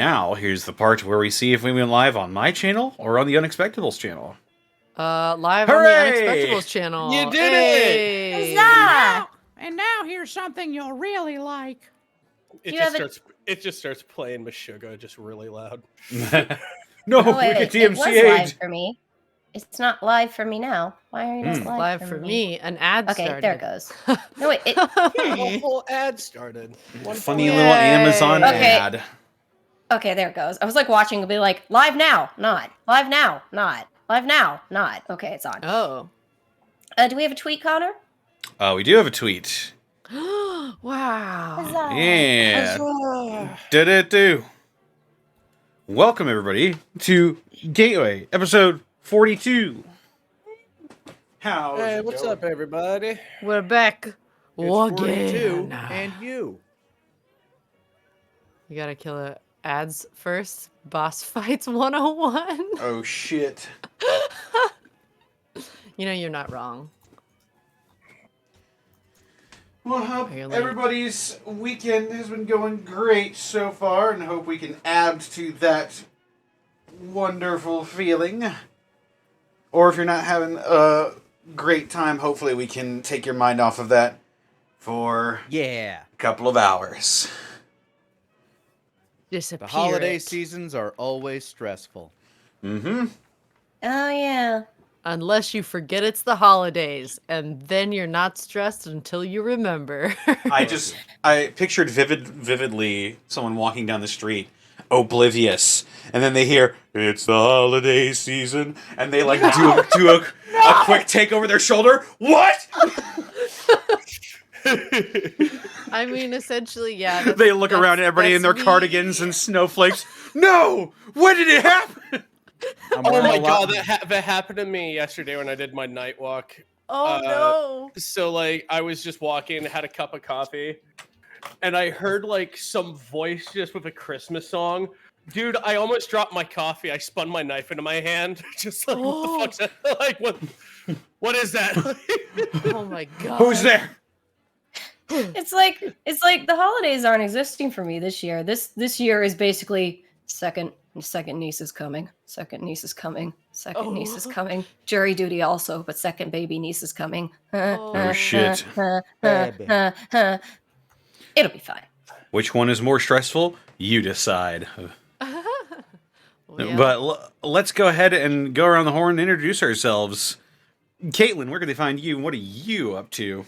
Now, here's the part where we see if we went live on my channel or on the Unexpectables channel. Live Hooray! on the Unexpectables channel. You did it! Huzzah! And now here's something you'll really like. It You just have starts. It just starts playing Meshuggah just really loud. No, Oh, wait, we get it was live DMCA'd. for me. It's not live for me now. Why are you not live, Live for me. An ad Okay, started. there it goes. No, wait. A whole ad started. Funny little Amazon Okay. ad. Okay, there it goes. I was like watching and be like, live now, not. Live now, not. Live now, not. Okay, it's on. Oh. Do we have a tweet, Connor? We do have a tweet. Wow. Yeah. Do. Welcome, everybody, to Gateway, episode 42. Hey, what's up, everybody? We're back. It's 42 Again. and you. You gotta kill the ads first. Boss fights 101. Oh, shit. You know you're not wrong. Well, hope Are you late? everybody's weekend has been going great so far, and hope we can add to that wonderful feeling. Or if you're not having a great time, hopefully we can take your mind off of that for Yeah. a couple of hours. Disappear. The holiday it. seasons are always stressful. Mm-hmm. Oh, yeah. Unless you forget it's the holidays, and then you're not stressed until you remember. I pictured vividly someone walking down the street, oblivious, and then they hear, "It's the holiday season," and they like do a quick take over their shoulder. What? I mean, essentially, yeah. that's- They look around at everybody in their that's me. cardigans and snowflakes. No! When did it happen? I'm Oh wearing my a lot- god, that happened to me yesterday when I did my night walk. Oh no! So like, I was just walking, had a cup of coffee, and I heard like some voice just with a Christmas song. Dude, I almost dropped my coffee. I spun my knife into my hand. Just like, what the fuck's that? Like, what is that? Oh my god! Who's there? It's like the holidays aren't existing for me this year. This year is basically second niece is coming. Second niece is coming. Second niece is coming. Jury duty also, but second baby niece is coming. Oh, shit. Baby. It'll be fine. Which one is more stressful? You decide. Well, yeah. But let's go ahead and go around the horn and introduce ourselves. Caitlin, where can they find you? What are you up to?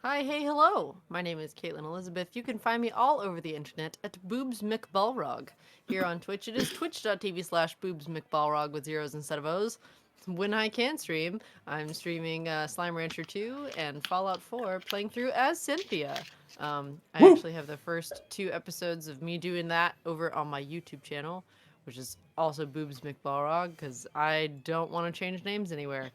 Hi, hey, hello. My name is Caitlin Elizabeth. You can find me all over the internet at Boobs McBalrog. Here on Twitch, it is twitch.tv/Boobs McBalrog with zeros instead of O's. When I can stream, I'm streaming Slime Rancher 2 and Fallout 4, playing through as Cynthia. I actually have the first 2 episodes of me doing that over on my YouTube channel, which is also Boobs McBalrog, because I don't want to change names anywhere.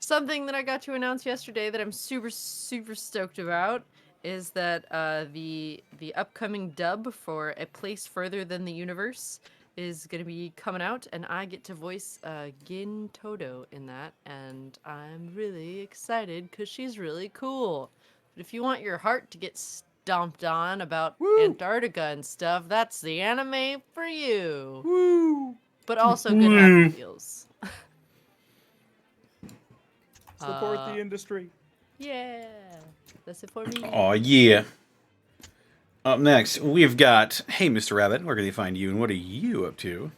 Something that I got to announce yesterday that I'm super, super stoked about is that the upcoming dub for A Place Further Than the Universe is going to be coming out, and I get to voice Gin Todo in that, and I'm really excited because she's really cool. But if you want your heart to get stomped on about Antarctica and stuff, that's the anime for you. Woo! But also good happy feels. Support the industry. Yeah, that's it for me. Oh yeah. Up next, we've got, hey, Mr. Rabbit, where can they find you, and what are you up to?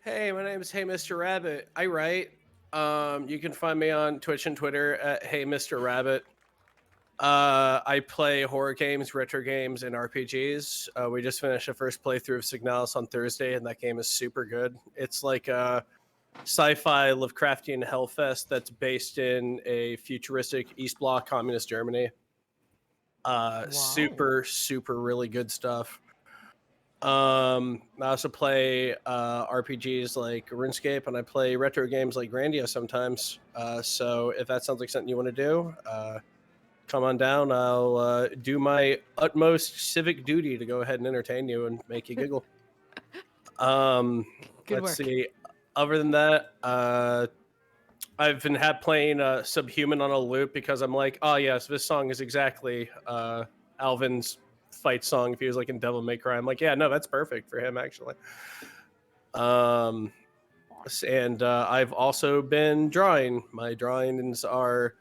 Hey, my name is Hey Mr. Rabbit. I write. You can find me on Twitch and Twitter at Hey Mr. Rabbit. I play horror games, retro games, and RPGs. We just finished the first playthrough of Signalis on Thursday, and that game is super good. It's like a sci-fi Lovecraftian hellfest that's based in a futuristic East Bloc communist Germany. Super really good stuff. I also play RPGs like RuneScape, and I play retro games like Grandia sometimes. So if that sounds like something you want to do, come on down. I'll do my utmost civic duty to go ahead and entertain you and make you giggle. Good Let's work. see. Other than that, I've been playing Subhuman on a loop because I'm like, oh yes, this song is exactly Alvin's fight song if he was like in Devil May Cry. I'm like, yeah, no, that's perfect for him actually. And I've also been drawing. My drawings are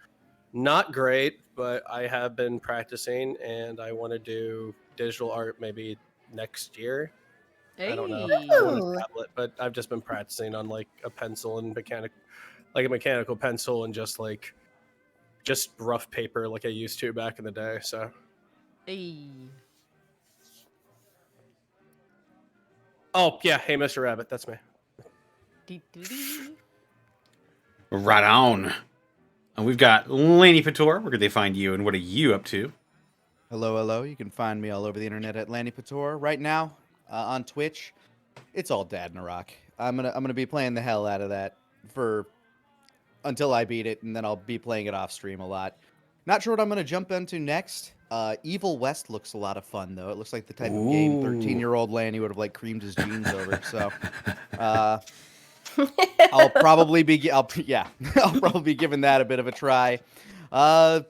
not great, but I have been practicing, and I want to do digital art maybe next year. I don't know. I want Ooh. a tablet, but I've just been practicing on like a pencil and a mechanical pencil, and just rough paper like I used to back in the day. So Hey. oh yeah, hey Mr. Rabbit, that's me. Right on. And we've got Laney Pator. Where could they find you, and what are you up to? Hello, hello. You can find me all over the internet at Lanny Pator. Right now, on Twitch, it's all Dad in a Rock. I'm gonna be playing the hell out of that until I beat it, and then I'll be playing it off stream a lot. Not sure what I'm gonna jump into next. Evil West looks a lot of fun though. It looks like the type of game 13-year-old Lanny would have like creamed his jeans over. So, I'll probably be I'll probably be giving that a bit of a try. Other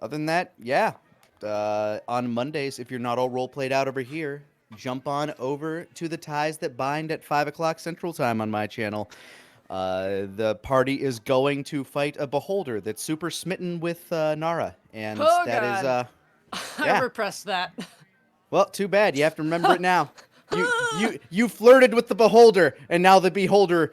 than that, yeah. On Mondays, if you're not all role played out over here, jump on over to the Ties That Bind at 5 o'clock Central Time on my channel. The party is going to fight a beholder that's super smitten with Nara, and Oh, that is God. yeah. I repressed that. Well, too bad. You have to remember it now. You flirted with the beholder, and now the beholder.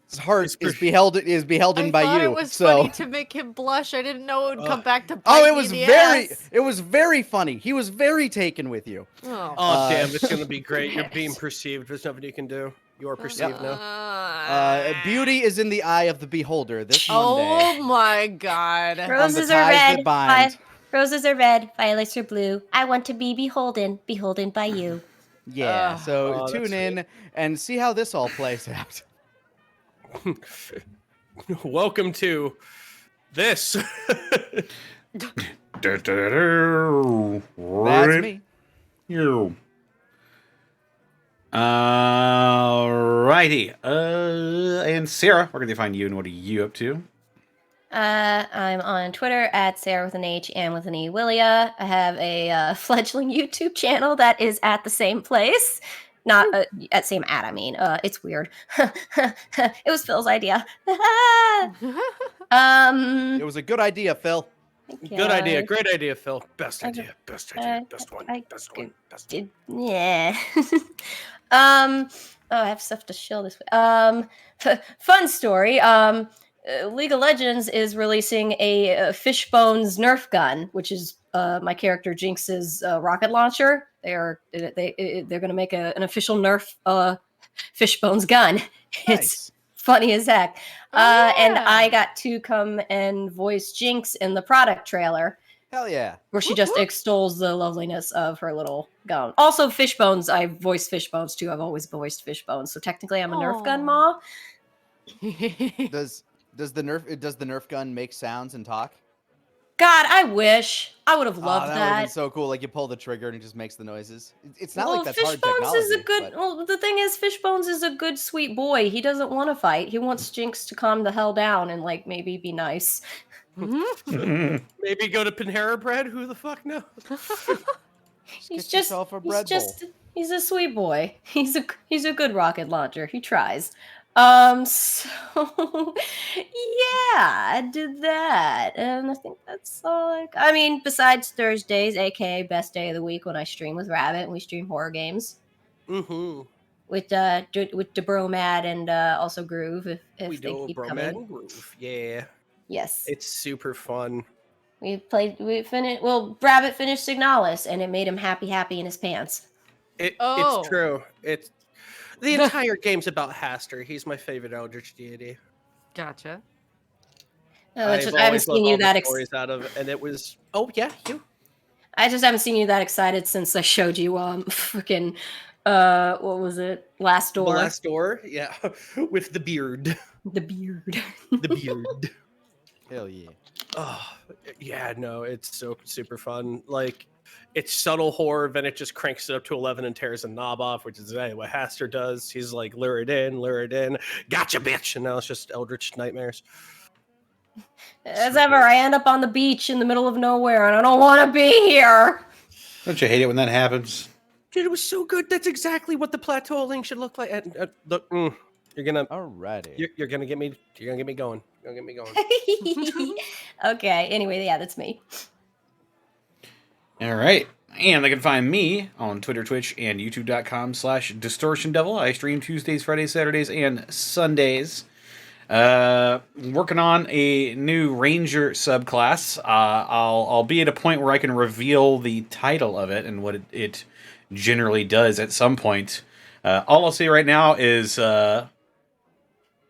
His heart is beholden I by thought you. it was so funny to make him blush. I didn't know it would come back to bite oh, me it was in the very ass. it was very funny. He was very taken with you. Oh. Damn, it's gonna be great. You're being perceived. There's nothing you can do. You're perceived now. Beauty is in the eye of the beholder this Oh Monday. my God. Roses the are Ties red. That Bind. Roses are red. Violets are blue. I want to be beholden by you. Yeah, so Oh, tune that's in and see how this all plays out. Welcome to this. That's me. You. Alrighty. And Sarah, where can they find you, and what are you up to? I'm on Twitter at Sarah with an H and with an E Willia. I have a fledgling YouTube channel that is at the same place. Not at same ad, I mean. It's weird. It was Phil's idea. It was a good idea, Phil. Good idea. Great idea, Phil. Best idea. Best one. Best one. Yeah. Oh, I have stuff to show this way. Fun story. League of Legends is releasing a Fishbones Nerf gun, which is my character Jinx's rocket launcher. They're going to make an official Nerf Fishbones gun. It's Nice. funny as heck. Oh, And yeah. I got to come and voice Jinx in the product trailer, Hell yeah. where she just extols the loveliness of her little gown. Also, Fishbones. I voice Fishbones too. I've always voiced Fishbones, so technically, I'm a Nerf gun Aw. ma. Does the Nerf gun make sounds and talk? God, I wish. I would have loved that would have that. been so cool. Like you pull the trigger and it just makes the noises. It's not Well, like that's hard Fishbones technology. is a good. but- Well, the thing is, Fishbones is a good, sweet boy. He doesn't want to fight. He wants Jinx to calm the hell down and like maybe be nice. Maybe go to Panera Bread. Who the fuck knows? He's Get just. yourself a He's bread just. bowl. He's a sweet boy. He's a good rocket launcher. He tries. So yeah, I did that, and I think that's all. I mean, besides Thursdays, aka best day of the week, when I stream with Rabbit and we stream horror games Mm-hmm. with Debromad and also Groove if We they do keep Bro coming. Mad Groove. Yeah. Yes, It's super fun. we finished. Well, Rabbit finished Signalis, and it made him happy in his pants. Oh. It's true. It's the entire game's about Haster. He's my favorite Eldritch deity. Gotcha. I I've haven't always seen loved you all that the stories out of, and it was. Oh yeah, you. I just haven't seen you that excited since I showed you freaking what was it? Last Door. The last door, yeah, with the beard. The beard. The beard. Hell yeah. Oh yeah, no, it's so super fun. Like, it's subtle horror, then it just cranks it up to 11 and tears a knob off, which is exactly what Haster does. He's like, lure it in, gotcha, bitch, and now it's just Eldritch nightmares. As ever, I end up on the beach in the middle of nowhere, and I don't want to be here. Don't you hate it when that happens? Dude, it was so good. That's exactly what the plateauing should look like. Look, you're gonna Alrighty. you're gonna get me going. You're gonna get me going. Okay. Anyway, yeah, that's me. All right. And they can find me on Twitter, Twitch, and YouTube.com/DistortionDevil. I stream Tuesdays, Fridays, Saturdays, and Sundays. Working on a new Ranger subclass. I'll be at a point where I can reveal the title of it and what it generally does at some point. All I'll say right now is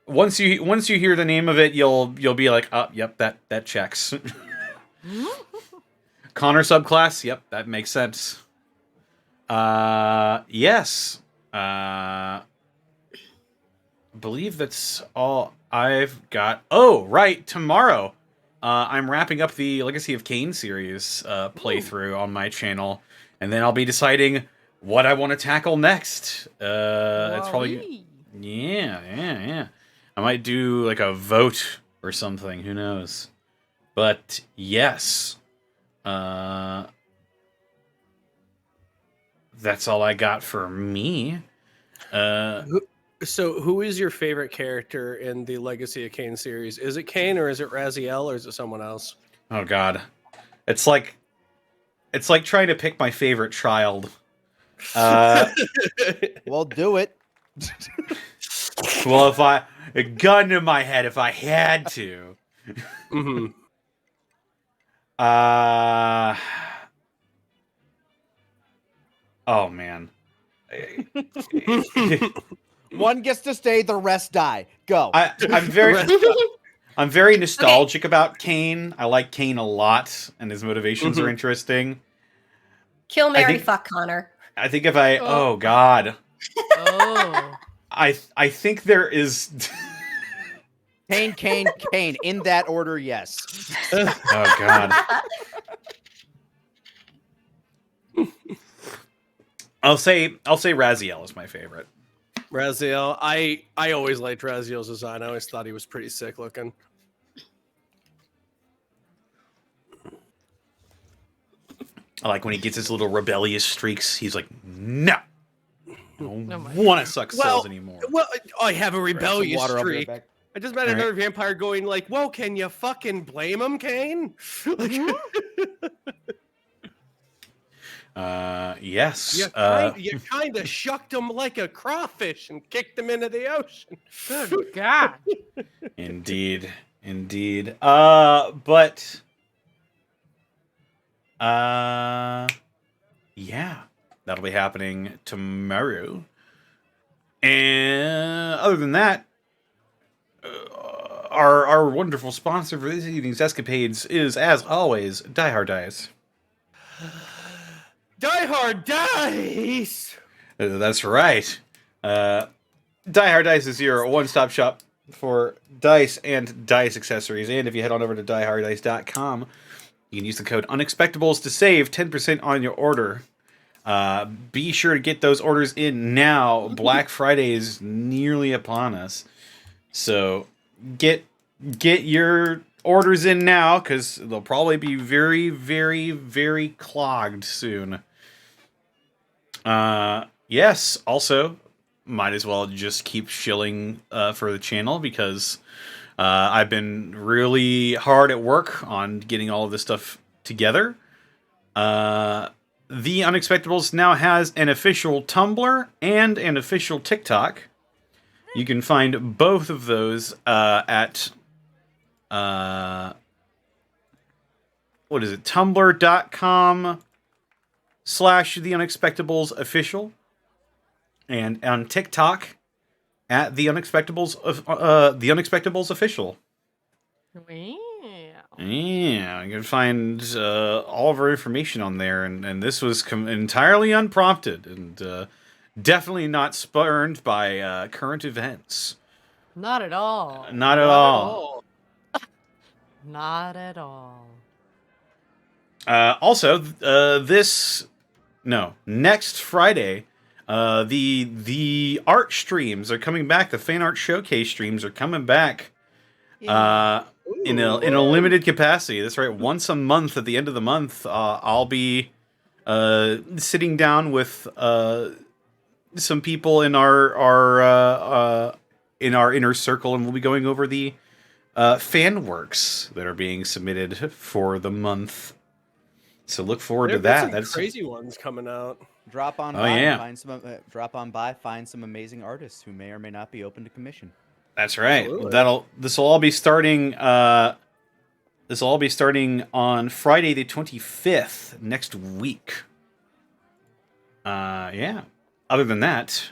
once you hear the name of it, you'll be like, oh, yep, that checks. Connor subclass, yep, that makes sense. Yes. Believe that's all I've got. Oh, right, tomorrow. I'm wrapping up the Legacy of Kain series playthrough on my channel, and then I'll be deciding what I want to tackle next. It's probably yeah. I might do like a vote or something. Who knows? But yes. That's all I got for me. So, who is your favorite character in the Legacy of Kain series? Is it Kain, or is it Raziel, or is it someone else? Oh God, it's like trying to pick my favorite child. Well, do it. Well, if a gun to my head, if I had to. Mm-hmm. Oh man. One gets to stay, the rest die. Go. I'm very nostalgic about Kain. I like Kain a lot, and his motivations are interesting. Kill Mary, fuck Connor. I think if I oh God. Oh. I think there is Kain, in that order, yes. Oh God. I'll say Raziel is my favorite. Raziel, I always liked Raziel's design. I always thought he was pretty sick looking. I like when he gets his little rebellious streaks. He's like, no. I don't want to suck souls anymore. Well, I have a rebellious streak. Back. I just met another vampire going like, "Whoa, can you fucking blame him, Kain?" Yes. You kind of shucked him like a crawfish and kicked him into the ocean. Good God. Indeed. But yeah, that'll be happening tomorrow. And other than that, our wonderful sponsor for this evening's escapades is, as always, Die Hard Dice. Die Hard Dice! That's right. Die Hard Dice is your one-stop shop for dice and dice accessories. And if you head on over to dieharddice.com, you can use the code Unexpectables to save 10% on your order. Be sure to get those orders in now. Black Friday is nearly upon us. So get your orders in now, because they'll probably be very, very, very clogged soon. Yes, also, might as well just keep shilling for the channel, because I've been really hard at work on getting all of this stuff together. The Unexpectables now has an official Tumblr and an official TikTok. You can find both of those at what is it? Tumblr.com/The Unexpectables official, and on TikTok at The Unexpectables official. Yeah, you can find all of our information on there, and this was entirely unprompted, and definitely not spurned by current events. Not at all. Not at all. Not at all. Also, next Friday, the art streams are coming back. The fan art showcase streams are coming back. In a limited capacity. That's right. Once a month at the end of the month, I'll be sitting down with some people in our inner circle, and we'll be going over the fan works that are being submitted for the month. So look forward to that. That's crazy ones coming out. Drop on Oh, by. yeah. Find some. Find some amazing artists who may or may not be open to commission. That's right. Absolutely. This will all be starting. This will all be starting on Friday the 25th next week. Yeah. Other than that,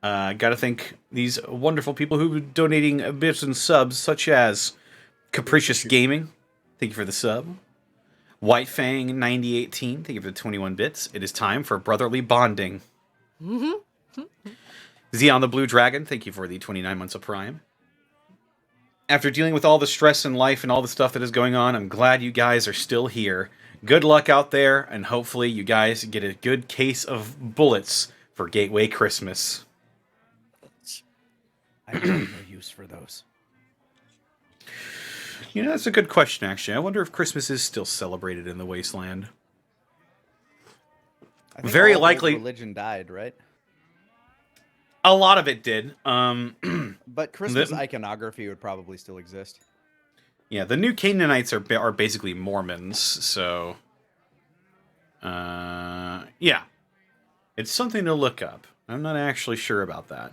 gotta thank these wonderful people who are donating bits and subs, such as Capricious Gaming. Thank you for the sub. White Fang 9018. Thank you for the 21 bits. It is time for brotherly bonding. Zeon the Blue Dragon. Thank you for the 29 months of Prime. After dealing with all the stress in life and all the stuff that is going on, I'm glad you guys are still here. Good luck out there, and hopefully you guys get a good case of bullets for Gateway Christmas. I have no use for those. You know, that's a good question, actually. I wonder if Christmas is still celebrated in the Wasteland. I think Very all old likely- religion died, right? A lot of it did. But Christmas iconography would probably still exist. Yeah, the new Canaanites are basically Mormons, so... yeah. It's something to look up. I'm not actually sure about that.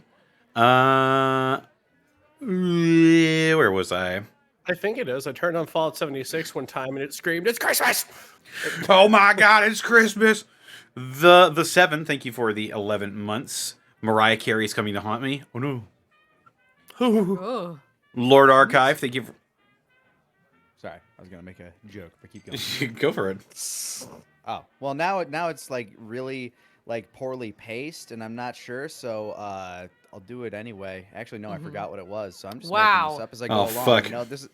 Where was I? I think it is. I turned on Fallout 76 one time and it screamed, "It's Christmas!" Oh my god, it's Christmas! The 7, thank you for the 11 months. Mariah Carey is coming to haunt me. Oh no. Oh. Lord Archive, thank you for... Sorry, I was gonna make a joke, but keep going. Go for it. Oh, well now it's like really like poorly paced, and I'm not sure, so I'll do it anyway. Actually, no, I forgot what it was, so I'm just making Wow. this up as I go Oh, along. fuck. You know, this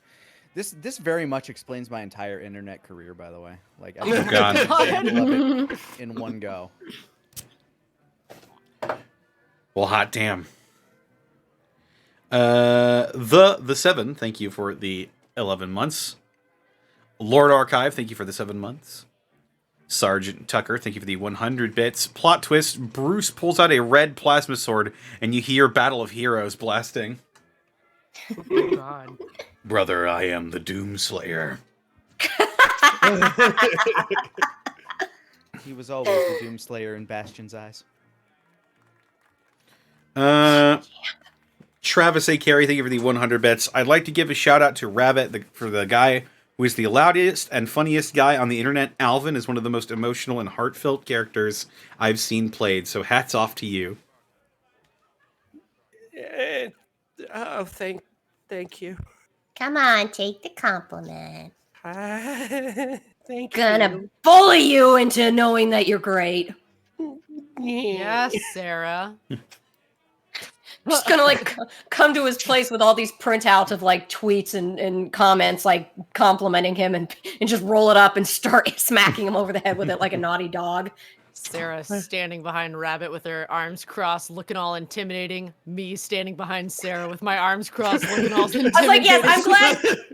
very much explains my entire internet career, by the way. Like, I Oh, God. love it in one go. Well, hot damn. The 7, thank you for the 11 months. Lord Archive, thank you for the 7 months. Sergeant Tucker, thank you for the 100 bits. Plot twist, Bruce pulls out a red plasma sword, and you hear Battle of Heroes blasting. Oh, God. Brother, I am the Doomslayer. He was always the Doomslayer in Bastion's eyes. Travis A. Carey, thank you for the 100 bits. I'd like to give a shout out to Rabbit for the guy who is the loudest and funniest guy on the internet. Alvin is one of the most emotional and heartfelt characters I've seen played, so hats off to you. Oh, thank you. Come on, take the compliment. Thank Gonna you. bully you into knowing that you're great. Yes, Sarah. Just gonna like come to his place with all these printouts of like tweets and comments like complimenting him and just roll it up and start smacking him over the head with it like a naughty dog. Sarah standing behind Rabbit with her arms crossed, looking all intimidating. Me standing behind Sarah with my arms crossed, looking all intimidating. I was like, yes,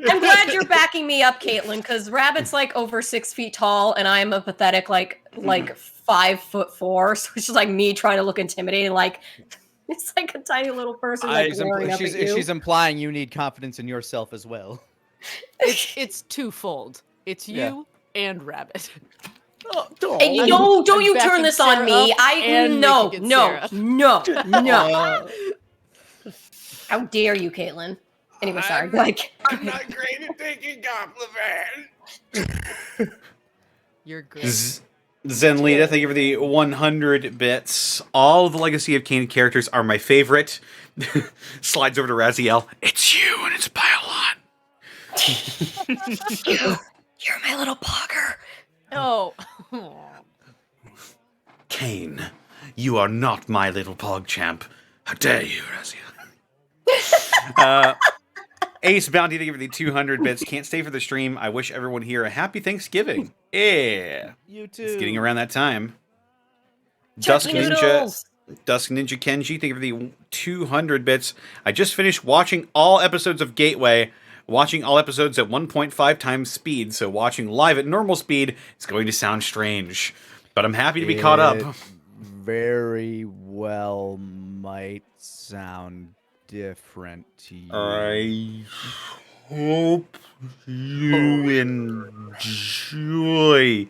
I'm glad you're backing me up, Caitlin, because Rabbit's like over 6 feet tall and I'm a pathetic like 5'4", so it's just like me trying to look intimidating, like it's like a tiny little person like glaring up at you. She's implying you need confidence in yourself as well. It's twofold. It's you Yeah. and Rabbit. Hey, I'm- don't I'm you turn backing this on Sarah me. up I and no, making it no, Sarah. no. How dare you, Caitlin? Anyway, sorry. Like I'm not great at taking compliments. You're great. Zenlita, thank you for the 100 bits. All of the Legacy of Kain characters are my favorite. Slides over to Raziel. It's you, and it's by a lot. you're my little pogger. Oh. Kain, you are not my little pog champ. How dare you, Raziel? Ace Bounty, thank you for the 200 bits. Can't stay for the stream. I wish everyone here a happy Thanksgiving. Yeah. You too. It's getting around that time. Turkey noodles. Dusk Ninja Kenji, thank you for the 200 bits. I just finished watching all episodes of Gateway, watching all episodes at 1.5 times speed, so watching live at normal speed is going to sound strange. but I'm happy to be caught up. It very well might sound different to you. I hope you enjoy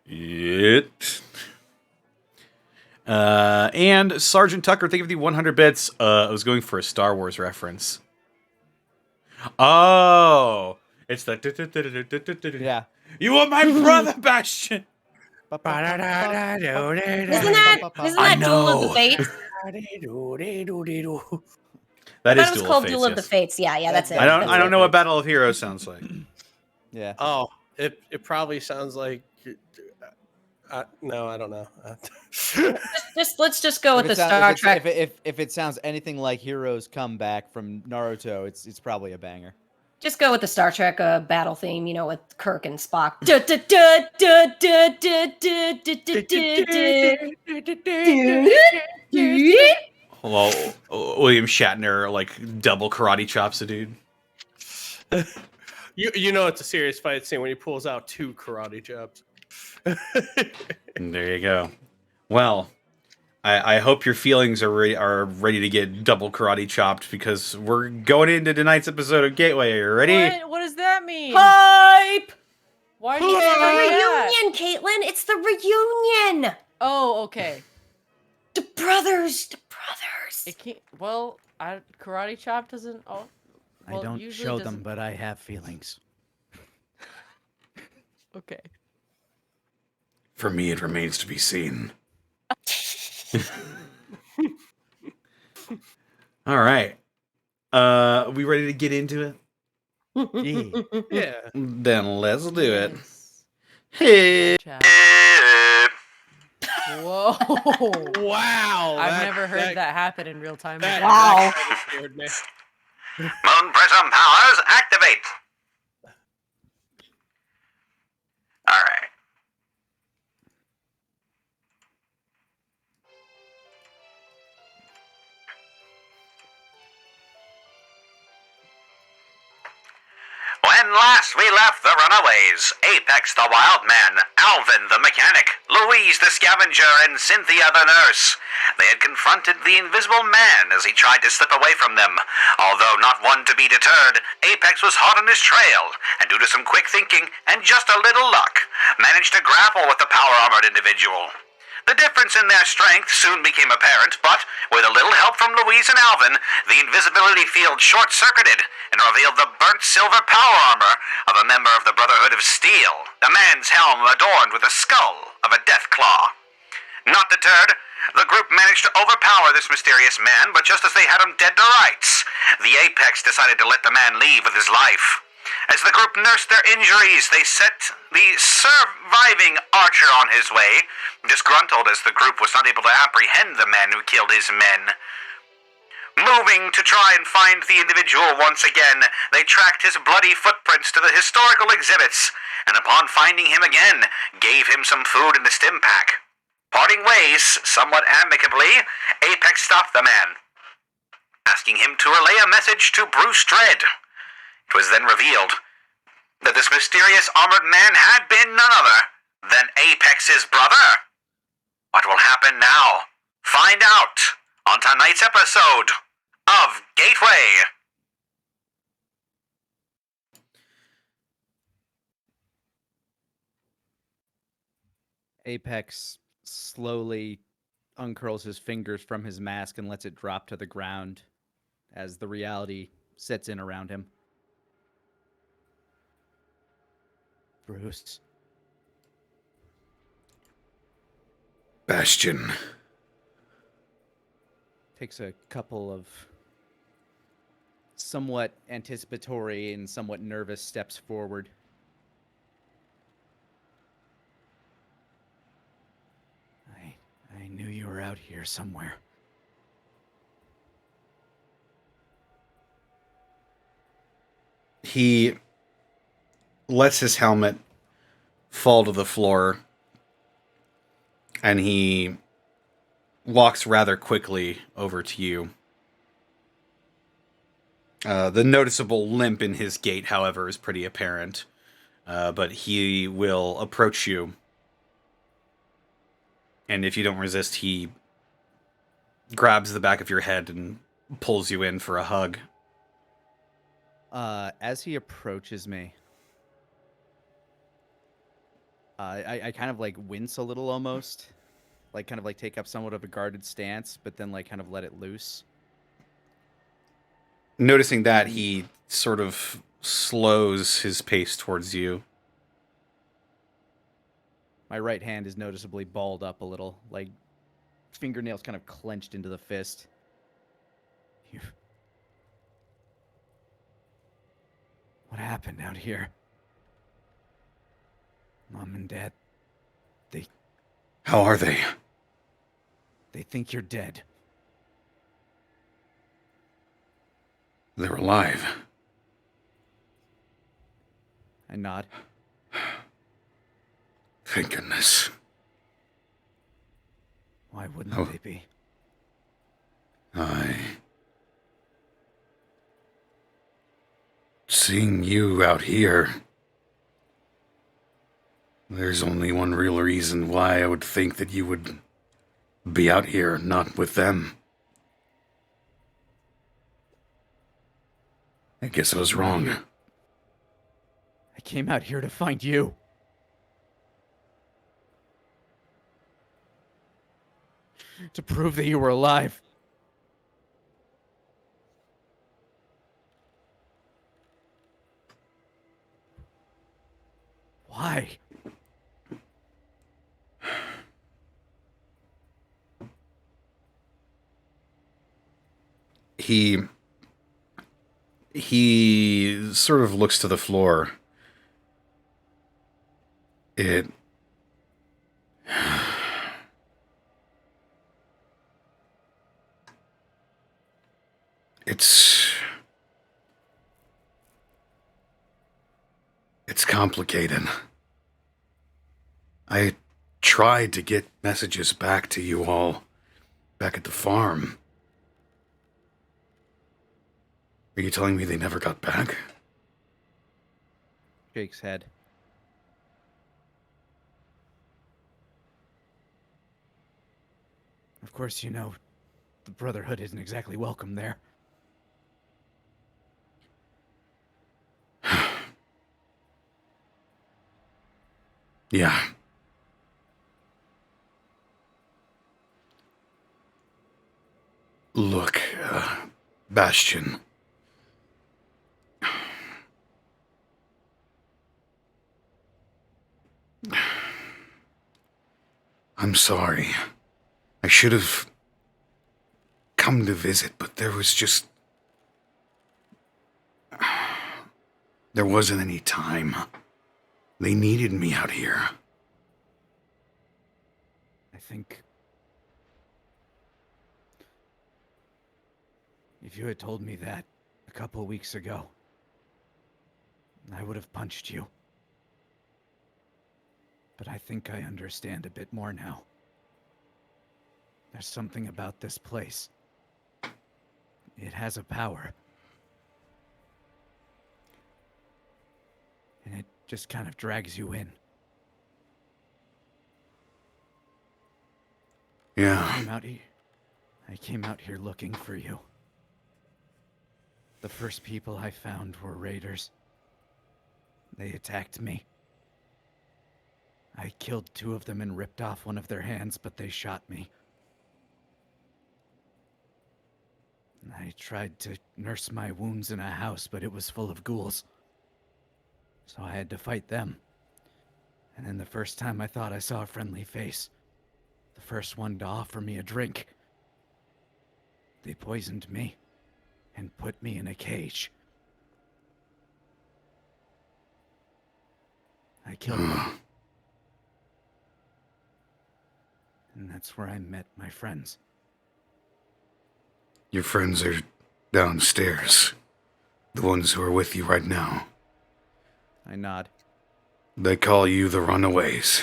it. And Sergeant Tucker, think of the 100 bits. I was going for a Star Wars reference. Oh, it's the Yeah. You are my brother, Bastion. Isn't that I Duel of the know. Fates? That I is thought it was Duel called of Fates, Duel of the yes. Fates. Yeah, that's it. I don't know what Battle of Heroes sounds like. Yeah. Oh, it probably sounds like. No, I don't know. Let's just go with If the it Star Trek. If it sounds anything like Heroes Come Back from Naruto, it's probably a banger. Just go with the Star Trek battle theme, with Kirk and Spock. Well, William Shatner double karate chops a dude. You know it's a serious fight scene when he pulls out 2 karate chops. There you go. Well, I hope your feelings are ready to get double karate chopped because we're going into tonight's episode of Gateway. Are you ready? What does that mean? Hype! Why do you It's say the that? reunion, Caitlin. It's the reunion. Oh, okay. The brothers. It can't. Well, karate chop doesn't. Oh, well, I don't usually show doesn't- them, but I have feelings. Okay. For me, it remains to be seen. All right. We ready to get into it? Yeah. Yeah. Then let's do it. Yes. Hey. Chat. Whoa. Wow. I've never heard that happen in real time. That, before. Wow. that kind of scared me. Moon Prism powers activate. All right. When last we left the runaways, Apex the Wildman, Alvin the Mechanic, Louise the Scavenger, and Cynthia the Nurse, they had confronted the Invisible Man as he tried to slip away from them. Although not one to be deterred, Apex was hot on his trail, and due to some quick thinking and just a little luck, managed to grapple with the power-armored individual. The difference in their strength soon became apparent, but with a little help from Louise and Alvin, the invisibility field short-circuited and revealed the burnt silver power armor of a member of the Brotherhood of Steel, the man's helm adorned with the skull of a death claw. Not deterred, the group managed to overpower this mysterious man, but just as they had him dead to rights, the Apex decided to let the man leave with his life. As the group nursed their injuries, they set the surviving archer on his way, disgruntled as the group was not able to apprehend the man who killed his men. Moving to try and find the individual once again, they tracked his bloody footprints to the historical exhibits, and upon finding him again, gave him some food in the stim pack. Parting ways, somewhat amicably, Apex stopped the man, asking him to relay a message to Bruce Dredd. It was then revealed that this mysterious armored man had been none other than Apex's brother. What will happen now? Find out on tonight's episode of Gateway. Apex slowly uncurls his fingers from his mask and lets it drop to the ground as the reality sets in around him. Bruce. Bastion. Takes a couple of somewhat anticipatory and somewhat nervous steps forward. I knew you were out here somewhere. He lets his helmet fall to the floor, and he walks rather quickly over to you. The noticeable limp in his gait, however, is pretty apparent. But he will approach you And if you don't resist, he grabs the back of your head and pulls you in for a hug. As he approaches me, I kind of like wince a little almost. Like kind of like take up somewhat of a guarded stance, but then like kind of let it loose. Noticing that, he sort of slows his pace towards you. My right hand is noticeably balled up a little, like fingernails kind of clenched into the fist. What happened out here? Mom and Dad, How are they? they think you're dead. They're alive. I nod. Thank goodness. Why wouldn't they be? Seeing you out here, there's only one real reason why I would think that you would be out here, not with them. I guess I was wrong. I came out here to find you. To prove that you were alive. Why? He sort of looks to the floor. It's complicated. I tried to get messages back to you all back at the farm. Are you telling me they never got back? Shakes head. Of course, you know, the Brotherhood isn't exactly welcome there. Yeah. Look, Bastion. I'm sorry. I should have come to visit, but there wasn't any time. They needed me out here. I think if you had told me that a couple weeks ago, I would have punched you. But I think I understand a bit more now. There's something about this place. It has a power. And it just kind of drags you in. Yeah. I came out here looking for you. The first people I found were raiders. They attacked me. I killed 2 of them and ripped off one of their hands, but they shot me. I tried to nurse my wounds in a house, but it was full of ghouls. So I had to fight them. And then the first time I thought I saw a friendly face, the first one to offer me a drink, they poisoned me and put me in a cage. I killed them. And that's where I met my friends. Your friends are downstairs. The ones who are with you right now. I nod. They call you the Runaways.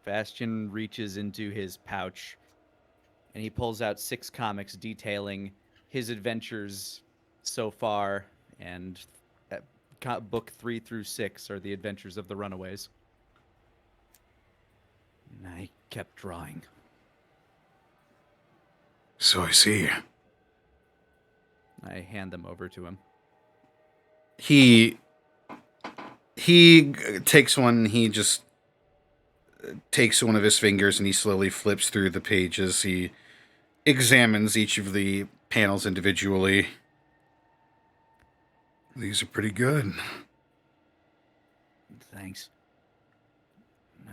Bastion reaches into his pouch and he pulls out 6 comics detailing his adventures so far, and book 3 through 6 are the adventures of the Runaways. And I kept drawing. So I see. I hand them over to him. He takes one. He just takes one of his fingers and he slowly flips through the pages. He examines each of the panels individually. These are pretty good. Thanks.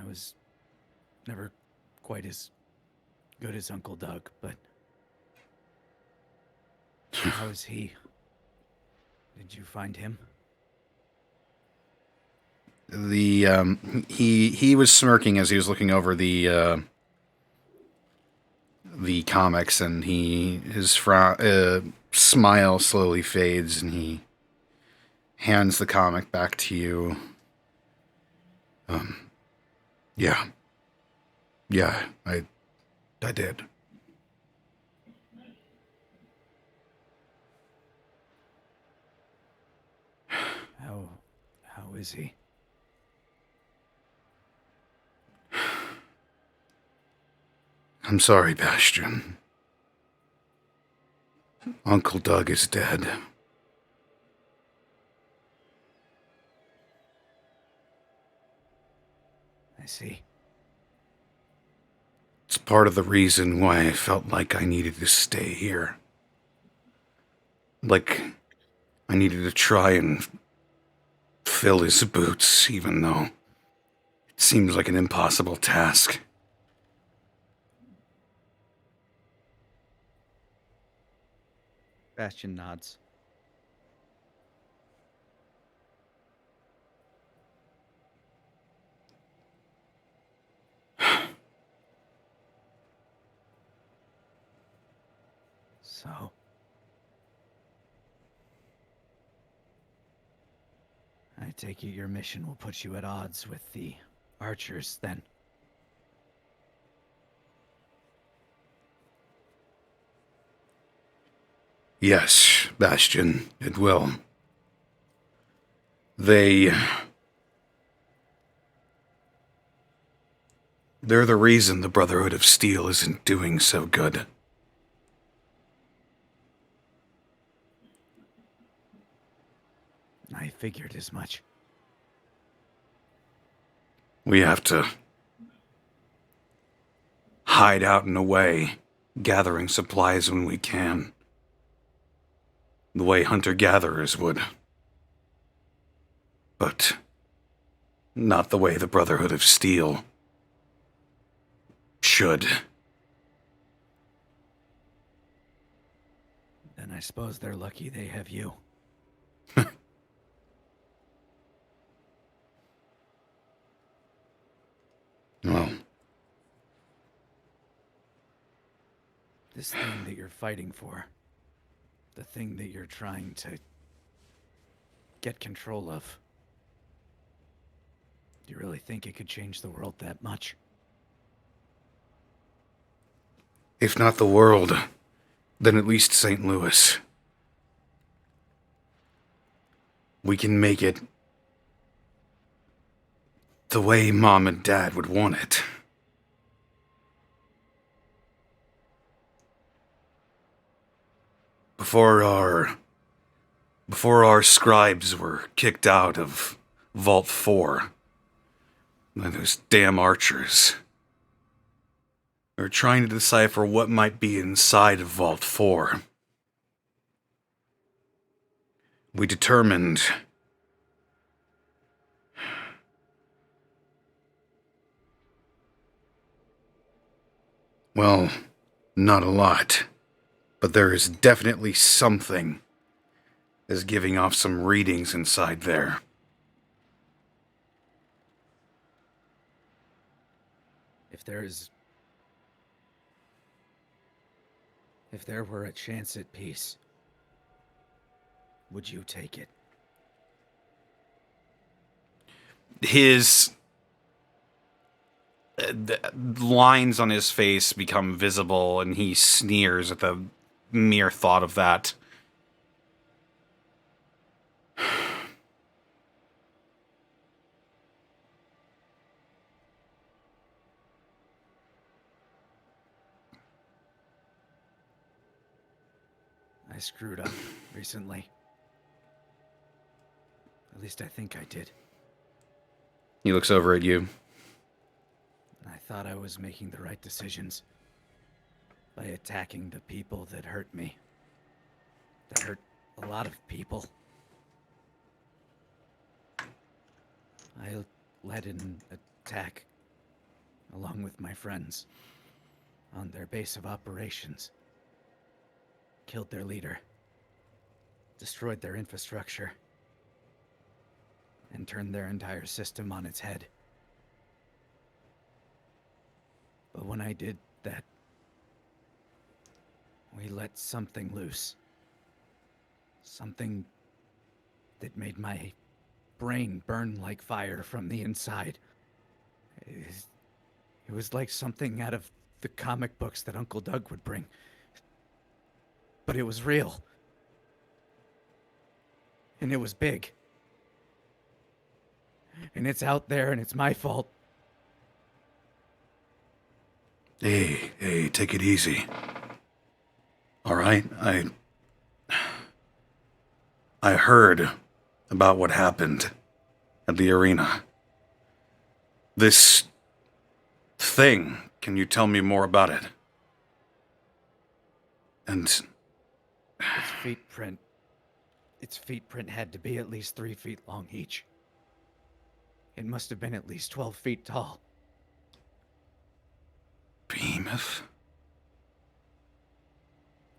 I was never quite as good as Uncle Doug, but how is he? Did you find him? He was smirking as he was looking over the comics, and his smile slowly fades, and he hands the comic back to you. Yeah, I did. How is he? I'm sorry, Bastion. Uncle Doug is dead. I see. It's part of the reason why I felt like I needed to stay here. Like, I needed to try and fill his boots, even though it seems like an impossible task. Bastion nods. So, I take it your mission will put you at odds with the archers, then? Yes, Bastion, it will. They're the reason the Brotherhood of Steel isn't doing so good. I figured as much. We have to hide out and away, gathering supplies when we can. The way hunter-gatherers would. But not the way the Brotherhood of Steel should. Then I suppose they're lucky they have you. Well, This thing that you're fighting for, the thing that you're trying to get control of, do you really think it could change the world that much? if not the world, then at least St. Louis. We can make it the way Mom and Dad would want it. Before our scribes were kicked out of Vault 4, by those damn archers, we were trying to decipher what might be inside of Vault 4. We determined well, not a lot, but there is definitely something that's giving off some readings inside there. If there were a chance at peace, would you take it? His the lines on his face become visible, and he sneers at the mere thought of that. I screwed up recently. At least I think I did. He looks over at you. I thought I was making the right decisions by attacking the people that hurt me. That hurt a lot of people. I led an attack along with my friends on their base of operations. Killed their leader. Destroyed their infrastructure. And turned their entire system on its head. But when I did that, we let something loose. Something that made my brain burn like fire from the inside. It was like something out of the comic books that Uncle Doug would bring. But it was real. And it was big. And it's out there, and it's my fault. Hey, take it easy. All right, I heard about what happened at the arena. This thing, can you tell me more about it? And Its feet print had to be at least 3 feet long each. It must have been at least 12 feet tall. Behemoth?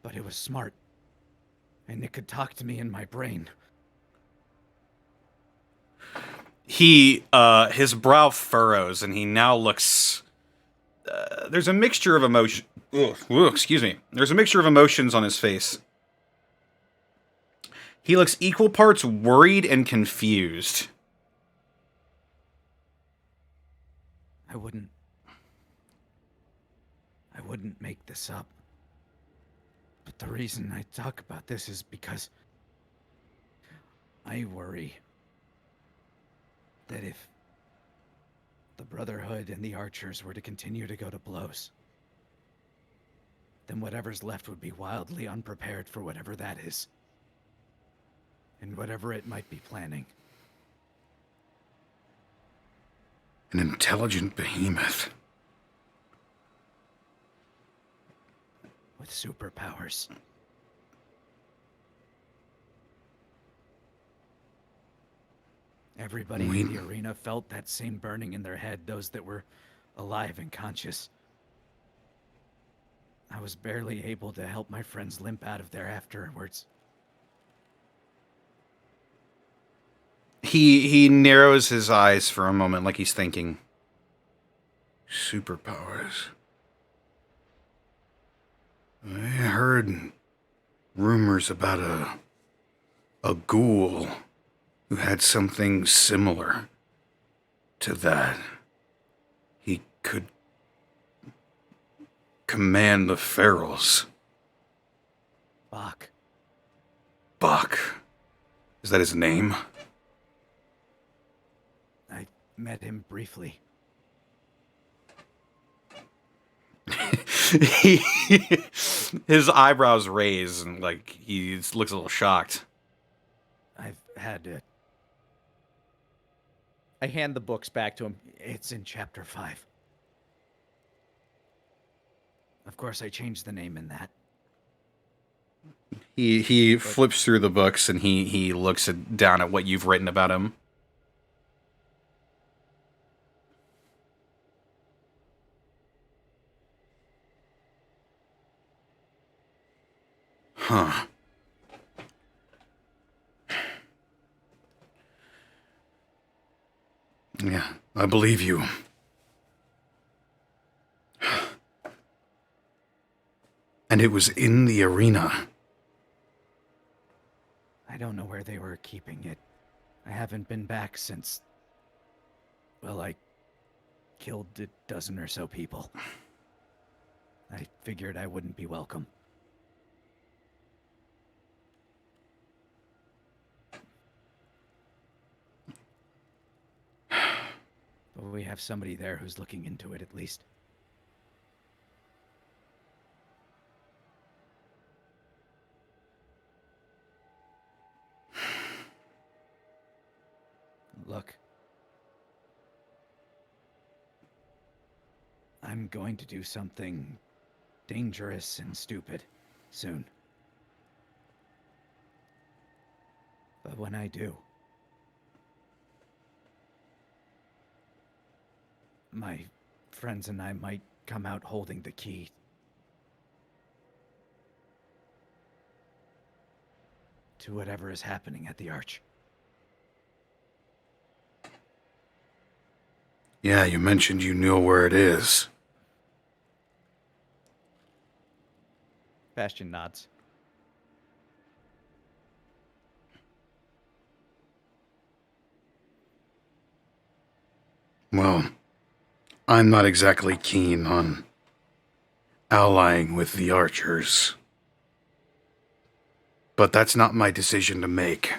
But it was smart. And it could talk to me in my brain. His brow furrows, and he now looks... there's a mixture of emotion... excuse me. There's a mixture of emotions on his face. He looks equal parts worried and confused. I wouldn't make this up. But the reason I talk about this is because I worry that if the Brotherhood and the Archers were to continue to go to blows, then whatever's left would be wildly unprepared for whatever that is. And whatever it might be planning. An intelligent behemoth. With superpowers. Everybody in the arena felt that same burning in their head, those that were alive and conscious. I was barely able to help my friends limp out of there afterwards. He narrows his eyes for a moment like he's thinking. Superpowers. I heard rumors about a ghoul who had something similar to that. He could command the ferals. Bach. Bach. Is that his name? I met him briefly. His eyebrows raise and like he looks a little shocked. I've had it. I hand the books back to him. It's in chapter 5. Of course, I changed the name in that. He flips through the books and he looks down at what you've written about him. Huh. Yeah, I believe you. And it was in the arena. I don't know where they were keeping it. I haven't been back since... well, I killed a dozen or so people. I figured I wouldn't be welcome. But we have somebody there who's looking into it at least. I'm going to do something dangerous and stupid soon. But when I do, my friends and I might come out holding the key. To whatever is happening at the Arch. Yeah, you mentioned you knew where it is. Bastion nods. Well, I'm not exactly keen on allying with the archers. But that's not my decision to make.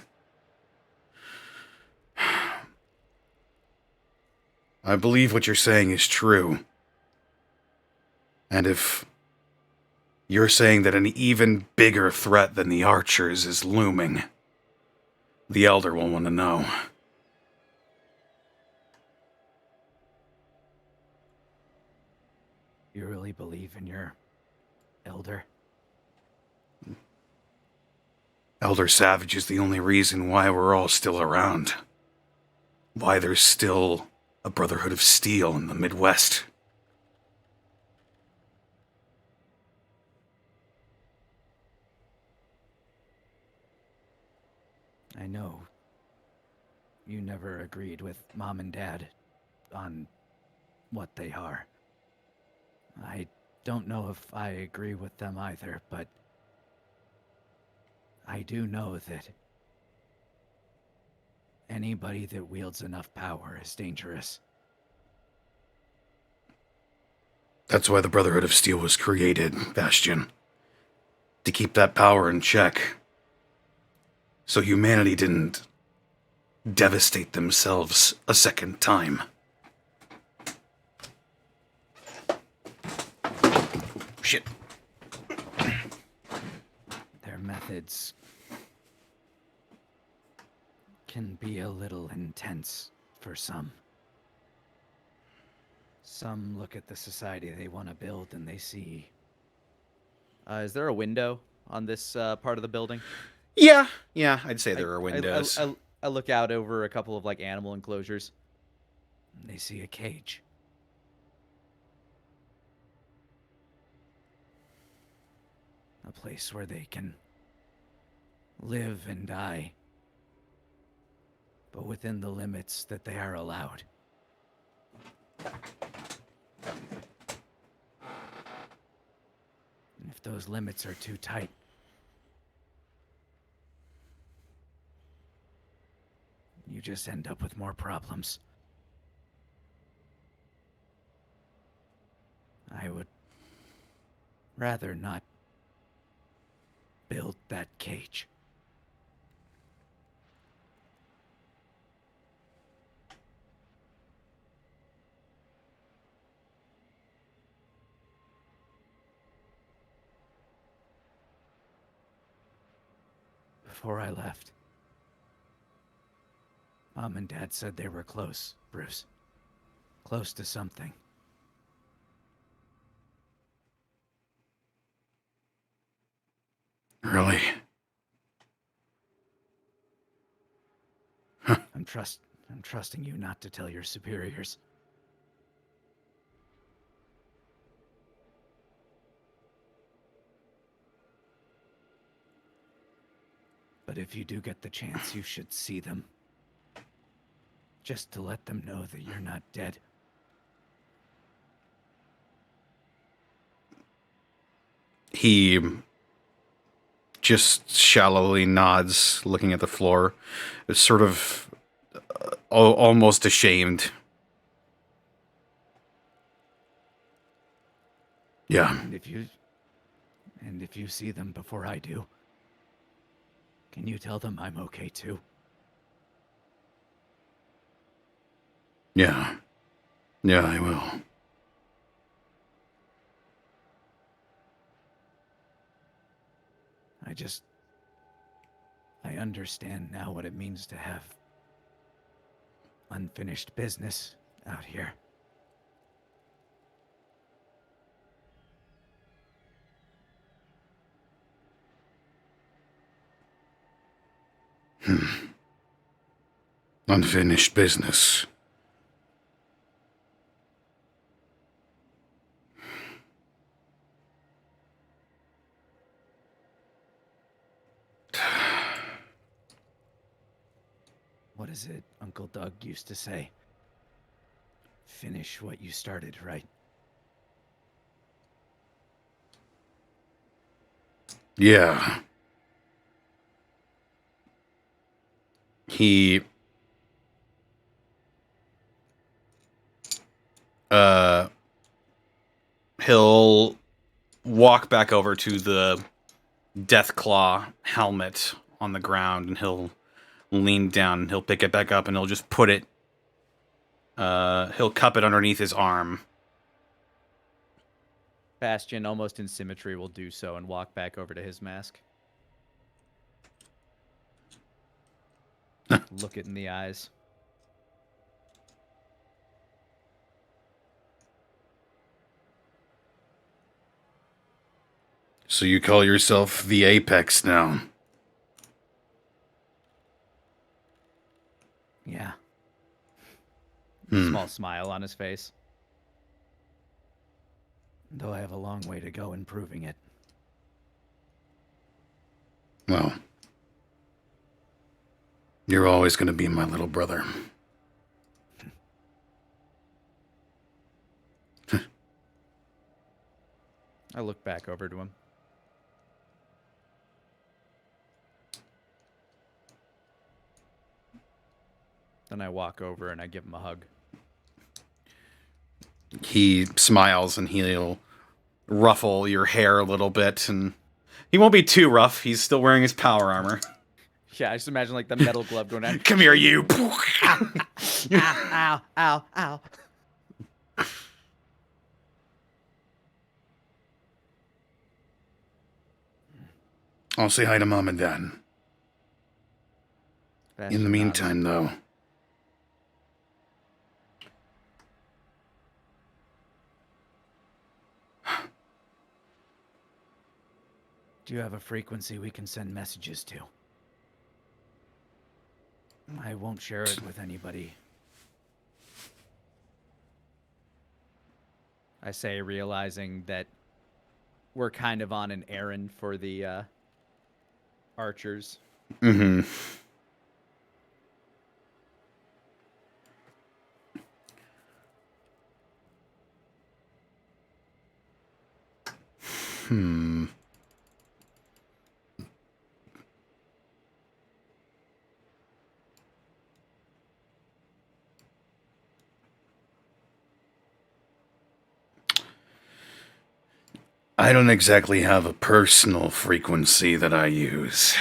I believe what you're saying is true. And if you're saying that an even bigger threat than the archers is looming, the Elder will want to know. You really believe in your elder? Elder Savage is the only reason why we're all still around. Why there's still a Brotherhood of Steel in the Midwest. I know you never agreed with Mom and Dad on what they are. I don't know if I agree with them either, but I do know that anybody that wields enough power is dangerous. That's why the Brotherhood of Steel was created, Bastion. To keep that power in check. So humanity didn't devastate themselves a second time. Shit. Their methods can be a little intense for some. Some look at the society they want to build and they see... Is there a window on this part of the building? Yeah, I'd say there are windows. I look out over a couple of like animal enclosures. They see a cage. A place where they can live and die, but within the limits that they are allowed. And if those limits are too tight, you just end up with more problems. I would rather not build that cage. Before I left, Mom and Dad said they were close, Bruce. Close to something. Really? I'm trusting you not to tell your superiors. But if you do get the chance, you should see them. Just to let them know that you're not dead. He just shallowly nods, looking at the floor. It's sort of almost ashamed. Yeah. And if you see them before I do, can you tell them I'm okay too? Yeah. Yeah, I will. I understand now what it means to have unfinished business out here. Unfinished business. What is it Uncle Doug used to say? Finish what you started, right? Yeah. He'll walk back over to the Deathclaw helmet on the ground, and he'll lean down, and he'll pick it back up, and he'll just put it, he'll cup it underneath his arm. Bastion, almost in symmetry, will do so and walk back over to his mask. Look it in the eyes. So you call yourself the Apex now? Yeah. Small smile on his face. Though I have a long way to go in proving it. Well, you're always going to be my little brother. I look back over to him. Then I walk over and I give him a hug. He smiles, and he'll ruffle your hair a little bit, and he won't be too rough. He's still wearing his power armor. Yeah, I just imagine like the metal glove going down. Come here, you! Ow, ow, ow. I'll say hi to Mom and Dad. In the meantime, though... Do you have a frequency we can send messages to? I won't share it with anybody. I say, realizing that we're kind of on an errand for the archers. Mm-hmm. I don't exactly have a personal frequency that I use.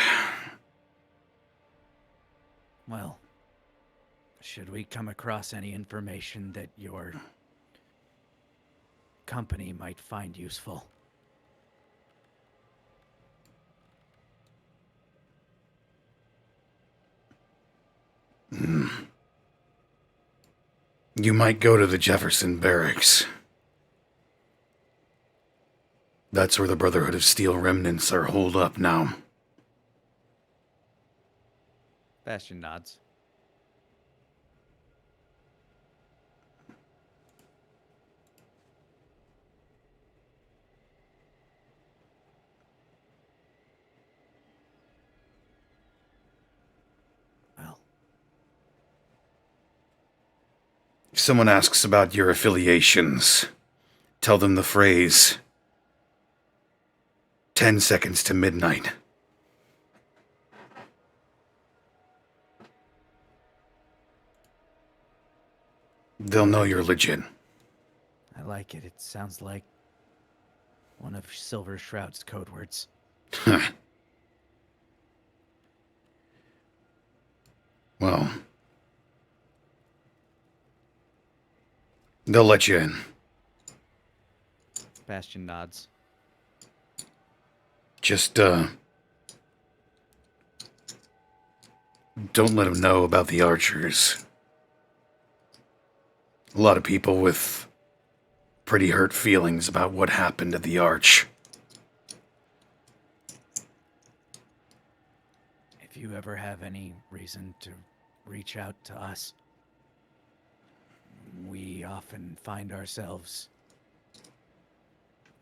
Well, should we come across any information that your company might find useful? You might go to the Jefferson Barracks. That's where the Brotherhood of Steel remnants are holed up now. Bastion nods. Well, If someone asks about your affiliations, tell them the phrase 10 seconds to midnight. They'll know you're legit. I like it. It sounds like one of Silver Shroud's code words. Well, they'll let you in. Bastion nods. Just, don't let them know about the archers. A lot of people with pretty hurt feelings about what happened at the Arch. If if you ever have any reason to reach out to us, we often find ourselves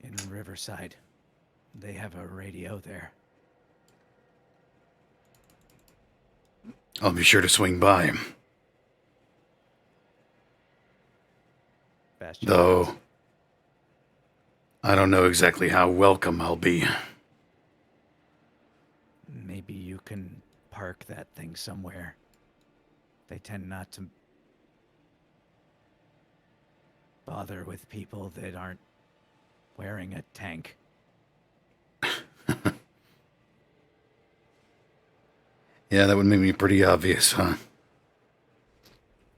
in Riverside. They have a radio there. I'll be sure to swing by. Bastion. Though, I don't know exactly how welcome I'll be. Maybe you can park that thing somewhere. They tend not to bother with people that aren't wearing a tank. Yeah, that would make me pretty obvious, huh?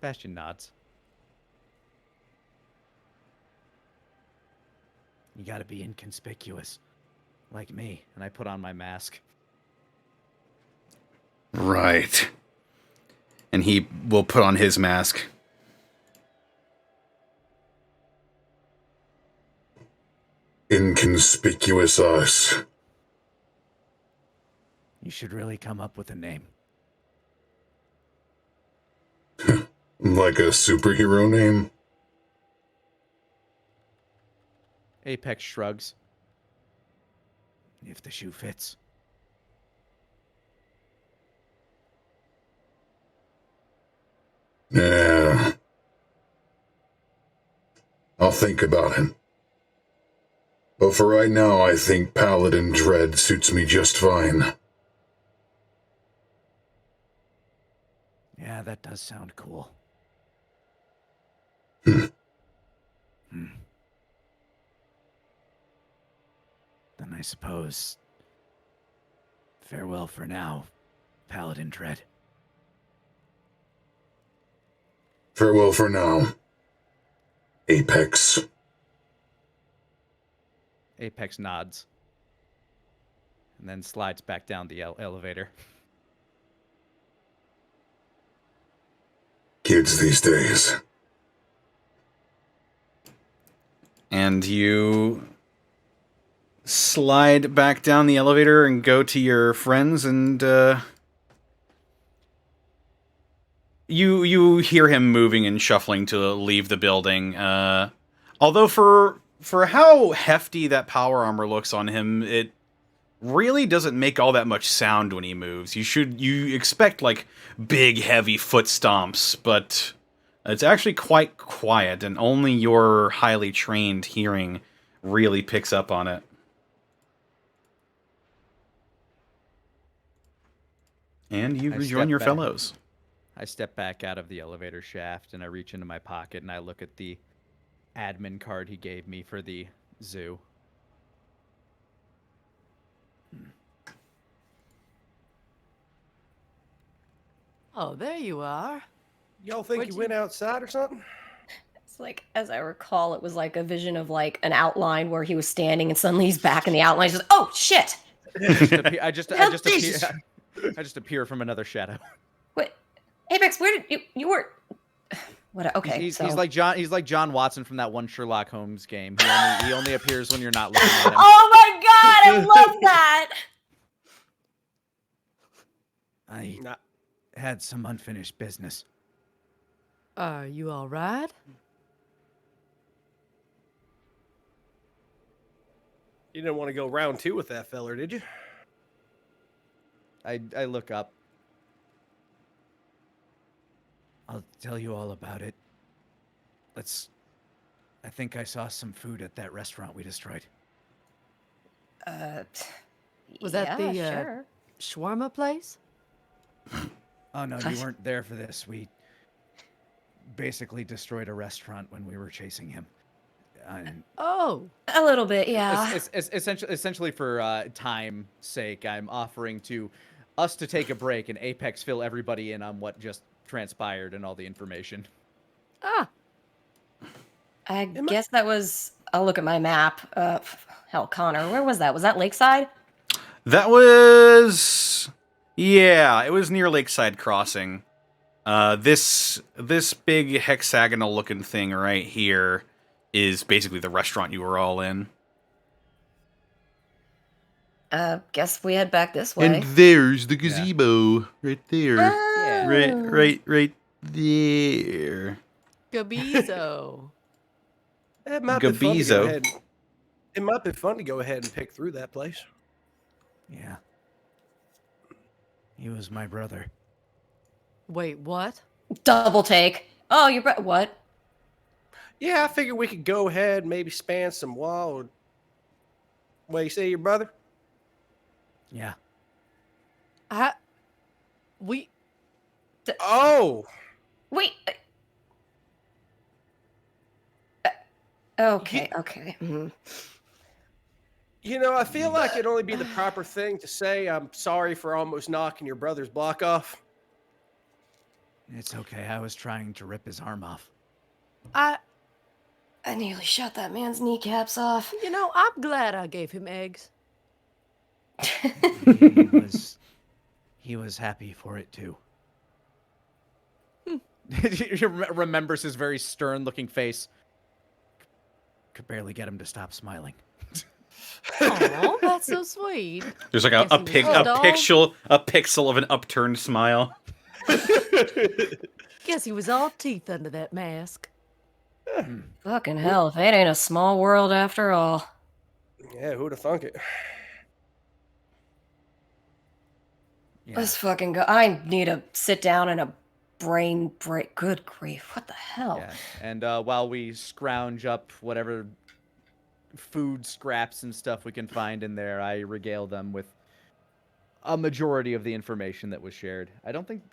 Bastion nods. You gotta be inconspicuous, like me. And I put on my mask. Right. And he will put on his mask. Inconspicuous us. You should really come up with a name. Like a superhero name? Apex shrugs. If the shoe fits. Yeah. I'll think about it. But for right now, I think Paladin Dread suits me just fine. Yeah, that does sound cool. Hmm. Then I suppose, farewell for now, Paladin Dread. Farewell for now, Apex. Apex nods. And then slides back down the elevator. Kids these days. And you slide back down the elevator and go to your friends, and you hear him moving and shuffling to leave the building. Although for how hefty that power armor looks on him, it really doesn't make all that much sound when he moves. You expect like big heavy foot stomps, but it's actually quite quiet, and only your highly trained hearing really picks up on it. And you rejoin your fellows. I step back out of the elevator shaft and I reach into my pocket and I look at the admin card he gave me for the zoo. Oh, there you are. Y'all think Where'd you you- went outside or something? It's like, as I recall, it was like a vision of like an outline where he was standing and suddenly he's back in the outline. He's just, oh shit! I just appear from another shadow. Wait, Apex, where did you were? What? Okay, He's so... like John. He's like John Watson from that one Sherlock Holmes game. He only appears when you're not looking at him. Oh my god, I love that. I had some unfinished business. Are you all right? You didn't want to go round two with that feller, did you? I look up. I'll tell you all about it. I think I saw some food at that restaurant we destroyed. Was that the sure. shawarma place? Oh no, you weren't there for this. We basically destroyed a restaurant when we were chasing him. Oh, a little bit, yeah. It's essentially for time's sake, I'm offering to us to take a break and Apex fill everybody in on what just transpired and all the information. Ah. I guess that was... I'll look at my map. Hell, Connor, where was that? Was that Lakeside? That was... Yeah, it was near Lakeside Crossing. This big hexagonal-looking thing right here is basically the restaurant you were all in. Guess we head back this way. And there's the gazebo right there. Oh. Right there. Gabizo. It might be fun to go Gabizo. ahead. It might be fun to go ahead and pick through that place. Yeah. He was my brother. Wait, what? Double take. Oh, what? Yeah, I figured we could go ahead and maybe span some wild. What you say, your brother? Yeah. We. Oh. Wait. Okay. Okay. Mhm. You know, I feel like it'd only be the proper thing to say I'm sorry for almost knocking your brother's block off. It's okay. I was trying to rip his arm off. I nearly shot that man's kneecaps off. You know, I'm glad I gave him eggs. He was happy for it too. He remembers his very stern-looking face. Could barely get him to stop smiling. Oh, that's so sweet. There's like a pixel of an upturned smile. Guess he was all teeth under that mask. Fucking hell, if it ain't a small world after all. Yeah, who'd have thunk it? Yeah. Let's fucking go. I need to sit down and a brain break. Good grief, what the hell? Yeah. And while we scrounge up whatever food scraps and stuff we can find in there, I regale them with a majority of the information that was shared. I don't think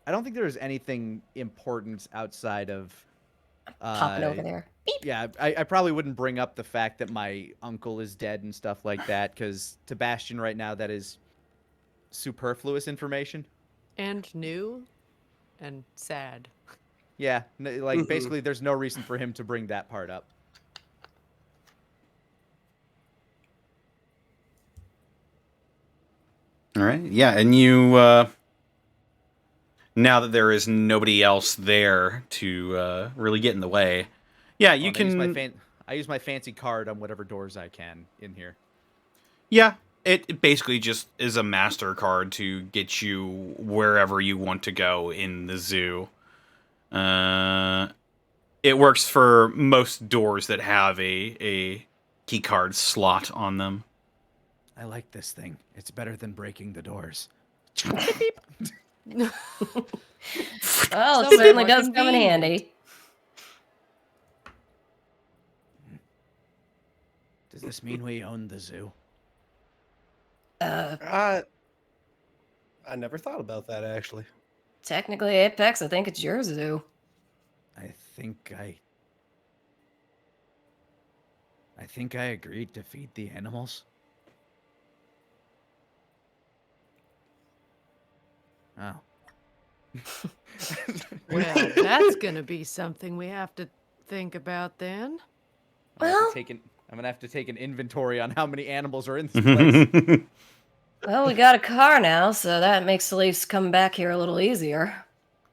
there's anything important outside of Popping over there. Beep. Yeah, I probably wouldn't bring up the fact that my uncle is dead and stuff like that, because to Bastion right now, that is superfluous information. And new and sad. Yeah, like basically there's no reason for him to bring that part up. All right. Yeah, and you now that there is nobody else there to really get in the way. Yeah, you can I use my fancy card on whatever doors I can in here. Yeah, it basically just is a MasterCard to get you wherever you want to go in the zoo. It works for most doors that have a key card slot on them. I like this thing. It's better than breaking the doors. Well, it certainly does come in handy. Does this mean we own the zoo? I never thought about that, actually. Technically, Apex, I think it's your zoo. I think I agreed to feed the animals. Oh. Well, that's gonna be something we have to think about then. I'm gonna have to take an inventory on how many animals are in this place. Well, we got a car now, so that makes at least coming back here a little easier.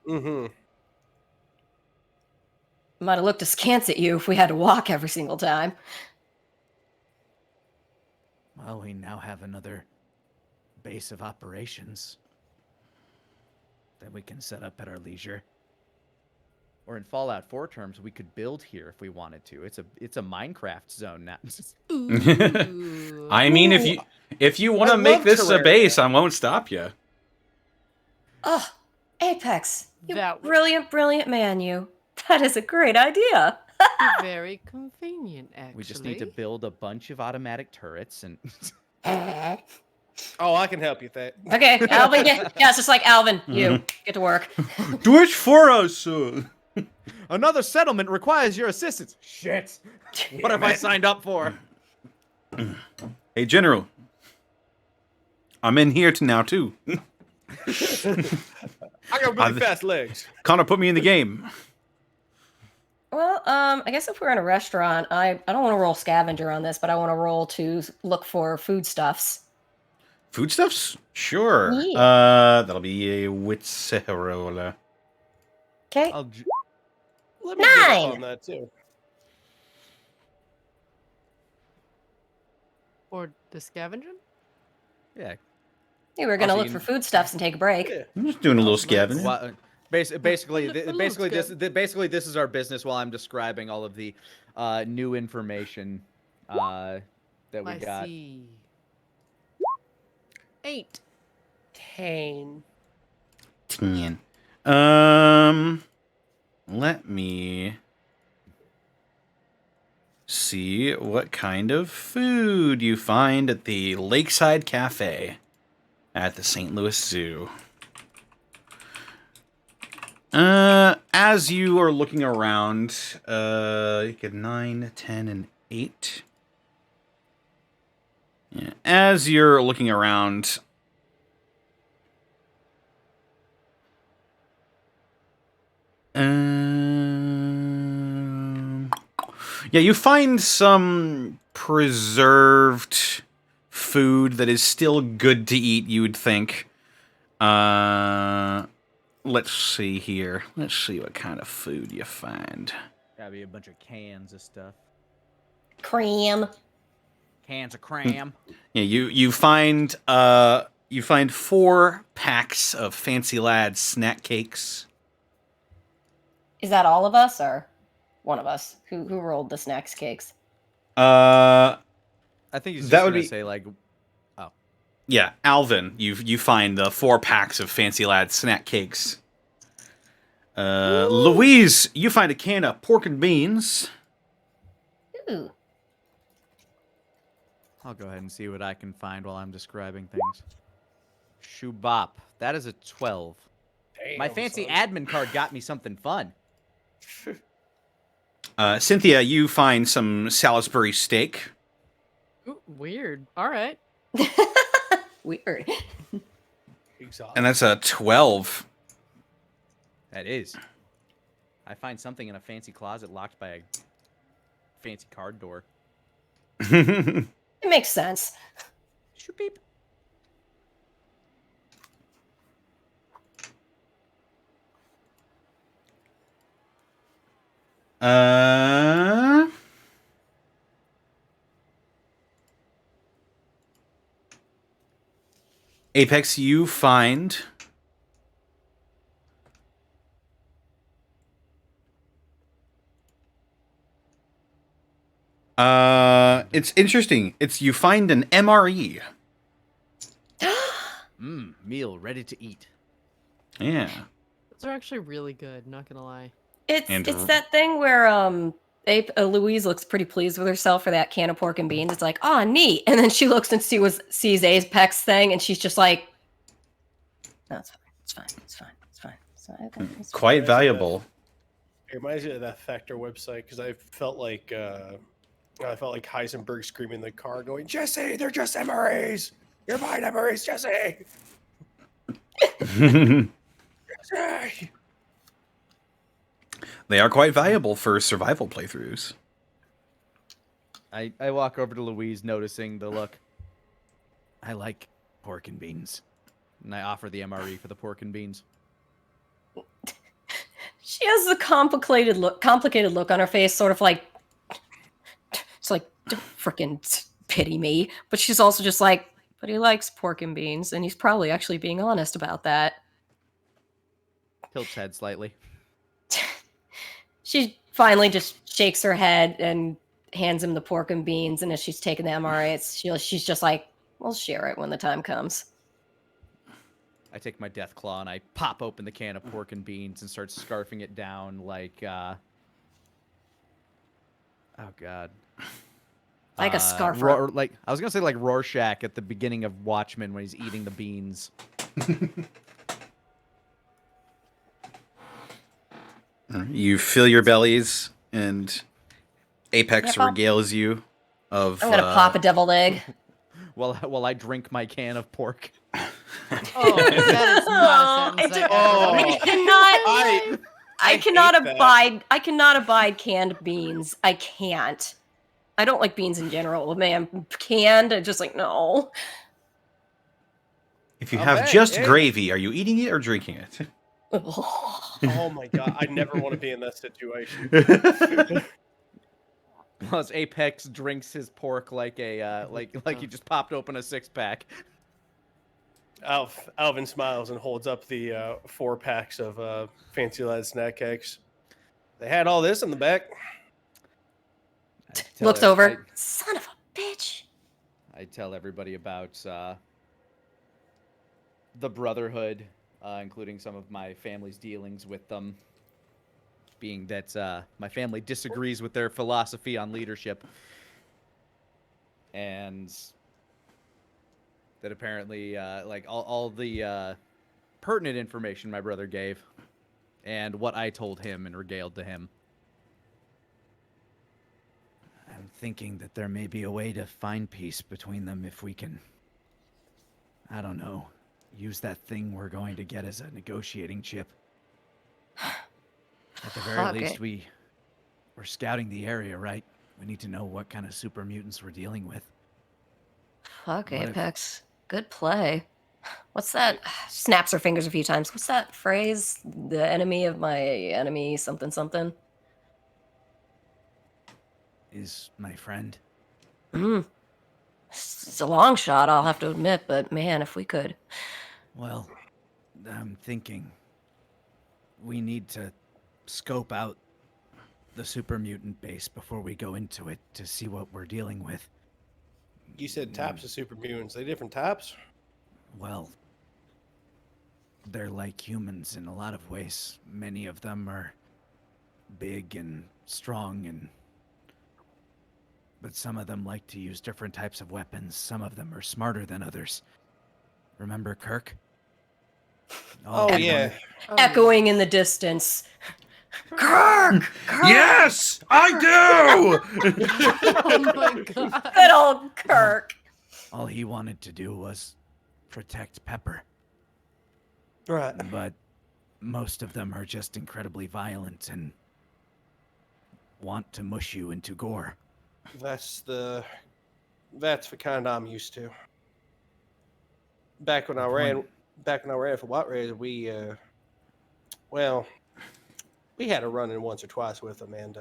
Mm-hmm. Might have looked askance at you if we had to walk every single time. Well, we now have another base of operations that we can set up at our leisure. Or in Fallout 4 terms, we could build here if we wanted to. It's a Minecraft zone now. Ooh. I mean, if you want to make this a base, I won't stop you. Oh, Apex, you That would brilliant, brilliant man, you. That is a great idea. be very convenient, actually. We just need to build a bunch of automatic turrets and... Oh, I can help you with that. Okay, Alvin, yeah, it's just like Alvin, you get to work. Do it for us. Another settlement requires your assistance. Shit. What have I signed up for? Hey, General. I'm in here now, too. I got really fast legs. Connor put me in the game. Well, I guess if we're in a restaurant, I don't want to roll scavenger on this, but I want to roll to look for foodstuffs. Foodstuffs? Sure. Yeah. That'll be a wits roll. Okay. Let me get up 9. on that too. Or the scavenging? Yeah. Hey, we're gonna Also, look for foodstuffs and take a break. Yeah. I'm just doing a little scavenging. Basically, Hello, this is our business while I'm describing all of the new information that we I got. see. 8. 10. 10. Let me see what kind of food you find at the Lakeside Cafe at the St. Louis Zoo. As you are looking around, you get 9, 10, and 8. Yeah. As you're looking around, yeah, you find some preserved food that is still good to eat, you would think. Let's see here. Let's see what kind of food you find. Gotta be a bunch of cans of stuff. Cream. Cans of cram. Yeah, you find 4 packs of Fancy Lad snack cakes. Is that all of us or one of us? Who rolled the snacks cakes? I think he's just That would gonna be- say like, Yeah, Alvin, you find the 4 packs of Fancy Lad snack cakes. Louise, you find a can of pork and beans. Ooh. I'll go ahead and see what I can find while I'm describing things. Shubop. That is a 12. Damn, My fancy son. admin card got me something fun. Cynthia, you find some Salisbury steak. Ooh, weird. All right. Weird. Exotic. And that's a 12. That is. I find something in a fancy closet locked by a fancy card door. It makes sense. Shoop-beep. Apex, you find it's interesting. You find an MRE. Meal ready to eat. Yeah. Those are actually really good, not gonna lie. It's that thing where Louise looks pretty pleased with herself for that can of pork and beans. It's like, oh, neat. And then she looks and sees Apex thing, and she's just like, no, it's fine. It's fine. It's fine. It's fine. It's fine. Okay, it's fine. Quite valuable. It reminds me of that Factor website because I felt like Heisenberg screaming in the car, going, "Jesse, they're just MRAs. You're buying MRAs, Jesse." Jesse. They are quite valuable for survival playthroughs. I walk over to Louise, noticing the look. I like pork and beans. And I offer the MRE for the pork and beans. She has a complicated look on her face, sort of like, it's like, don't freaking pity me. But she's also just like, but he likes pork and beans, and he's probably actually being honest about that. Tilts head slightly. She finally just shakes her head and hands him the pork and beans, and as she's taking the MRE, she's just like, we'll share it when the time comes. I take my death claw and I pop open the can of pork and beans and start scarfing it down like, oh god. Like a scarf. Like I was gonna say like Rorschach at the beginning of Watchmen when he's eating the beans. You fill your bellies, and Apex regales you of. I'm gonna pop a deviled egg. While I drink my can of pork. Oh, that is not a sentence. I cannot abide canned beans. I can't. I don't like beans in general. Man, canned, I just like no. If you have just gravy, are you eating it or drinking it? Oh my god, I never want to be in that situation. As Apex drinks his pork like a like he just popped open a 6-pack. Alvin smiles and holds up the 4 packs of Fancy Lad snack cakes. They had all this in the back. Looks over. Son of a bitch. I tell everybody about the Brotherhood, including some of my family's dealings with them, being that my family disagrees with their philosophy on leadership, and that apparently, like, all the pertinent information my brother gave, and what I told him and regaled to him. I'm thinking that there may be a way to find peace between them if we can, I don't know, use that thing we're going to get as a negotiating chip. At the very least, we're scouting the area, right? We need to know what kind of super mutants we're dealing with. Fuck, Apex. Good play. What's that? Snaps her fingers a few times. What's that phrase? The enemy of my enemy, something, something. Is my friend. It's a long shot, I'll have to admit, but man, if we could. Well, I'm thinking we need to scope out the super mutant base before we go into it to see what we're dealing with. You said types of super mutants. They different types? Well, they're like humans in a lot of ways. Many of them are big and strong, but some of them like to use different types of weapons. Some of them are smarter than others. Remember Kirk? Oh, yeah. Echoing in the distance. Kirk! Yes, I do. Oh my god. Good old Kirk. All he wanted to do was protect Pepper. Right. But most of them are just incredibly violent and want to mush you into gore. That's the kind I'm used to. Back when I ran for White Rays, we had a run-in once or twice with them, and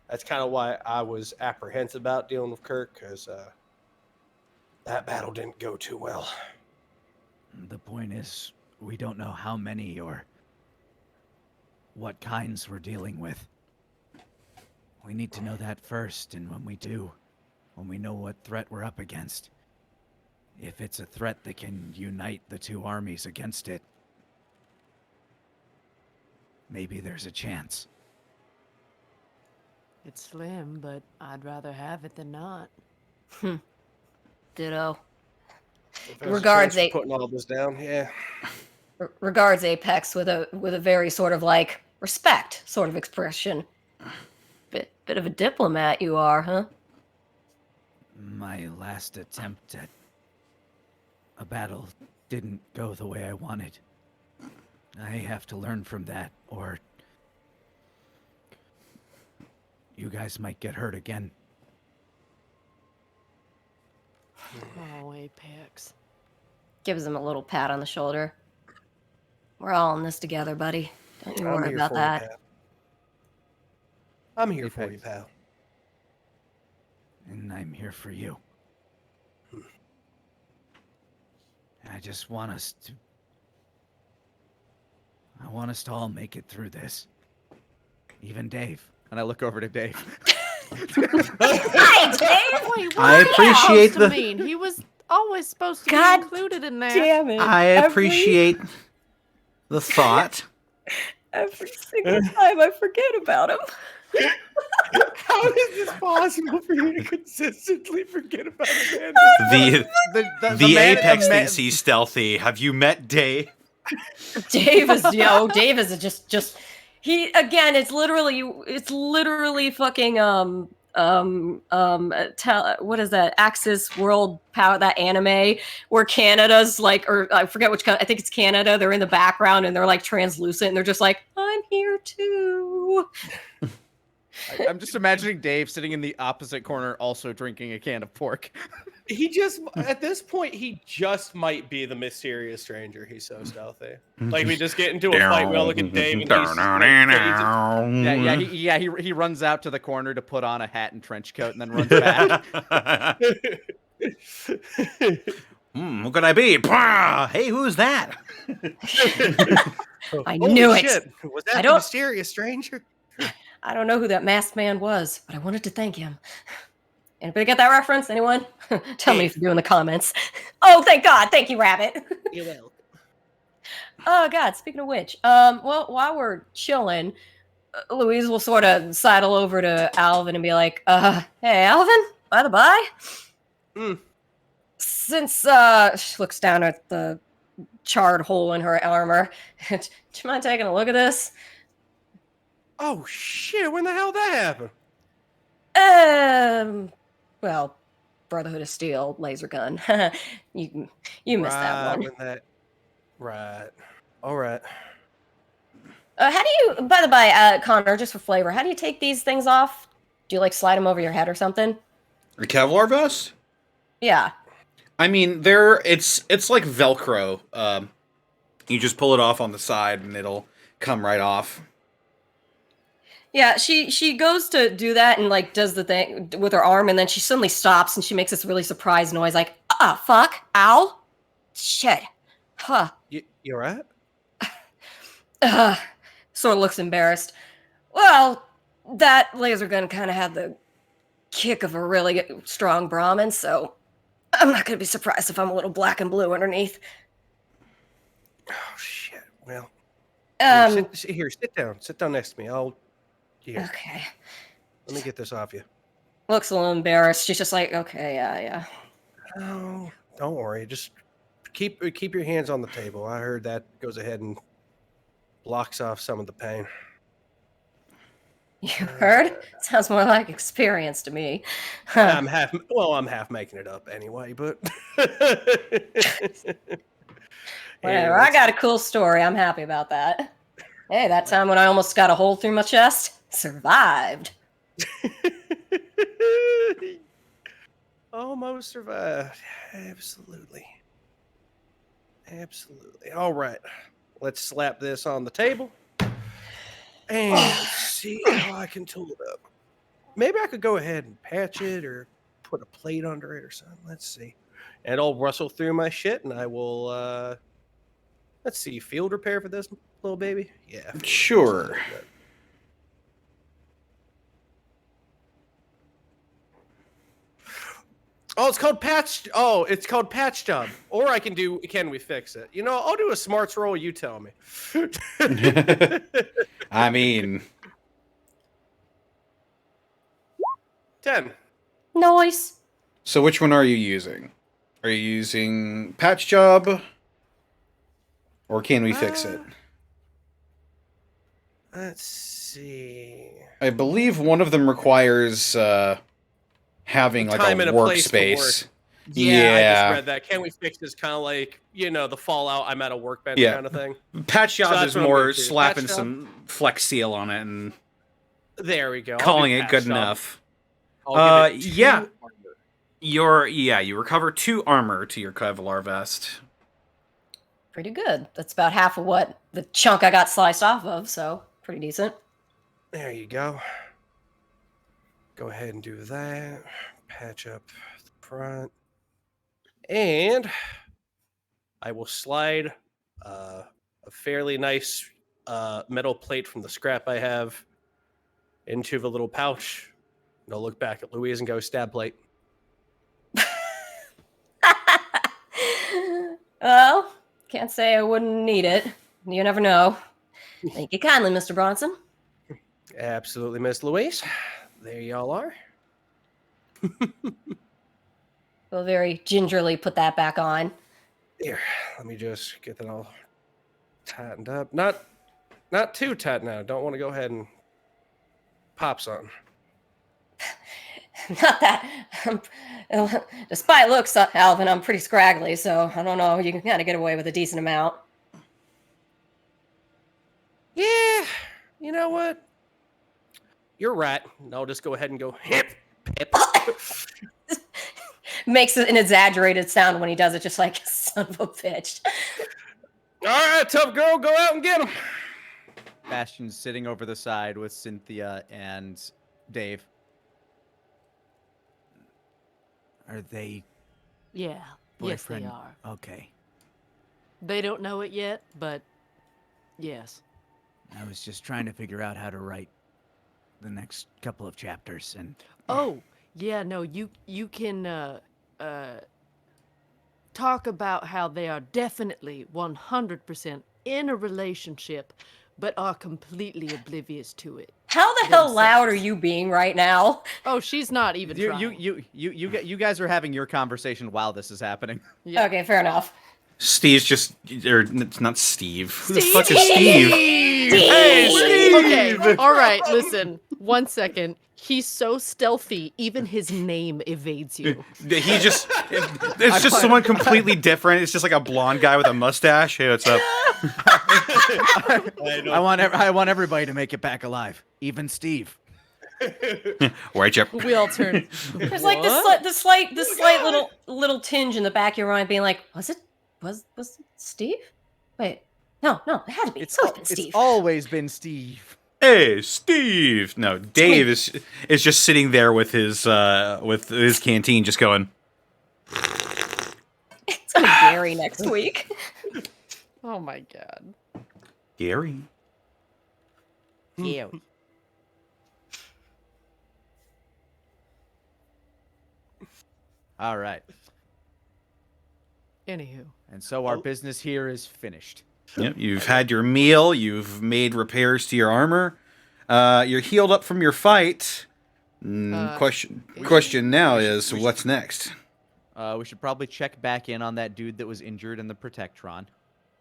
that's kind of why I was apprehensive about dealing with Kirk, because that battle didn't go too well. The point is, we don't know how many or what kinds we're dealing with. We need to know that first, and when we do, when we know what threat we're up against, if it's a threat that can unite the two armies against it, maybe there's a chance. It's slim, but I'd rather have it than not. Ditto. If there's Regards, a chance for putting all this down, yeah. Regards, Apex, with a very sort of like respect sort of expression. Bit of a diplomat you are, huh? My last attempt at a battle didn't go the way I wanted. I have to learn from that, or you guys might get hurt again. Oh, Apex. Gives him a little pat on the shoulder. We're all in this together, buddy. Don't you worry about that. I'm here for you, pal. And I'm here for you. I just want us to... I want us to all make it through this. Even Dave. And I look over to Dave. Hi, Dave! Wait, what I is that appreciate supposed to the- mean? He was always supposed to God be included in that. Damn it. I appreciate the thought. Every single time I forget about him. How is this possible for you to consistently forget about a man? The Apex thinks he's stealthy. Have you met Dave? Dave is just he again. It's literally fucking what is that? Axis World Power, that anime where Canada's like, or I forget which I think it's Canada. They're in the background and they're like translucent and they're just like, I'm here too. I'm just imagining Dave sitting in the opposite corner, also drinking a can of pork. He just, at this point, he just might be the mysterious stranger. He's so stealthy. Like, we just get into a fight, we all look at Dave, and he runs out to the corner to put on a hat and trench coat, and then runs back. Who could I be? Pah! Hey, who's that? I Holy knew it. shit. Was that I the don't- mysterious stranger? I don't know who that masked man was, but I wanted to thank him. Anybody get that reference? Anyone? Tell me if you do in the comments. Oh, thank God. Thank you, Rabbit. You will. Oh, God. Speaking of which, well, while we're chilling, Louise will sort of sidle over to Alvin and be like, hey, Alvin, by the by, since, she looks down at the charred hole in her armor, do you mind taking a look at this? Oh, shit. When the hell did that happen? Well, Brotherhood of Steel, laser gun. you missed that one. Right. All right. How do you, by the by, Connor, just for flavor, how do you take these things off? Do you like slide them over your head or something? A Kevlar vest? Yeah. I mean, it's like Velcro. You just pull it off on the side and it'll come right off. Yeah, she goes to do that and like does the thing with her arm, and then she suddenly stops and she makes this really surprised noise, like, fuck, ow, shit, huh. You right? Sort of looks embarrassed. Well, that laser gun kind of had the kick of a really strong Brahmin, so I'm not gonna be surprised if I'm a little black and blue underneath. Oh shit. Well, Here, sit down. Sit down next to me. Here. Okay. Let me get this off you. Looks a little embarrassed. She's just like, okay, yeah. Oh, don't worry. Just keep your hands on the table. I heard that goes ahead and blocks off some of the pain. You heard? Sounds more like experience to me. I'm half making it up anyway, but Whatever. I got a cool story. I'm happy about that. Hey, that time when I almost got a hole through my chest, survived. Almost survived. Absolutely. All right. Let's slap this on the table and see how I can tool it up. Maybe I could go ahead and patch it or put a plate under it or something. Let's see. And I'll rustle through my shit and I will, let's see, field repair for this little baby? Yeah. Sure. Oh, it's called patch. Oh, it's called patch job. Or I can do. Can we fix it? You know, I'll do a smarts roll. You tell me. I mean, 10. Nice. So which one are you using? Are you using patch job, or can we fix it? Let's see. I believe one of them requires having like Time a and a place to workspace. work. Yeah, I just read that. Can we fix this? Kind of like, the Fallout. I'm at a workbench kind of thing. Patch job that's is what I'm more gonna do. slapping Patch job? some Flex Seal on it and There we go. I'll calling do it patch good job. enough. I'll give it 2 yeah. armor. You recover 2 armor to your Kevlar vest. Pretty good. That's about half of what the chunk I got sliced off of, so pretty decent. There you go. Go ahead and do that. Patch up the front. And I will slide a fairly nice metal plate from the scrap I have into the little pouch. And I'll look back at Louise and go, stab plate. Well, can't say I wouldn't need it. You never know. Thank you kindly, Mr. Bronson. Absolutely, Miss Louise. There y'all are. We'll very gingerly put that back on. Here, let me just get that all tightened up. Not too tight now. Don't want to go ahead and pop something. Not that. Despite looks, Alvin, I'm pretty scraggly, so I don't know. You can kind of get away with a decent amount. Yeah, you know what? You're right. I'll just go ahead and go hip. Makes an exaggerated sound when he does it, just like son of a bitch. All right, tough girl, go out and get him. Bastion's sitting over the side with Cynthia and Dave. Are they Yeah, boyfriend. Yes, they are. Okay. They don't know it yet, but yes. I was just trying to figure out how to write the next couple of chapters, and Oh, yeah, no, you can talk about how they are definitely 100% in a relationship, but are completely oblivious to it. How the hell loud are you being right now? Oh, she's not even trying. You guys are having your conversation while this is happening. Yeah. Okay, fair enough. Steve's just, or it's not Steve. Who the fuck is Steve? Hey, Steve! Okay, all right, listen. 1 second. He's so stealthy, even his name evades you. He just, it's just someone completely different. It's just like a blonde guy with a mustache. Hey, what's up? I want everybody to make it back alive, even Steve. Right, Jeff. We all turn. There's like the slight little tinge in the back of your mind, being like, was it Steve? Wait, no, it had to be. It's Steve. It's always been Steve. Hey, Steve. No, Dave is just sitting there with his canteen, just going. It's gonna be Gary next week. Oh my god. Gary. Yeah. All right. Anywho. And so our business here is finished. Yep, you've had your meal. You've made repairs to your armor. You're healed up from your fight. Question now is, what's next? We should probably check back in on that dude that was injured in the Protectron.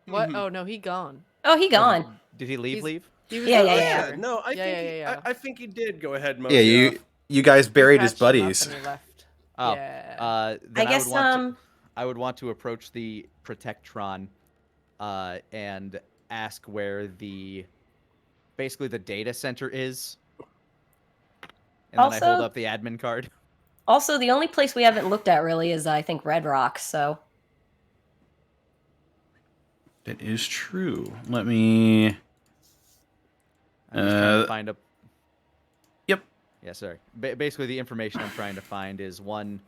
What? Oh no, he gone. Oh, he gone. Did he leave? He was Yeah. No, I think he did go ahead and mow Yeah, you guys buried his patched him up buddies. and he left. Oh, Yeah. then I guess I would want to approach the Protectron, and ask where basically the data center is, and then I hold up the admin card. Also, the only place we haven't looked at really is, I think, Red Rock. So That is true. Let me. I'm just trying to find a. Yep. Yeah, sorry. Basically, the information I'm trying to find is, one,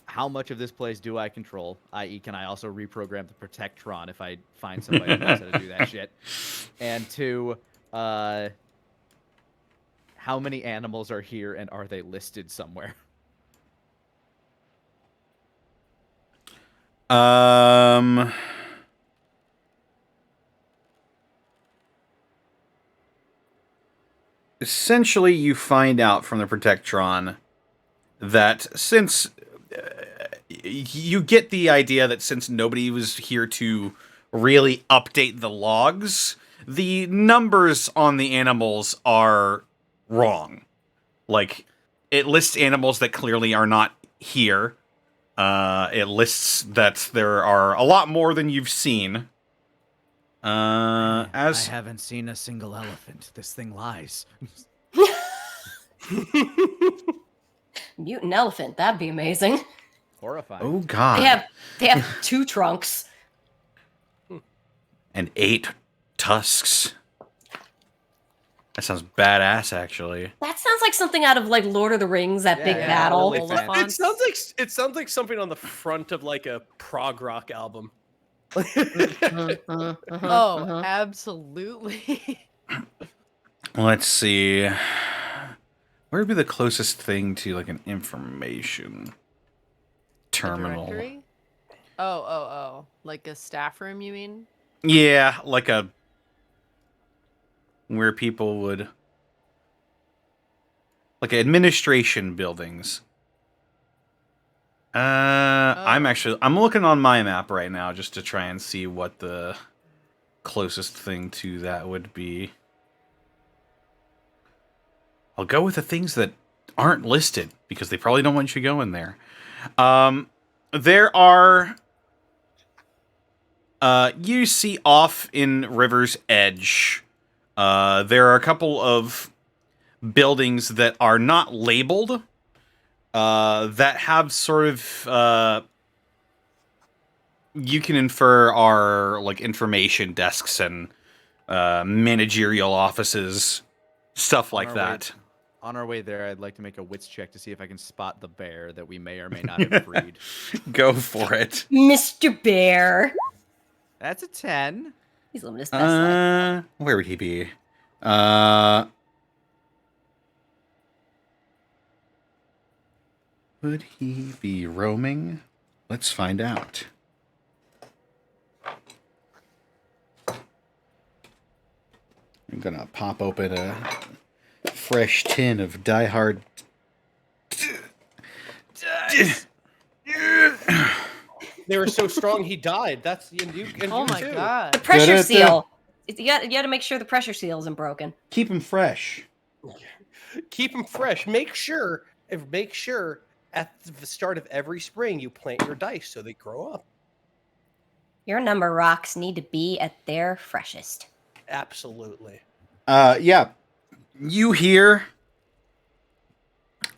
how much of this place do I control? I.e., can I also reprogram the Protectron if I find somebody who knows how to do that shit? And two, how many animals are here and are they listed somewhere? Essentially, you find out from the Protectron that since you get the idea that since nobody was here to really update the logs, the numbers on the animals are wrong. Like, it lists animals that clearly are not here. It lists that there are a lot more than you've seen. I haven't seen a single elephant. This thing lies. mutant elephant, that'd be amazing. Horrifying. Oh god. They have 2 trunks. And 8 tusks. That sounds badass, actually. That sounds like something out of like Lord of the Rings, that big battle. Really It sounds like something on the front of like a prog rock album. Oh, absolutely. Let's see. Where would be the closest thing to like an information terminal? Directory? Oh. Like a staff room, you mean? Yeah, like a where people would like administration buildings. I'm looking on my map right now just to try and see what the closest thing to that would be. I'll go with the things that aren't listed because they probably don't want you going there. There are you see off in River's Edge, there are a couple of buildings that are not labeled, that have sort of, you can infer are like information desks and managerial offices, stuff like that. On our way there, I'd like to make a wits check to see if I can spot the bear that we may or may not have freed. Go for it. Mr. Bear. That's a 10. He's living his best life. Where would he be? Would he be roaming? Let's find out. I'm gonna pop open a fresh tin of Die Hard. They were so strong he died. That's Oh my god. The pressure seal. You got to make sure the pressure seal isn't broken. Keep him fresh. Keep them fresh. Make sure at the start of every spring you plant your dice so they grow up. Your number rocks need to be at their freshest. Absolutely. Yeah. You hear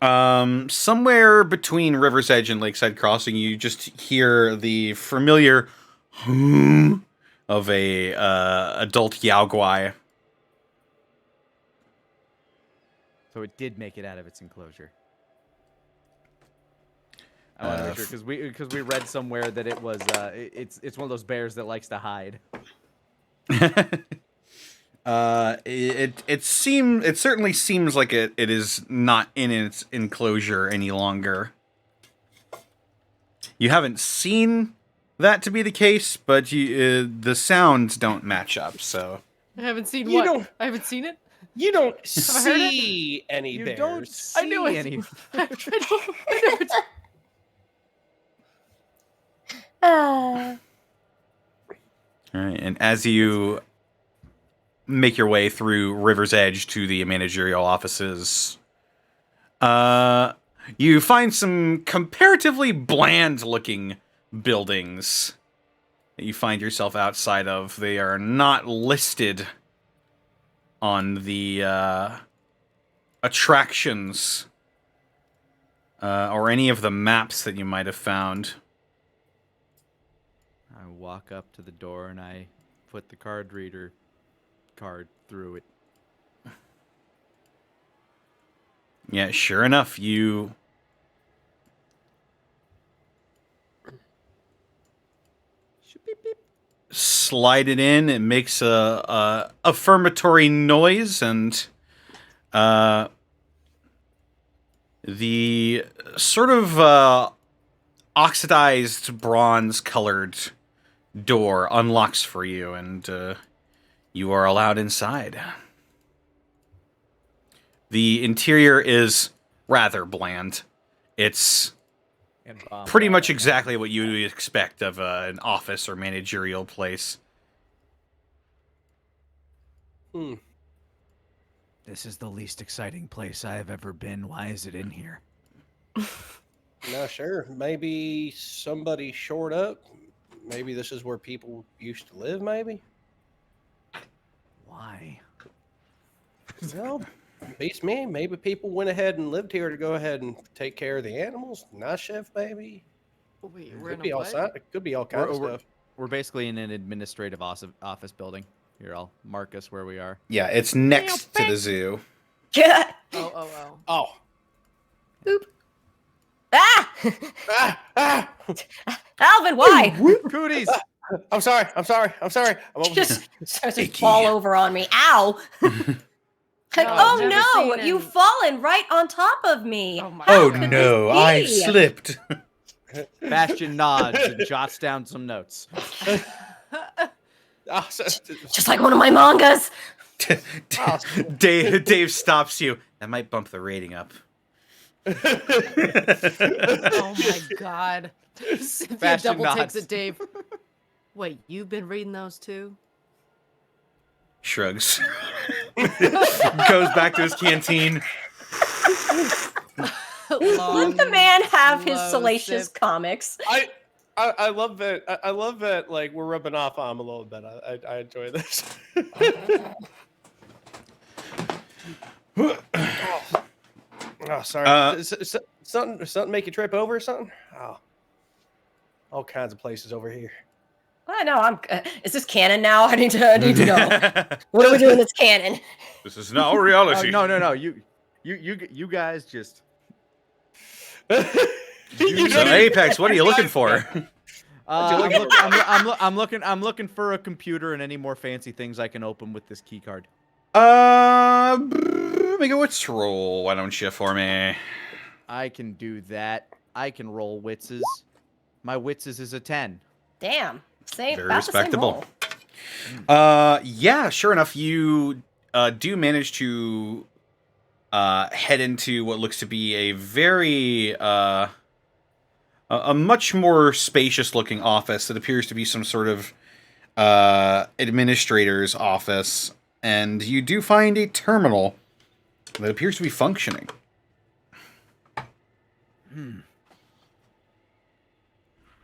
somewhere between River's Edge and Lakeside Crossing, you just hear the familiar hum of a adult Yaoguai. So it did make it out of its enclosure. I want to make sure because we read somewhere that it was it's one of those bears that likes to hide. It certainly seems like it is not in its enclosure any longer. You haven't seen that to be the case, but the sounds don't match up. So I haven't seen You what? don't- I haven't seen it. You don't I heard it? see any You bears. don't see I knew it. any. All right, and as you make your way through River's Edge to the managerial offices, you find some comparatively bland-looking buildings that you find yourself outside of. They are not listed on the attractions or any of the maps that you might have found. I walk up to the door and I put the card reader card through it. Yeah, sure enough, you slide it in. It makes a affirmatory noise, and the sort of oxidized bronze-colored door unlocks for you, and you are allowed inside. The interior is rather bland. It's pretty much exactly what you would expect of an office or managerial place. This is the least exciting place I have ever been. Why is it in here? No, sure. Maybe somebody shored up. Maybe this is where people used to live, maybe? Why? Well, beats me. Maybe people went ahead and lived here to go ahead and take care of the animals. Night shift, maybe. Wait, we're Could in be a all what? it could be all kinds of stuff. We're basically in an administrative office building. Here, I'll mark us where we are. Yeah, it's next to the zoo. Yeah. Oh. Boop. Ah! Ah! Alvin, why? Cooties! I'm sorry. Just starts to fall over on me. Ow! Like, I've never oh no, seen you've him. fallen right on top of me. Oh my Oh God. could no, this I be? slipped. Bastion nods and jots down some notes. Just like one of my mangas. Dave stops you. That might bump the rating up. Oh my god. Cynthia Fashion double takes nods. it, Dave. Wait, you've been reading those too? Shrugs. Goes back to his canteen. Let the man have his low salacious sip. comics. I love that. I love that. Like, we're rubbing off on him a little bit. I enjoy this. Oh, sorry. Something make you trip over or something? Oh, all kinds of places over here. I know. Is this canon now? I need to know. What are we doing that's canon? This is now reality. No. You guys just. So Apex, what are you looking for? I'm looking for a computer and any more fancy things I can open with this key card. Make a wits roll. Why don't you for me? I can do that. I can roll witses. My witses is a 10. Damn. Same. Very about the same respectable. roll. Yeah, sure enough, you do manage to head into what looks to be a very a much more spacious looking office that appears to be some sort of administrator's office, and you do find a terminal that appears to be functioning.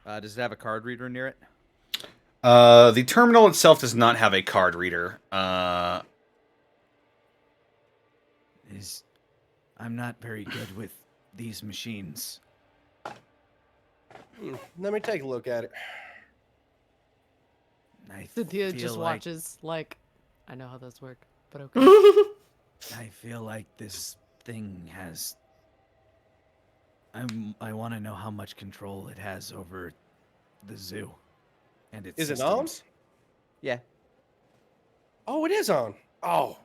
Does it have a card reader near it? The terminal itself does not have a card reader. I'm not very good with these machines. Let me take a look at it. Cynthia feel just like- watches like, I know how those work, but okay. I feel like this thing has. I want to know how much control it has over the zoo and its Is it systems. on? Yeah. Oh, it is on. Oh.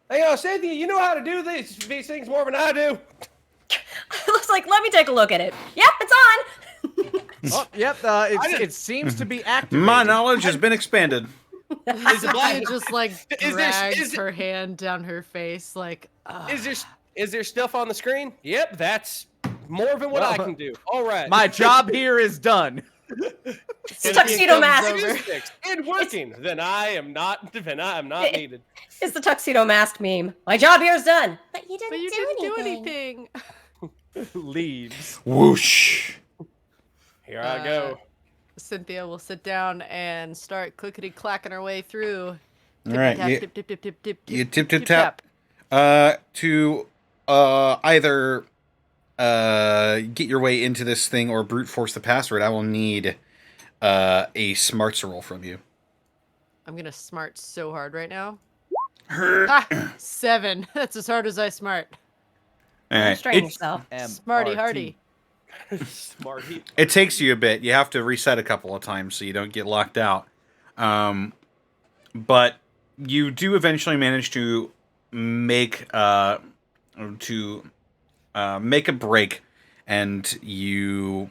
Hey, Cynthia, you know how to do these things more than I do. It looks like, let me take a look at it. Yep, it's on. Oh, yep. It seems to be activated. My knowledge has been expanded. Is it black? Cynthia just like Is there- drags is it- her hand down her face like, Is there stuff on the screen? Yep, that's more than what I can do. All right. My job here is done. It's tuxedo mask. It is fixed and working. Then I am not needed. It's the tuxedo mask meme. My job here is done. But you didn't, but you didn't do anything. Leaves. Whoosh. Here I go. Cynthia will sit down and start clickety clacking her way through. All right, Tip, you- tip, tip, tip, tip, tip, You tip, tip tap. To either get your way into this thing or brute force the password, I will need a smarts roll from you. I'm gonna smart so hard right now. All 7. That's as hard as I smart. right. Strain yourself. Smarty hardy. Smarty. It takes you a bit. You have to reset a couple of times so you don't get locked out. But you do eventually manage to make a break, and you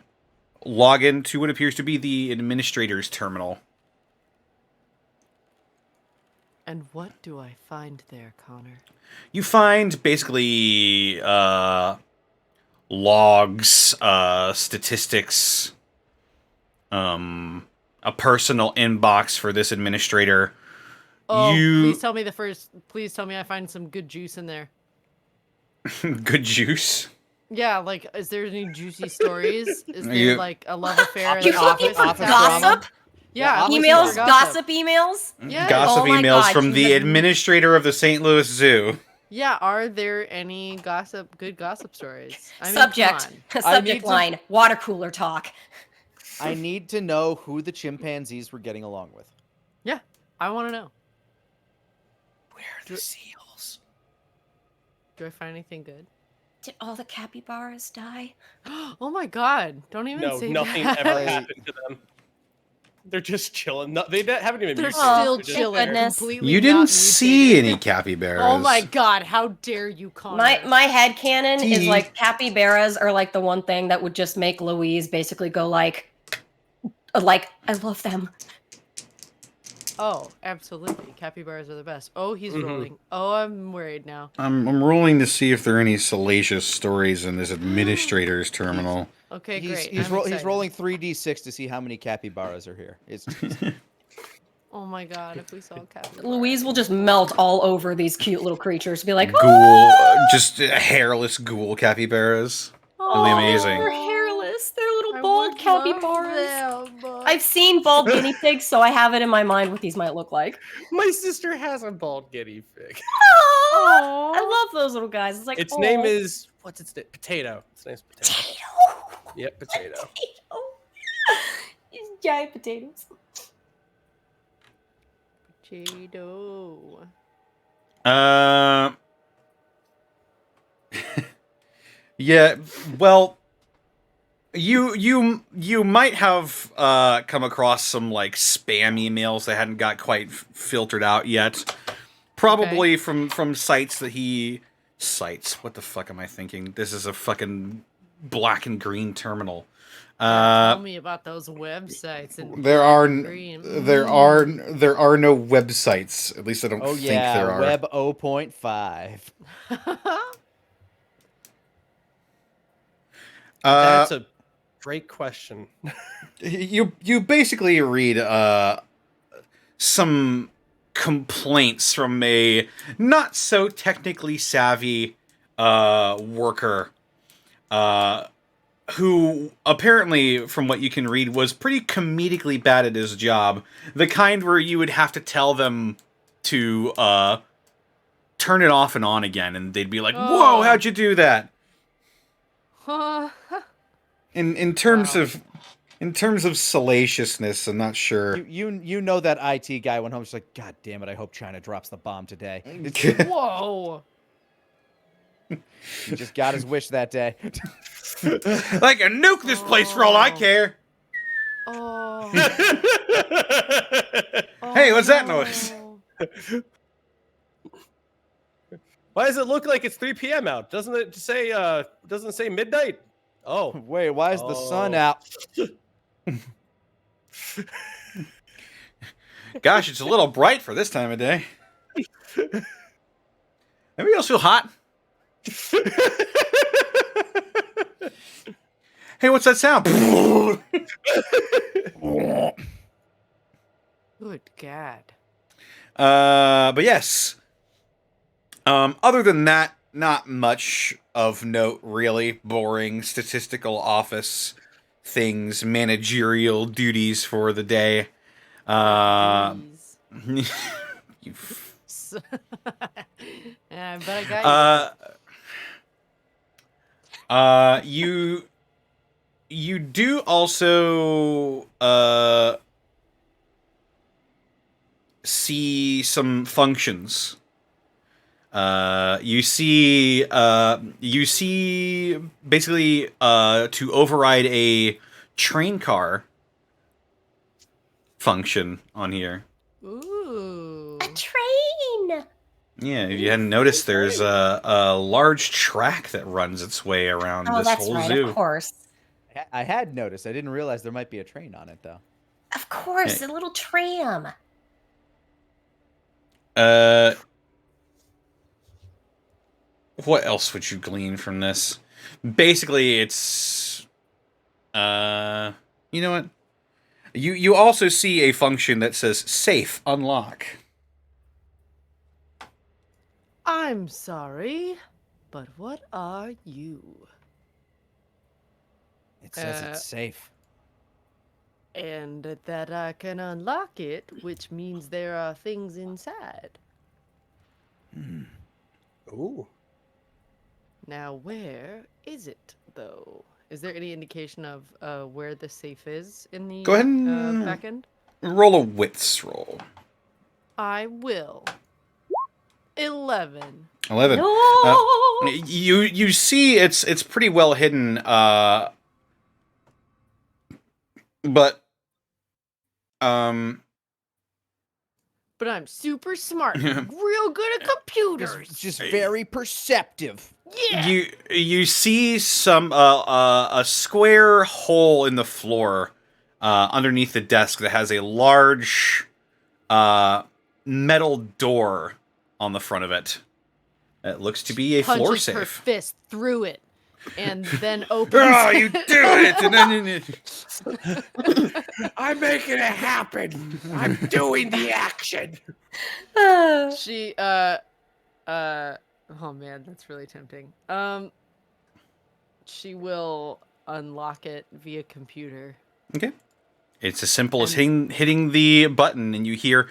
log into what appears to be the administrator's terminal. And what do I find there, Connor? You find basically logs, statistics, a personal inbox for this administrator. Oh, You- please tell me I find some good juice in there. Good juice. Yeah, like, is there any juicy stories? Is there, You- like, a love affair in You the looking office? for that's gossip? happening? Yeah, I'm looking Emails? for Gossip emails? Yeah. Gossip Oh my emails God, from she's the a- administrator of the St. Louis Zoo. Yeah, are there any good gossip stories? I mean, Subject. come on. I need Subject to- line. Water cooler talk. I need to know who the chimpanzees were getting along with. Yeah, I want to know. Where are the seals? Do I find anything good? Did all the capybaras die? Oh my god, don't even No, say nothing that. ever happened to them. They're just chilling. No, they haven't even They're mutated. still They're just- chilling. goodness. Completely You not didn't see mutated. any capybaras. Oh my god, how dare you, Connor? My headcanon is Tee. like capybaras are like the one thing that would just make Louise basically go like I love them. Oh, absolutely. Capybaras are the best. Oh, he's Mhm. rolling. Oh, I'm worried now. I'm rolling to see if there are any salacious stories in this administrator's terminal. Okay, He's, great. he's, I'm ro- he's excited. rolling 3d6 to see how many capybaras are here. It's Oh my god, if we saw a capybara. Louise will just melt all over these cute little creatures. Be like, Ghoul, just hairless ghoul capybaras. Really amazing. They're hairless. They're little I bald would love capybaras. them, but- I've seen bald guinea pigs, so I have it in my mind what these might look like. My sister has a bald guinea pig. Aw, I love those little guys. It's like Its name aw. is what's its name? Potato. Its name's Potato. Potato. Yep, Potato. Potato. These giant potatoes. Cheeto. Yeah, well, you might have come across some like spam emails that hadn't got quite filtered out yet. Probably from sites that he sites. What the fuck am I thinking? This is a fucking black and green terminal. Tell me about those websites. There are no websites. At least I don't think there are. Web 0.5. That's a great question. You basically read some complaints from a not so technically savvy worker who apparently, from what you can read, was pretty comedically bad at his job. The kind where you would have to tell them to turn it off and on again, and they'd be like, "Whoa, how'd you do that?" In terms of salaciousness, I'm not sure. You know that IT guy went home. She's like, God damn it! I hope China drops the bomb today. Whoa! He just got his wish that day. Like a nuke this place for all I care. Oh. Hey, what's that noise? Why does it look like it's 3 p.m. out? Doesn't it say midnight? Oh, wait, why is the sun out? Gosh, it's a little bright for this time of day. Anybody else feel hot? Hey, what's that sound? Good God. But yes. Other than that, not much of note, really. Boring statistical office things, managerial duties for the day. You yeah, but I got you do also see some functions. You see basically to override a train car function on here. Ooh. A train! Yeah, if you hadn't noticed, there's a large track that runs its way around this that's whole right, zoo. of course. I had noticed. I didn't realize there might be a train on it, though. Of course, Hey. a little tram. What else would you glean from this? Basically, it's you know what? You also see a function that says safe unlock. I'm sorry, but what are you? It says it's safe. And that I can unlock it, which means there are things inside. Ooh. Now, where is it, though? Is there any indication of where the safe is in the Go ahead and back end? roll a wits roll. I will. 11. 11. No! You see it's pretty well hidden, but But I'm super smart, real good at computers. Just very perceptive. Yeah. You see some a square hole in the floor underneath the desk that has a large metal door on the front of it. It looks to be a floor Punches her safe. fist through it, and then opens. Oh, you do it! And then I'm making it happen. I'm doing the action. She oh man, that's really tempting. She will unlock it via computer. okay. It's as simple as hitting the button, and you hear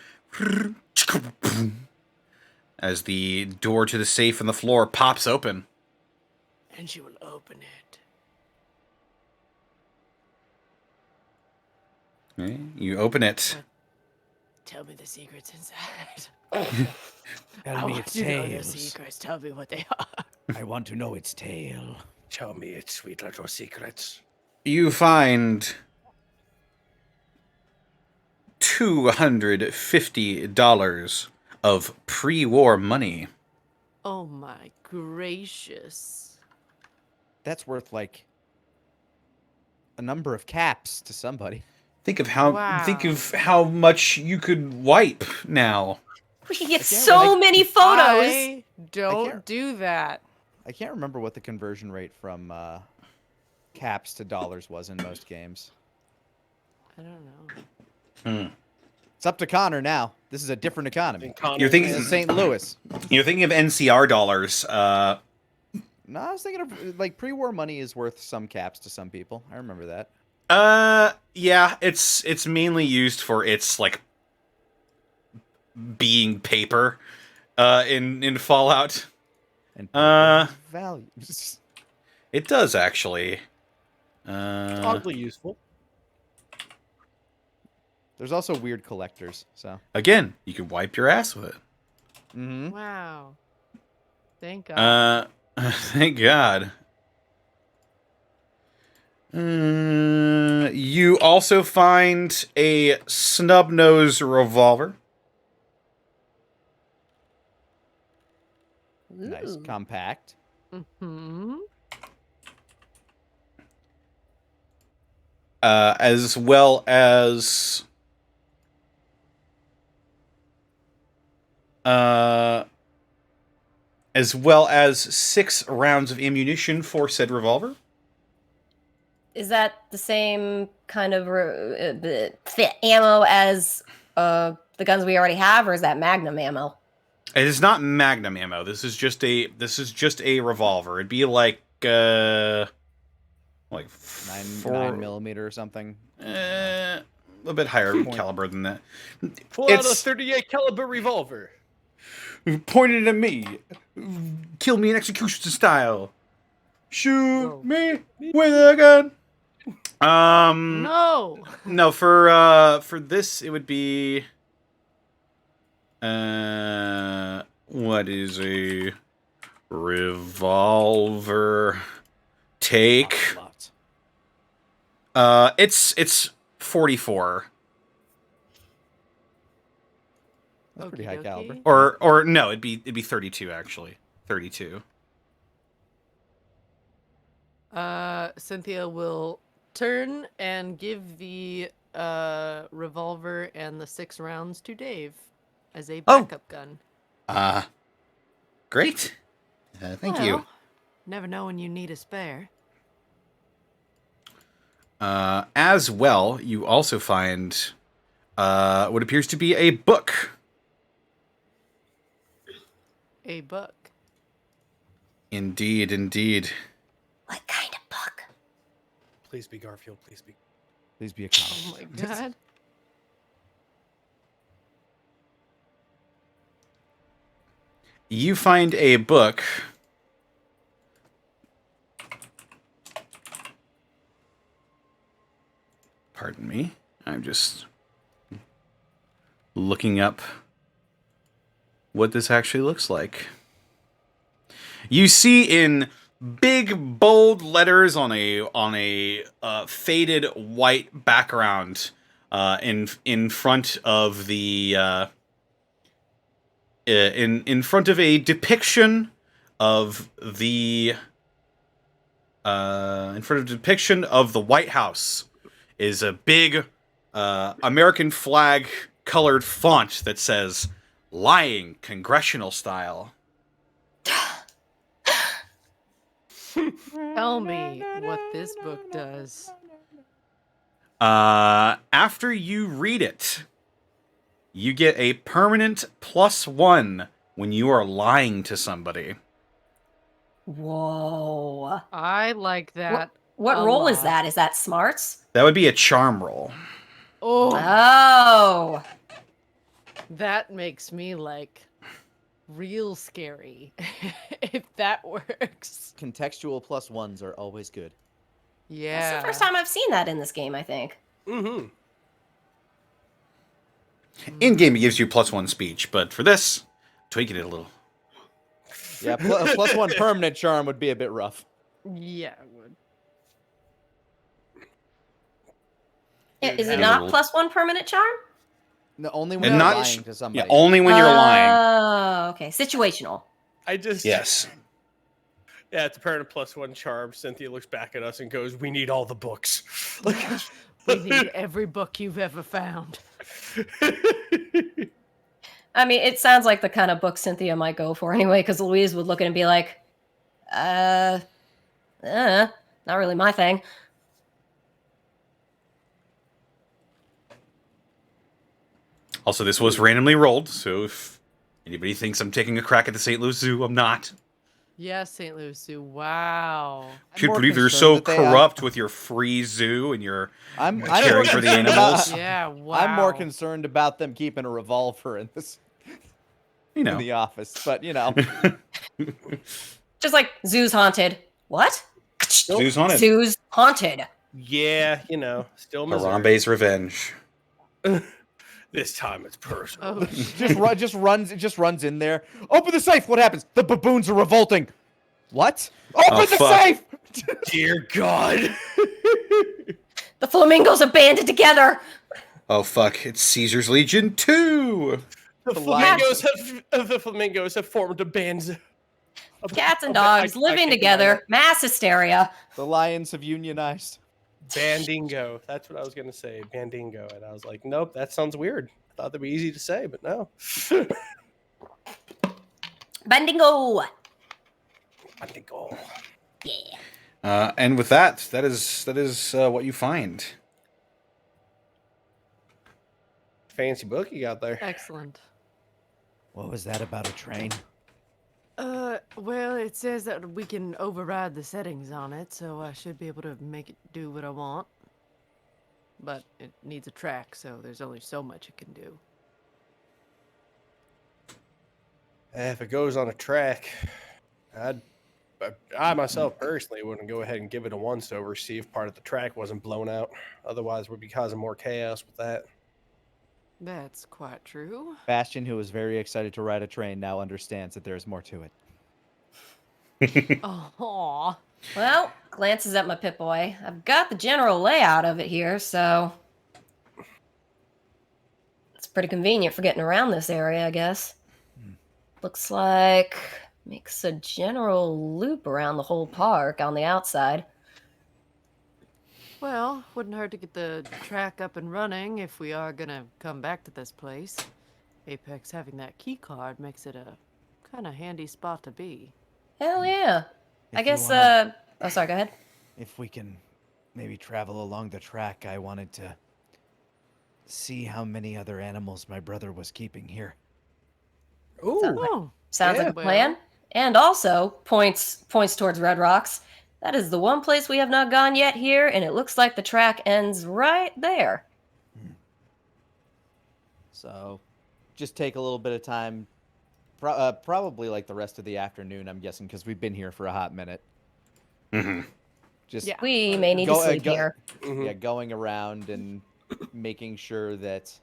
as the door to the safe on the floor pops open. And she will open it. Okay, you open it. Tell me the secrets inside. Tell me its tail. Secrets. Tell me what they are. I want to know its tail. Tell me its sweet little secrets. You find $250 of pre-war money. Oh my gracious. That's worth like a number of caps to somebody. Think of how much you could wipe now. We can get Again, so many photos. I don't do that. I can't remember what the conversion rate from caps to dollars was in most games. I don't know. It's up to Connor now. This is a different economy. You're thinking This is St. Louis. You're thinking of NCR dollars. No, I was thinking of like pre-war money is worth some caps to some people. I remember that. Yeah, it's mainly used for its like being paper, in Fallout. And values. It does actually. Oddly useful. There's also weird collectors. So Again, you can wipe your ass with it. mm-hmm. Wow. Thank God. Thank God. You also find a snub-nose revolver. Nice, Ooh. compact. Mm-hmm. As well as as well as 6 rounds of ammunition for said revolver. Is that the same kind of ammo as the guns we already have, or is that Magnum ammo? It is not Magnum ammo. This is just a revolver. It'd be like 9 4 millimeter or something. a bit higher caliber than that. Pull out a 38 caliber revolver. Pointed at me. Kill me in execution style. Shoot me with a gun. No. No, for this it would be what is a revolver take? It's 44. That's pretty high caliber. Or no, it'd be 32 actually. 32. Cynthia will turn and give the revolver and the 6 rounds to Dave as a backup gun. Great. Thank you. Never know when you need a spare. As well, you also find what appears to be a book. A book. Indeed, indeed. What kind of book? Please be Garfield. Please be. Please be a Oh comic. my God. You find a book. Pardon me. I'm just looking up what this actually looks like. You see in big bold letters on a faded white background in front of the in front of a depiction of the White House is a big American flag colored font that says "Lying Congressional Style." Tell me what this book does. After you read it, you get a permanent +1 when you are lying to somebody. Whoa. I like that. What a roll is lot. that? Is that smarts? That would be a charm roll. Oh. That makes me like real scary. If that works. Contextual +1s are always good. Yeah. That's the first time I've seen that in this game, I think. Mm-hmm. In game, it gives you +1 speech, but for this, tweaking it a little. Yeah, +1 permanent charm would be a bit rough. Yeah, I would. Yeah, is it have not a- +1 permanent charm? No, only when And you're not lying to somebody. Yeah, only when you're lying. Oh, okay. Situational. I just Yes. Yeah, it's a permanent +1 charm. Cynthia looks back at us and goes, "We need all the books." We need every book you've ever found. I mean, it sounds like the kind of book Cynthia might go for anyway, because Louise would look at it and be like, not really my thing. Also, this was randomly rolled, so if anybody thinks I'm taking a crack at the St. Louis Zoo, I'm not. Yes, St. Louis Zoo. Wow. I can't more believe you're concerned so that they, corrupt with your free zoo and your I'm caring for the concerned animals. Yeah, wow. I'm more concerned about them keeping a revolver in this You know. in the office, but you know. Just like, zoo's haunted. What? Zoo's haunted. Zoo's haunted. Yeah, still Missouri. Harambe's revenge. This time it's personal. Oh, just runs in there. Open the safe. What happens? The baboons are revolting. What? Open the fuck. safe. Dear God. The flamingos are banded together. Oh fuck! It's Caesar's Legion 2. The flamingos have formed a band. Cats and I dogs can't living deny together. that. Mass hysteria. The lions have unionized. Bandingo. That's what I was gonna say. Bandingo. And I was like, nope, that sounds weird. I thought that'd be easy to say, but no. Bandingo. Bandingo. Yeah. And with that is what you find. Fancy book you got there. excellent. What was that about a train? Well, it says that we can override the settings on it, so I should be able to make it do what I want. But it needs a track, so there's only so much it can do. If it goes on a track, I myself personally wouldn't go ahead and give it a once over, see if part of the track wasn't blown out. Otherwise, we'd be causing more chaos with that. That's quite true. Bastion, who was very excited to ride a train, now understands that there's more to it. Aw. Well, glances at my Pip-Boy. I've got the general layout of it here, so it's pretty convenient for getting around this area, I guess. Looks like makes a general loop around the whole park on the outside. Well, wouldn't hurt to get the track up and running if we are gonna come back to this place. Apex having that key card makes it a kind of handy spot to be. Hell yeah. If I you guess, wanna- oh, sorry, go ahead. If we can maybe travel along the track, I wanted to see how many other animals my brother was keeping here. Ooh. Sounds Yeah. like a plan. And also points towards Red Rocks. That is the one place we have not gone yet here, and it looks like the track ends right there. So, just take a little bit of time. Probably like the rest of the afternoon, I'm guessing, because we've been here for a hot minute. Mm-hmm. Just Yeah. We may need to sleep here. Mhm. yeah, going around and making sure that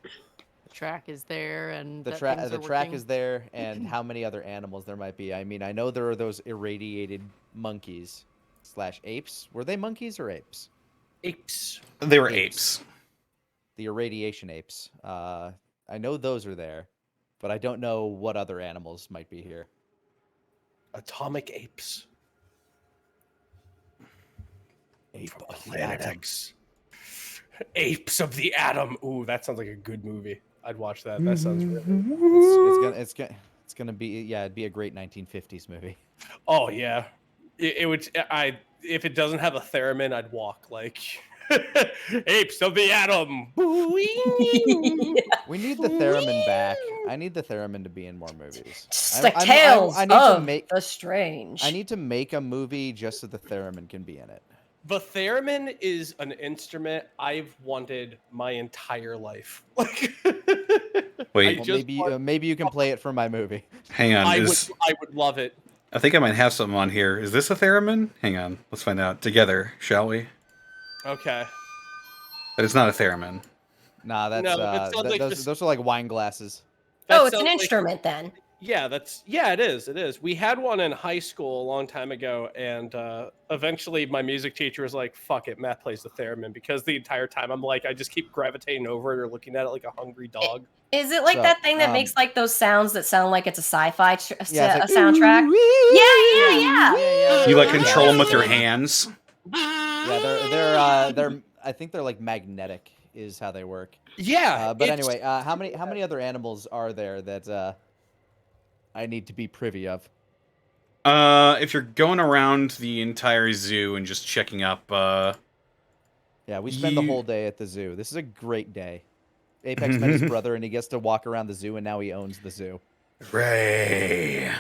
The track is there and the that track things the are track working. is there, and how many other animals there might be. I mean, I know there are those irradiated monkeys / apes. Were they monkeys or apes? Apes. They were Apes. apes. The irradiation apes. I know those are there, but I don't know what other animals might be here. Atomic apes. Ape From of the Planet atom. X. Apes of the Atom. Ooh, that sounds like a good movie. I'd watch that. That sounds really good. It's gonna be, yeah, it'd be a great 1950s movie. Oh yeah. It would if it doesn't have a theremin, I'd walk like Apes of the Atom. We need the theremin back. I need the theremin to be in more movies. Just I- like I- I- Tales I need to of make- the Strange. I need to make a movie just so the theremin can be in it. The theremin is an instrument I've wanted my entire life. Like Wait, Well, just maybe you can play it for my movie. hang on. I would love it. I think I might have something on here. Is this a theremin? Hang on. Let's find out together, shall we? Okay. But it's not a theremin. Nah, that's No, that sounds like those are like wine glasses. That Oh, it's an sounds like- instrument then. Yeah, it is. It is. We had one in high school a long time ago, and eventually my music teacher was like, "Fuck it, Matt plays the theremin," because the entire time I'm like, I just keep gravitating over it or looking at it like a hungry dog. Is it like So, that thing that makes like those sounds that sound like it's a sci-fi Yeah, it's like, soundtrack? Yeah. You like control them with your hands. Yeah, they're I think they're like magnetic is how they work. Yeah. But anyway, how many other animals are there that I need to be privy of? If you're going around the entire zoo and just checking up, yeah, we spend the whole day at the zoo. This is a great day. Apex met his brother, and he gets to walk around the zoo, and now he owns the zoo. Ray.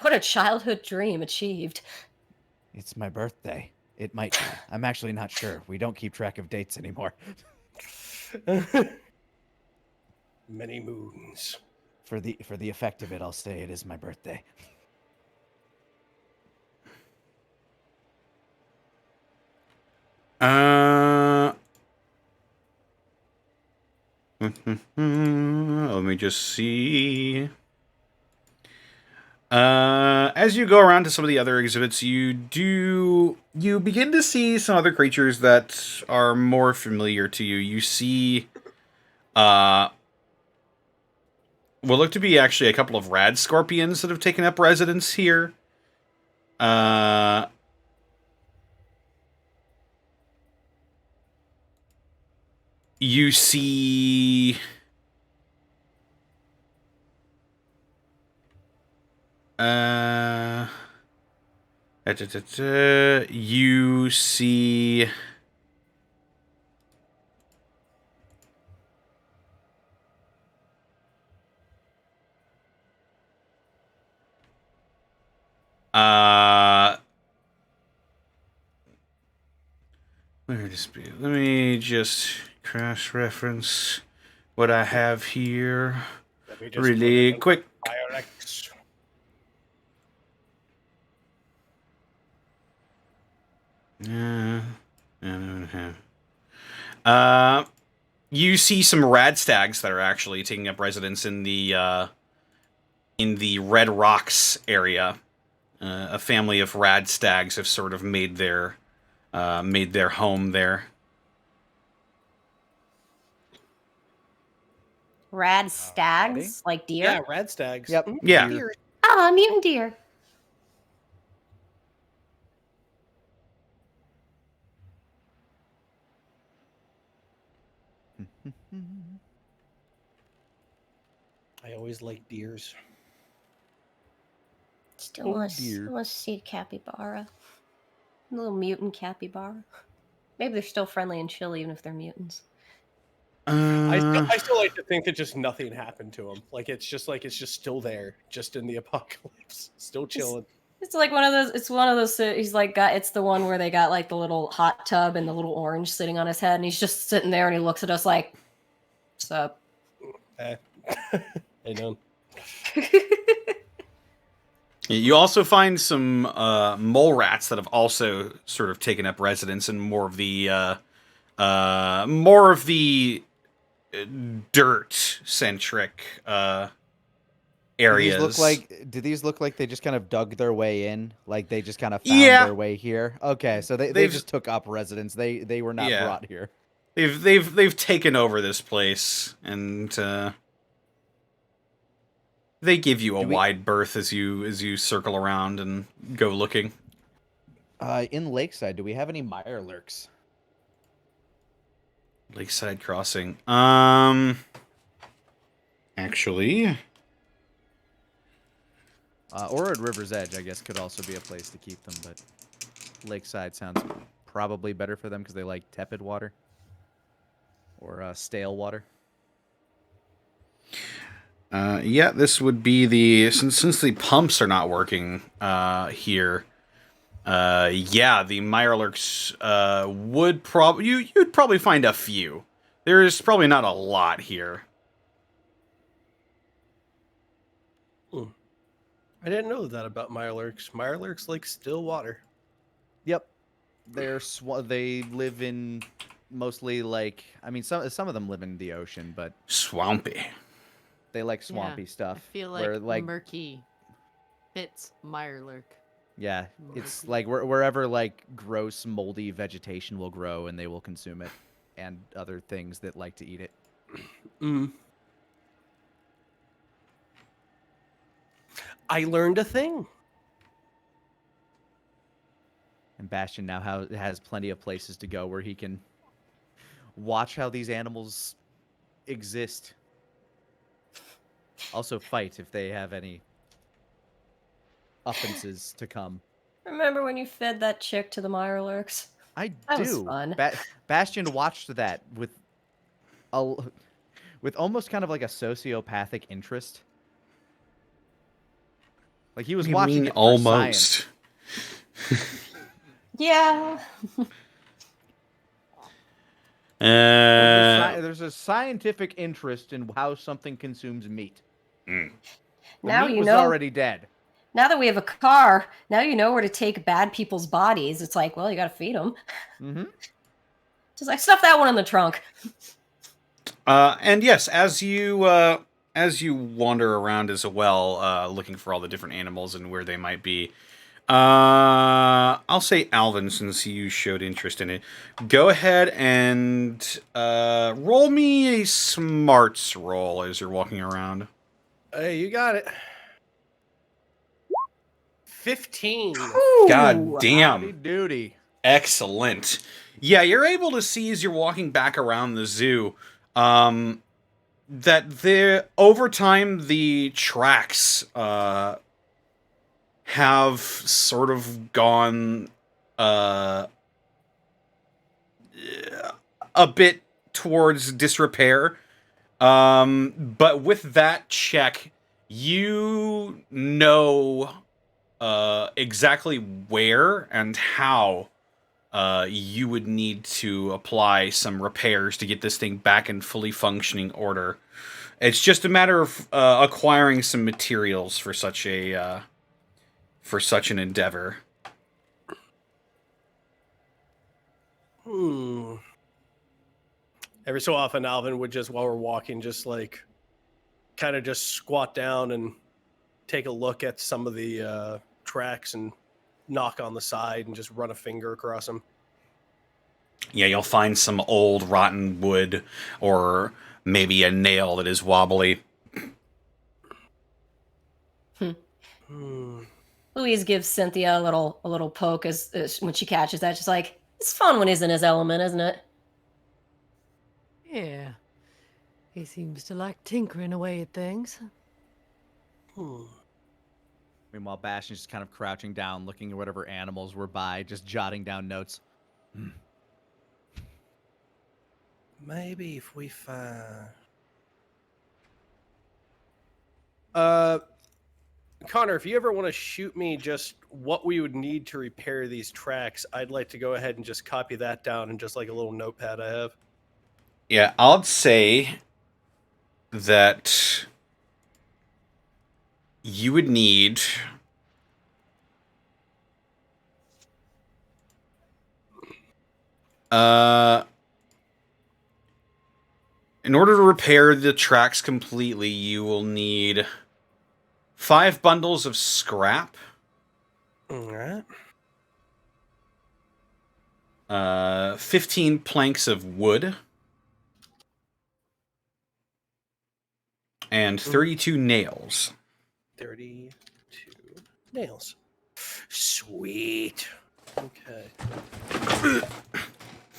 What a childhood dream achieved. It's my birthday. It might be. I'm actually not sure. We don't keep track of dates anymore. Many moons. For the effect of it, I'll say it is my birthday. Let me just see. As you go around to some of the other exhibits, you begin to see some other creatures that are more familiar to you. You see, what look to be actually a couple of rad scorpions that have taken up residence here. You see you see let me just cross-reference what I have here really quick. You see some rad stags that are actually taking up residence in the Red Rocks area. A family of rad stags have sort of made their home there. Rad stags, like deer? Yeah, rad stags. Yep. Yeah. Deer. Oh, mutant deer. I always like deers. Still want to see a capybara. A little mutant capybara. Maybe they're still friendly and chill even if they're mutants. I still like to think that just nothing happened to him. Like it's just still there, just in the apocalypse, still chilling. It's like one of those. It's one of those. He's like got. It's the one where they got like the little hot tub and the little orange sitting on his head, and he's just sitting there and he looks at us like, "What's up?" Hey man. You also find some mole rats that have also sort of taken up residence in more of the dirt-centric areas. Do these look like they just kind of dug their way in? Like they just kind of found their way here? Okay, so they just took up residence. They were not brought here. They've taken over this place, and they give you a wide berth as you circle around and go looking. In Lakeside, do we have any Mirelurks? Lakeside Crossing. Actually, or at River's Edge, I guess, could also be a place to keep them. But Lakeside sounds probably better for them because they like tepid water or stale water. Yeah, this would be since the pumps are not working here. Yeah, the Mirelurks would you'd probably find a few. There's probably not a lot here. I didn't know that about Mirelurks. Mirelurks like still water. Yep, they live in mostly some of them live in the ocean, but swampy. They like swampy stuff. I feel where, like murky fits Mirelurk. Yeah, it's like wherever like gross, moldy vegetation will grow, and they will consume it, and other things that like to eat it. I learned a thing. And Bastion now has plenty of places to go where he can watch how these animals exist. Also fight if they have any offenses to come. Remember when you fed that chick to the Mirelurks? I That do. was fun. Bastion watched that with almost kind of like a sociopathic interest. Like he was You watching mean it for almost? science. Yeah. There's a scientific interest in how something consumes meat. Mm. The Now meat you was know. already dead. Now that we have a car, now you know where to take bad people's bodies. It's like, well, you got to feed them. Mm-hmm. Just like stuff that one in the trunk. And yes, as you wander around as well, looking for all the different animals and where they might be, I'll say Alvin, since you showed interest in it. Go ahead and roll me a smarts roll as you're walking around. Hey, you got it. 15. God damn. Howdy doody. Excellent. Yeah, you're able to see as you're walking back around the zoo, that over time the tracks have sort of gone a bit towards disrepair. But with that check, you know exactly where and how you would need to apply some repairs to get this thing back in fully functioning order. It's just a matter of acquiring some materials for such an endeavor. Every so often, Alvin would just, while we're walking, just like kind of just squat down and take a look at some of the tracks and knock on the side and just run a finger across them. Yeah, you'll find some old rotten wood or maybe a nail that is wobbly. Louise gives Cynthia a little poke as when she catches that. She's like, "It's fun when he's in his element, isn't it?" Yeah. He seems to like tinkering away at things. Meanwhile, Bastion's just kind of crouching down, looking at whatever animals were by, just jotting down notes. Maybe if we find... Connor, if you ever want to shoot me just what we would need to repair these tracks, I'd like to go ahead and just copy that down in just like a little notepad I have. Yeah, I'd say that you would need in order to repair the tracks completely, you will need 5 bundles of scrap. All right. 15 planks of wood. And 32 nails. 32 nails. Sweet. Okay.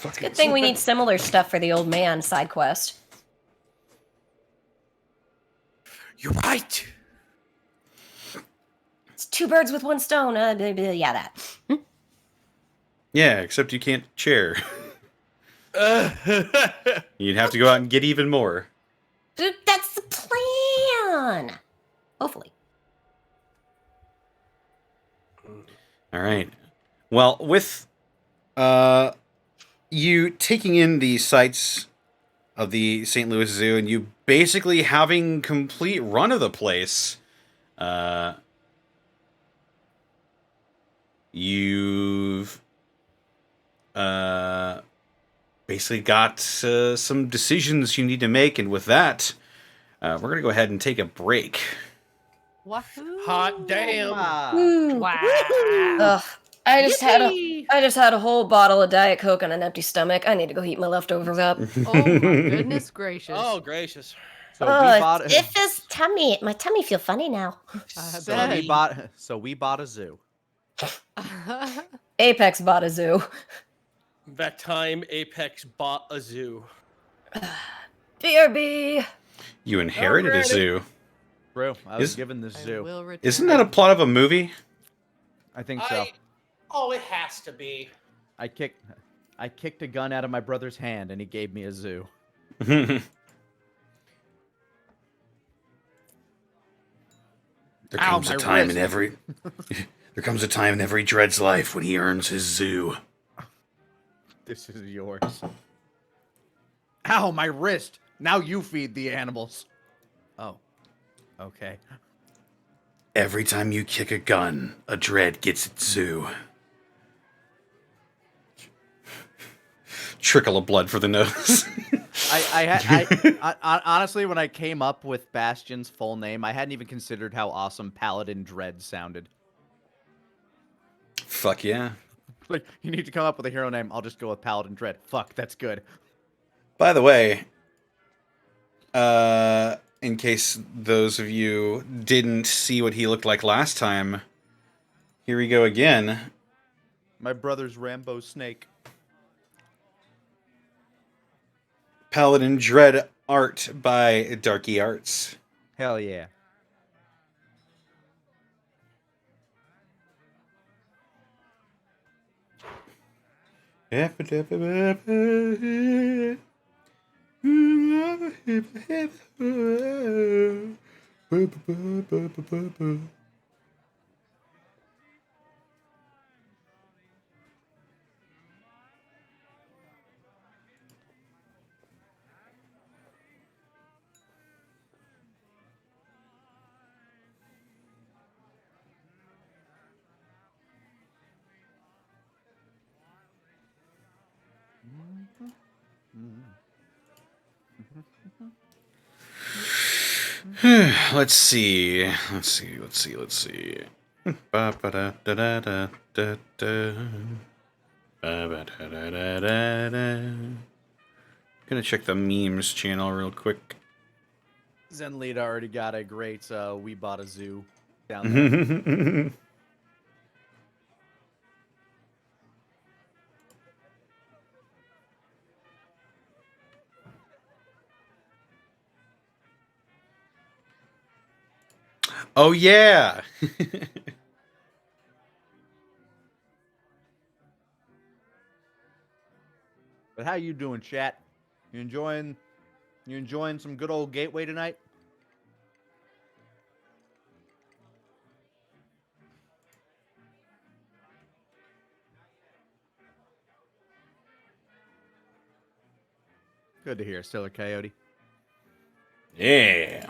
It's a good thing we need similar stuff for the old man side quest. You're right. It's 2 birds with 1 stone. Yeah, that. Yeah, except you can't share. You'd have to go out and get even more. Dude, that's the plan. Hopefully. All right. Well, with you taking in the sights of the St. Louis Zoo and you basically having complete run of the place, you've basically got some decisions you need to make, and with that, We're going to go ahead and take a break. Wahoo! Hot damn. Woo. Wow! Ugh, I just Yippee! had a whole bottle of Diet Coke on an empty stomach. I need to go heat my leftovers up. Oh my goodness gracious! Oh, gracious. So Oh, we bought. it feels tummy. My tummy feel funny now. So we bought a zoo. Apex bought a zoo. That time Apex bought a zoo. BRB. You inherited a Alrighty. zoo. Bro, I was Is- given the I zoo. will return. Isn't that a plot of a movie? I think so. Oh, it has to be. I kicked a gun out of my brother's hand, and he gave me a zoo. There Ow, comes a my time wrist. in every there comes a time in every dread's life when he earns his zoo. This is yours. Ow, my wrist! Now you feed the animals. Oh. Okay. Every time you kick a gun, a dread gets its zoo. Trickle of blood for the nose. I honestly, when I came up with Bastion's full name, I hadn't even considered how awesome Paladin Dread sounded. Fuck yeah. Like, you need to come up with a hero name. I'll just go with Paladin Dread. Fuck, that's good. By the way, in case those of you didn't see what he looked like last time, here we go again. My brother's Rambo Snake. Paladin Dread art by Darky Arts. Hell yeah. Let's see. Ba-ba-da-da-da-da-da. Ba-ba-da-da-da-da-da. Gonna check the memes channel real quick. Zenlita already got a great We Bought a Zoo down there. Oh yeah. But how you doing, chat? You enjoying some good old Gateway tonight? Good to hear, Stiller Coyote. Yeah.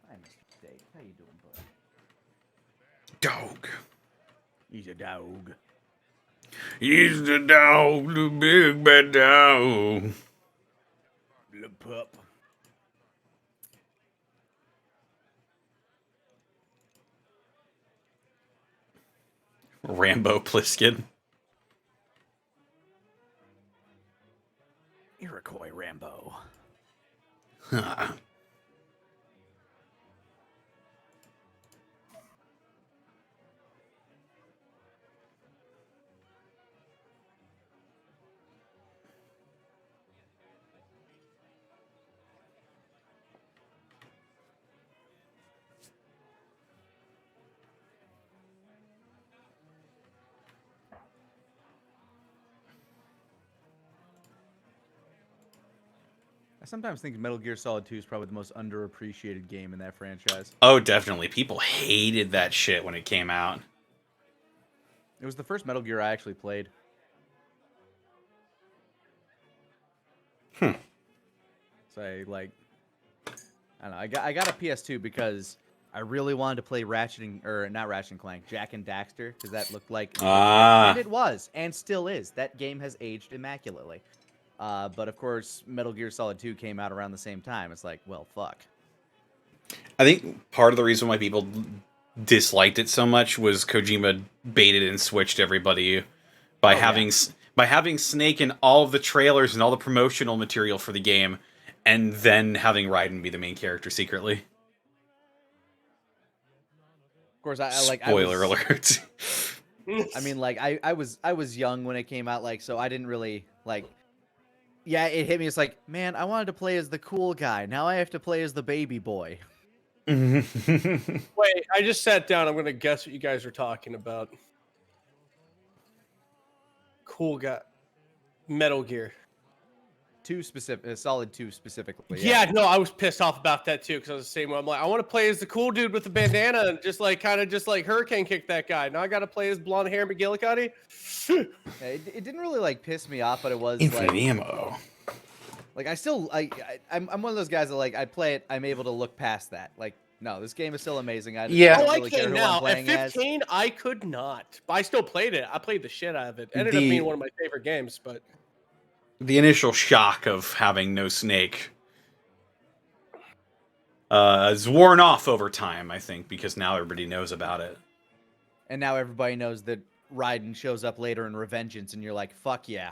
Hi, Mr. Steak. How you doing, bud? Dog. He's a dog. He's the dog, the big bad dog. The pup. Rambo Pliskin. Iroquois Rambo. Huh. I sometimes think Metal Gear Solid 2 is probably the most underappreciated game in that franchise. Oh, definitely. People hated that shit when it came out. It was the first Metal Gear I actually played. So I don't know. I got a PS2 because I really wanted to play not Ratchet and Clank, Jack and Daxter, because that looked like, Ah. and it was, and still is. That game has aged immaculately. But of course, Metal Gear Solid 2 came out around the same time. It's like, well, fuck. I think part of the reason why people disliked it so much was Kojima baited and switched everybody by having Snake in all of the trailers and all the promotional material for the game, and then having Raiden be the main character secretly. Of course, I Spoiler alert. I mean, like, I was young when it came out, like, so I didn't really, like, yeah, it hit me. It's like, man, I wanted to play as the cool guy. Now I have to play as the baby boy. Wait, I just sat down. I'm going to guess what you guys are talking about. Cool guy. Metal Gear. Solid 2 specifically. Yeah, no, I was pissed off about that too, because I was the same way. I'm like, I want to play as the cool dude with the bandana and just like hurricane kick that guy. Now I got to play as blonde hair McGillicuddy. It didn't really like piss me off, but it was Infinite like, ammo. Like I'm one of those guys that like I play it, I'm able to look past that. Like, no, this game is still amazing. I don't really care who I'm playing at 15, I could not, but I still played it. I played the shit out of it. It ended up being one of my favorite games, but the initial shock of having no Snake is worn off over time, I think, because now everybody knows about it. And now everybody knows that Raiden shows up later in Revengeance, and you're like, fuck yeah.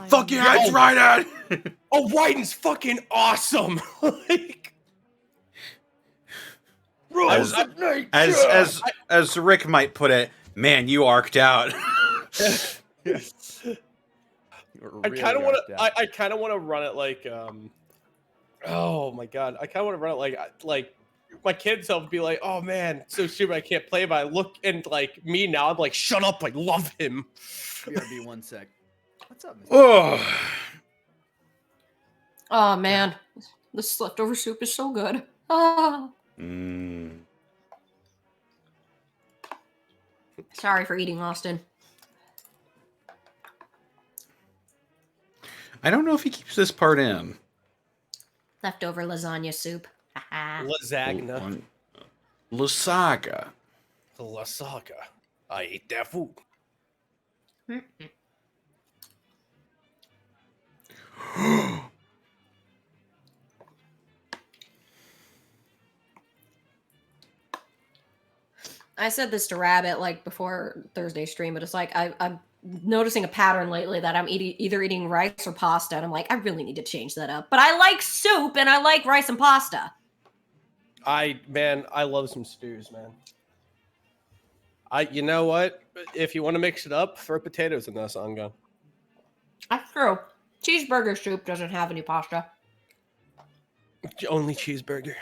Fuck yeah, it's Raiden! Oh, Raiden's fucking awesome! Like, as Rick might put it, man, you arced out. I kind of want to. I kind of want to run it like. Oh my god! I kind of want to run it like my kids will be like, "Oh man, so stupid! I can't play." But I look and like me now, I'm like, "Shut up! I love him." BRB 1 sec. What's up, Mr. Oh. Oh man, this leftover soup is so good. Ah. Sorry for eating, Austin. I don't know if he keeps this part in. Leftover lasagna soup. Lasagna. Lasagna. Lasagna. I ate that food. I said this to Rabbit like before Thursday stream, but it's like I'm noticing a pattern lately that I'm either eating rice or pasta, and I'm like, I really need to change that up. But I like soup and I like rice and pasta. I love some stews, man. You know what? If you want to mix it up, throw potatoes in that sanga. That's true. Cheeseburger soup doesn't have any pasta. Only cheeseburger.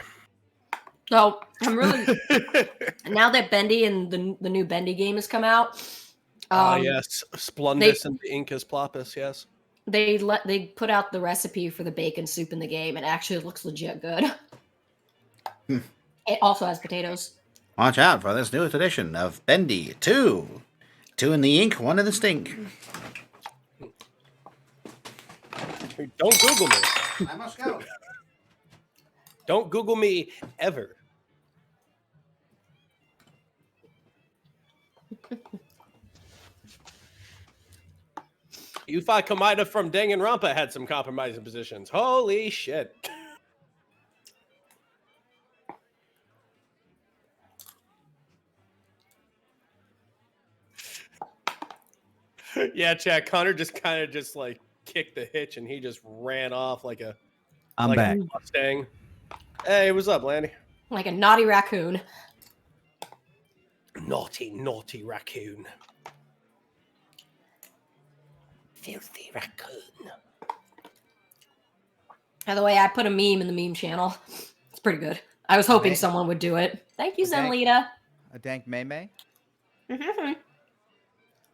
So I'm really now that Bendy and the new Bendy game has come out. Yes, Splendus and the Incas Plopus. Yes, they put out the recipe for the bacon soup in the game. It actually looks legit good. It also has potatoes. Watch out for this newest edition of Bendy 2. 2 in the ink, 1 in the stink. Don't Google me. I must go. Don't Google me ever. You thought Kamida from Danganronpa had some compromising positions. Holy shit. Yeah, Chad, Connor just kind of like kicked the hitch and he just ran off like a back. A Mustang. Hey, what's up, Lanny? Like a naughty raccoon. Naughty raccoon. Filthy raccoon. By the way, I put a meme in the meme channel. It's pretty good. I was hoping someone would do it. Thank you, Zenlita. A dank May.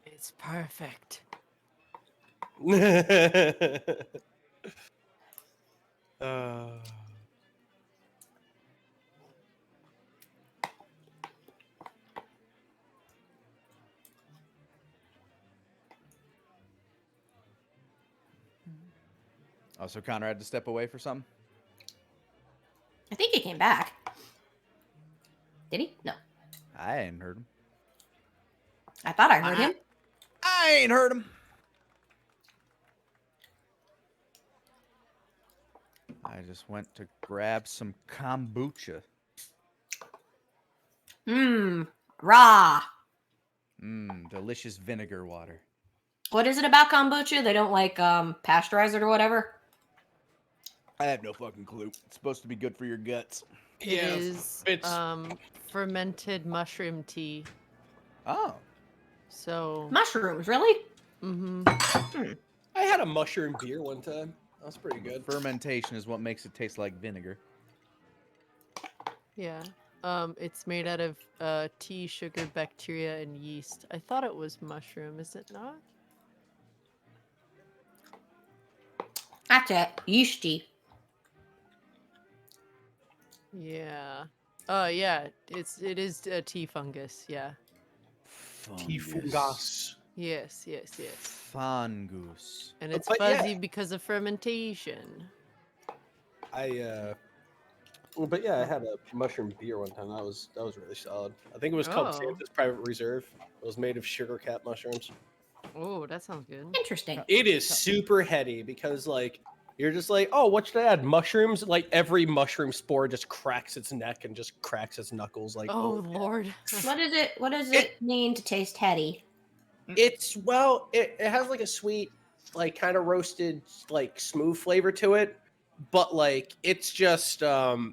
It's perfect. So Connor had to step away for something? I think he came back. Did he? No. I ain't heard him. I thought I heard him. I ain't heard him. I just went to grab some kombucha. Raw. Delicious vinegar water. What is it about kombucha? They don't like pasteurize it or whatever? I have no fucking clue. It's supposed to be good for your guts. It is fermented mushroom tea. Oh. So mushrooms, really? I had a mushroom beer one time. That was pretty good. Fermentation is what makes it taste like vinegar. Yeah. It's made out of tea, sugar, bacteria, and yeast. I thought it was mushroom. Is it not? That's it. Yeasty. Yeah. Oh yeah. It is a tea fungus. Yeah. Tea fungus. Yes. Fungus. And it's But fuzzy yeah. because of fermentation. But yeah, I had a mushroom beer one time. That was really solid. I think it was called Santa's Private Reserve. It was made of sugar cap mushrooms. Oh, that sounds good. Interesting. It is super heady because like you're just like, oh, what should I add? Mushrooms? Like every mushroom spore just cracks its neck and just cracks its knuckles. Like, oh Lord. What does it mean to taste heady? It's it has like a sweet, like kind of roasted, like smooth flavor to it, but like it's just they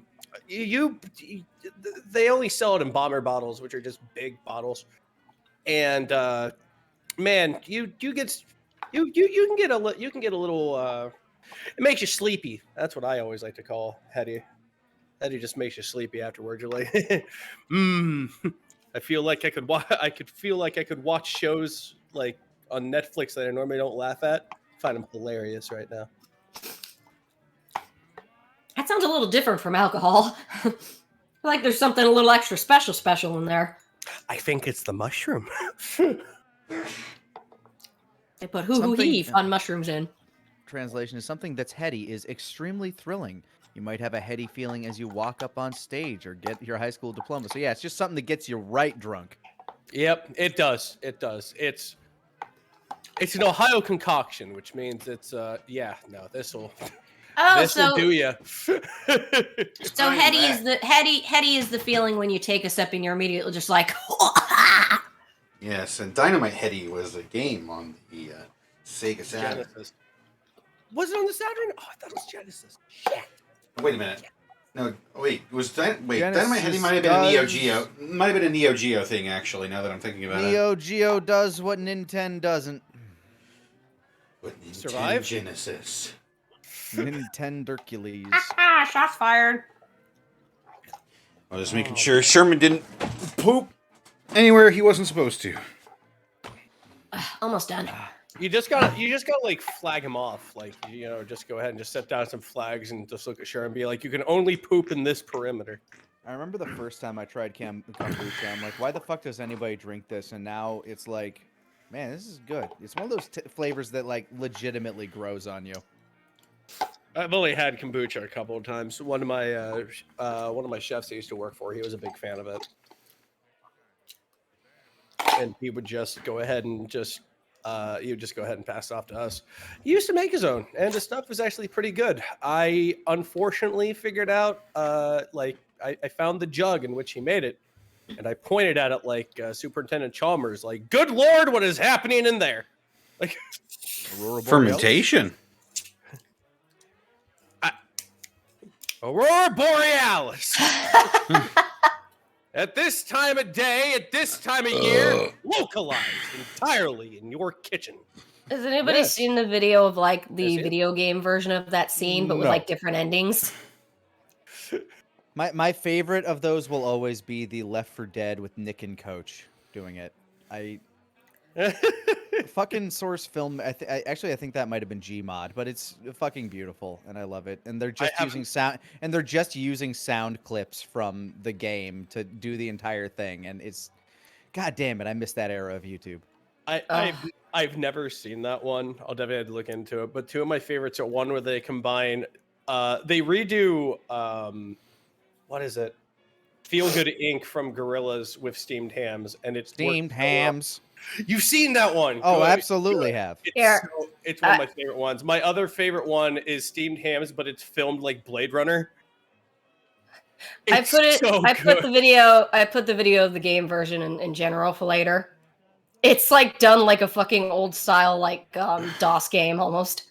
only sell it in bomber bottles, which are just big bottles, and man, you can get a little it makes you sleepy. That's what I always like to call heady. Heady just makes you sleepy afterwards. You're like, I feel like I could feel like I could watch shows like on Netflix that I normally don't laugh at. I find them hilarious right now. That sounds a little different from alcohol. I feel like there's something a little extra special in there. I think it's the mushroom. They put hoo-hoo-hee on mushrooms in. Translation is something that's heady is extremely thrilling. You might have a heady feeling as you walk up on stage or get your high school diploma. So yeah, it's just something that gets you right drunk. Yep, it does. It does. It's an Ohio concoction, which means it's this will do ya. So heady is the feeling when you take a sip and you're immediately just like Yes, and Dynamite Heady was a game on the Sega Saturn. Genesis. Was it on the Saturn? Oh, I thought it was Genesis. Shit. Wait a minute. No, wait. Dynamite Heady Genesis might have been a Neo does- Geo. Might have been a Neo Geo thing, actually. Now that I'm thinking about it. Neo Geo does what Nintendo doesn't. But Nintendo Survive? Genesis. Nintendo Hercules. shots fired. I was just making sure Sherman didn't poop anywhere he wasn't supposed to. Almost done. You just gotta like flag him off. Like, just go ahead and just set down some flags and just look at Sharon and be like, you can only poop in this perimeter. I remember the first time I tried kombucha. I'm like, why the fuck does anybody drink this? And now it's like, man, this is good. It's one of those flavors that like legitimately grows on you. I've only had kombucha a couple of times. One of my chefs I used to work for, he was a big fan of it, and he would just go ahead and he would just go ahead and pass it off to us. He used to make his own, and the stuff was actually pretty good. I unfortunately figured out, I found the jug in which he made it, and I pointed at it like Superintendent Chalmers, like, "Good Lord, what is happening in there?" Like Fermentation. Aurora Borealis. At this time of day, at this time of year, localized entirely in your kitchen. Has anybody seen the video of like the video game version of that scene, but with No. like different endings? My favorite of those will always be the Left 4 Dead with Nick and Coach doing it. Fucking source film. I think that might have been Gmod, but it's fucking beautiful and I love it. And they're just using sound clips from the game to do the entire thing. And it's, god damn it, I miss that era of YouTube. I've never seen that one. I'll definitely have to look into it. But two of my favorites are one where they combine, they redo, what is it? Feel Good Ink from Gorillas with steamed hams, and it's Steamed hams. You've seen that one? Oh, Good. absolutely have. It's one of my favorite ones. My other favorite one is steamed hams, but it's filmed like Blade Runner. I put the video of the game version in general for later. It's like done like a fucking old style like DOS game almost.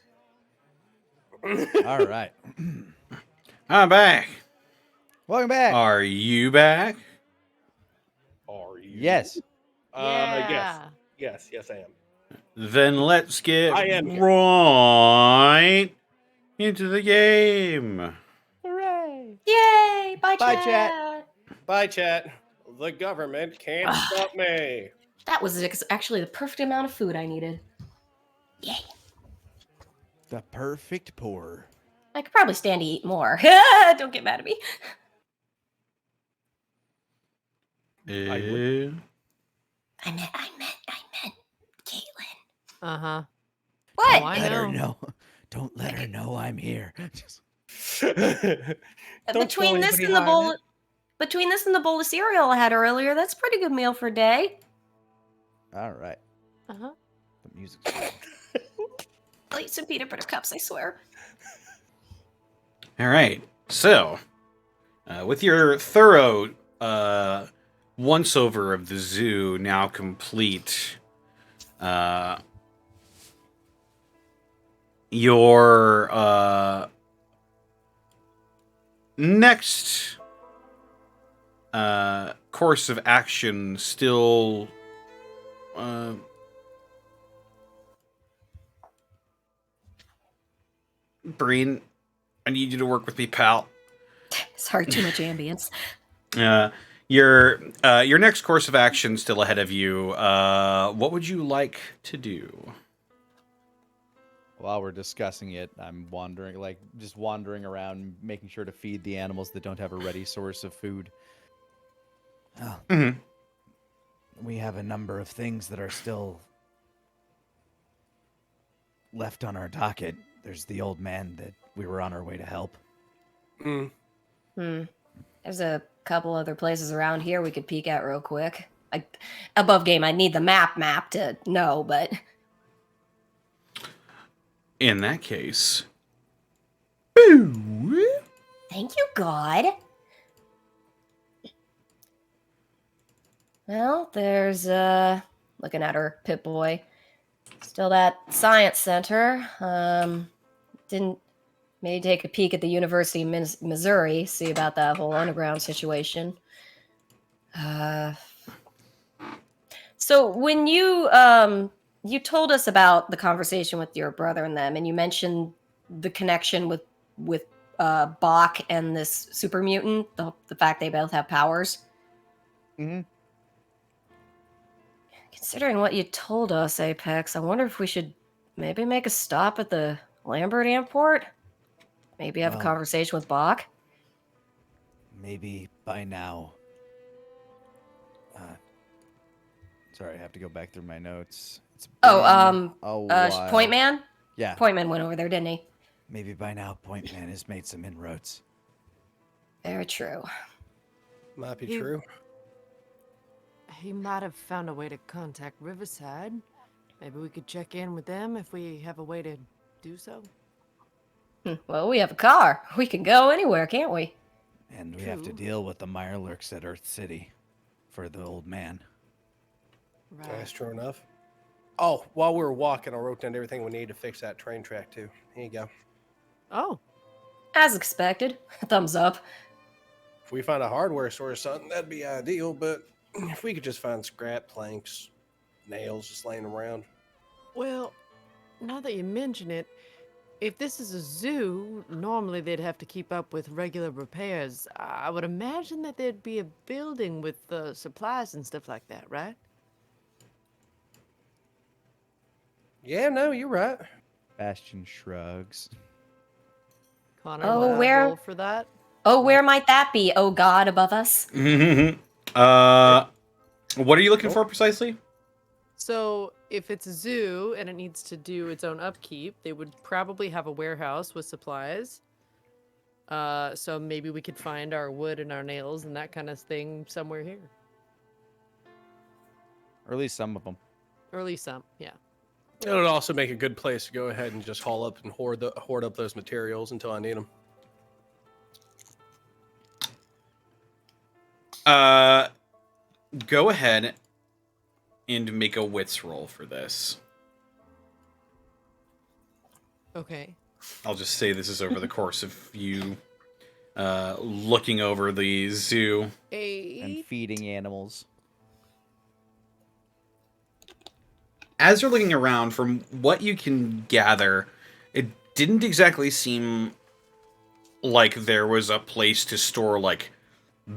All right. I'm back. Welcome back. Are you back? Are you? Yes. Yeah. Yes, I am. Then let's get I am. right into the game. Hooray. Yay! Bye, Bye, chat. Bye, chat. The government can't stop me. That was actually the perfect amount of food I needed. Yay. The perfect pour. I could probably stand to eat more. Don't get mad at me. I meant Caitlin. Uh-huh. What? Oh, I Let her know. know. Don't let her know I'm here. Between this and the bowl of cereal I had earlier, that's a pretty good meal for a day. All right. Uh-huh. The music's playing. I'll eat some peanut butter cups, I swear. All right. So, with your thorough once-over of the zoo now complete, your next course of action still Breen, I need you to work with me, pal. Sorry, too much ambience. Your next course of action still ahead of you. What would you like to do? While we're discussing it, I'm just wandering around, making sure to feed the animals that don't have a ready source of food. Oh. Mm-hmm. We have a number of things that are still left on our docket. There's the old man that we were on our way to help. There's a couple other places around here we could peek at real quick. Above game, I need the map to know, but... In that case... Thank you, God. Well, there's, looking at her, Pip-Boy. Still that science center. Didn't maybe take a peek at the University of Missouri, see about that whole underground situation. So when you told us about the conversation with your brother and them, and you mentioned the connection with Bach and this super mutant, the fact they both have powers. Mm-hmm. Considering what you told us, Apex, I wonder if we should maybe make a stop at the Lambert Airport? Maybe have a conversation with Bach? Maybe by now. Sorry, I have to go back through my notes. Point Man? Yeah. Point Man went over there, didn't he? Maybe by now Point Man has made some inroads. Very true. Might be true. He might have found a way to contact Riverside. Maybe we could check in with them if we have a way to do so. Well, we have a car. We can go anywhere, can't we? And we have to deal with the Mirelurks at Earth City for the old man. Right. That's true enough. Oh, while we were walking, I wrote down everything we need to fix that train track, too. Here you go. Oh. As expected. Thumbs up. If we find a hardware store or something, that'd be ideal, but if we could just find scrap planks, nails just laying around. Well, now that you mention it, if this is a zoo, normally they'd have to keep up with regular repairs. I would imagine that there'd be a building with supplies and stuff like that, right? Yeah, no, you're right. Bastion shrugs. Connor, Oh, wanna where- roll for that? Oh, where might that be? Oh, God above us? What are you looking for precisely? So, if it's a zoo and it needs to do its own upkeep, they would probably have a warehouse with supplies. So maybe we could find our wood and our nails and that kind of thing somewhere here. Or at least some of them. Or at least some, yeah. It would also make a good place to go ahead and just haul up and hoard up those materials until I need them. Go ahead and make a wits roll for this. Okay. I'll just say this is over the course of you looking over the zoo. And feeding animals. As you're looking around, from what you can gather, it didn't exactly seem like there was a place to store, like,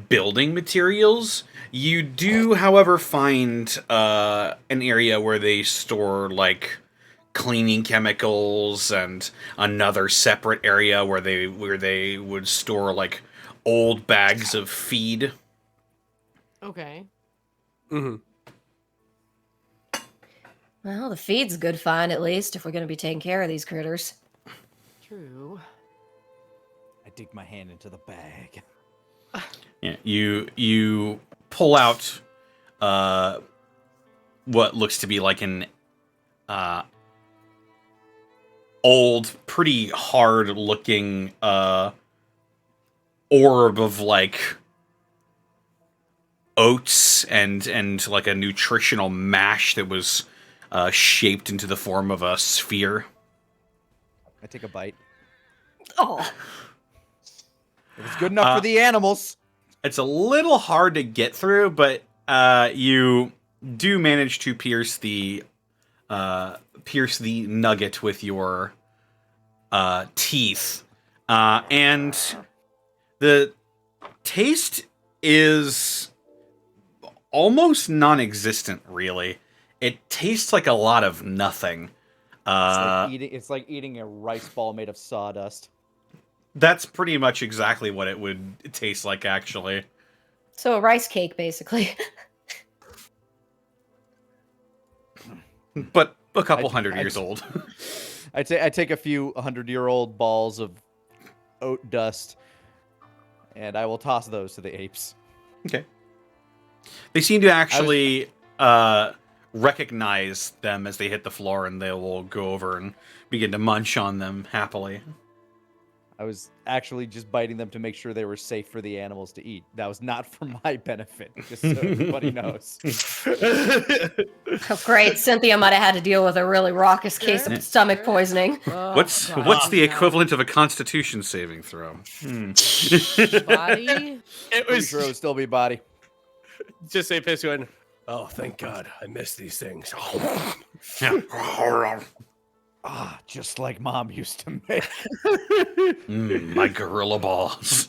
building materials. You do, however, find an area where they store, like, cleaning chemicals, and another separate area where they would store, like, old bags of feed. Okay. Mm-hmm. Well, the feed's a good find, at least, if we're going to be taking care of these critters. True. I dig my hand into the bag. Yeah, you pull out what looks to be like an old, pretty hard-looking orb of, like, oats and like a nutritional mash that was shaped into the form of a sphere. I take a bite. Oh. It was good enough for the animals. It's a little hard to get through, but you do manage to pierce the nugget with your teeth, and the taste is almost non-existent, really. It tastes like a lot of nothing. It's like eating a rice ball made of sawdust. That's pretty much exactly what it would taste like, actually. So a rice cake, basically. But a couple hundred years old. I take a few 100-year-old balls of oat dust, and I will toss those to the apes. Okay. They seem to actually recognize them as they hit the floor, and they will go over and begin to munch on them happily. I was actually just biting them to make sure they were safe for the animals to eat. That was not for my benefit, just so everybody knows. Oh, great. Cynthia might have had to deal with a really raucous case of stomach poisoning. What's the equivalent of a Constitution saving throw? Body? It Pretty was sure it would still be body. just a piss going, oh, thank God, I miss these things. Ah, just like Mom used to make. My gorilla balls.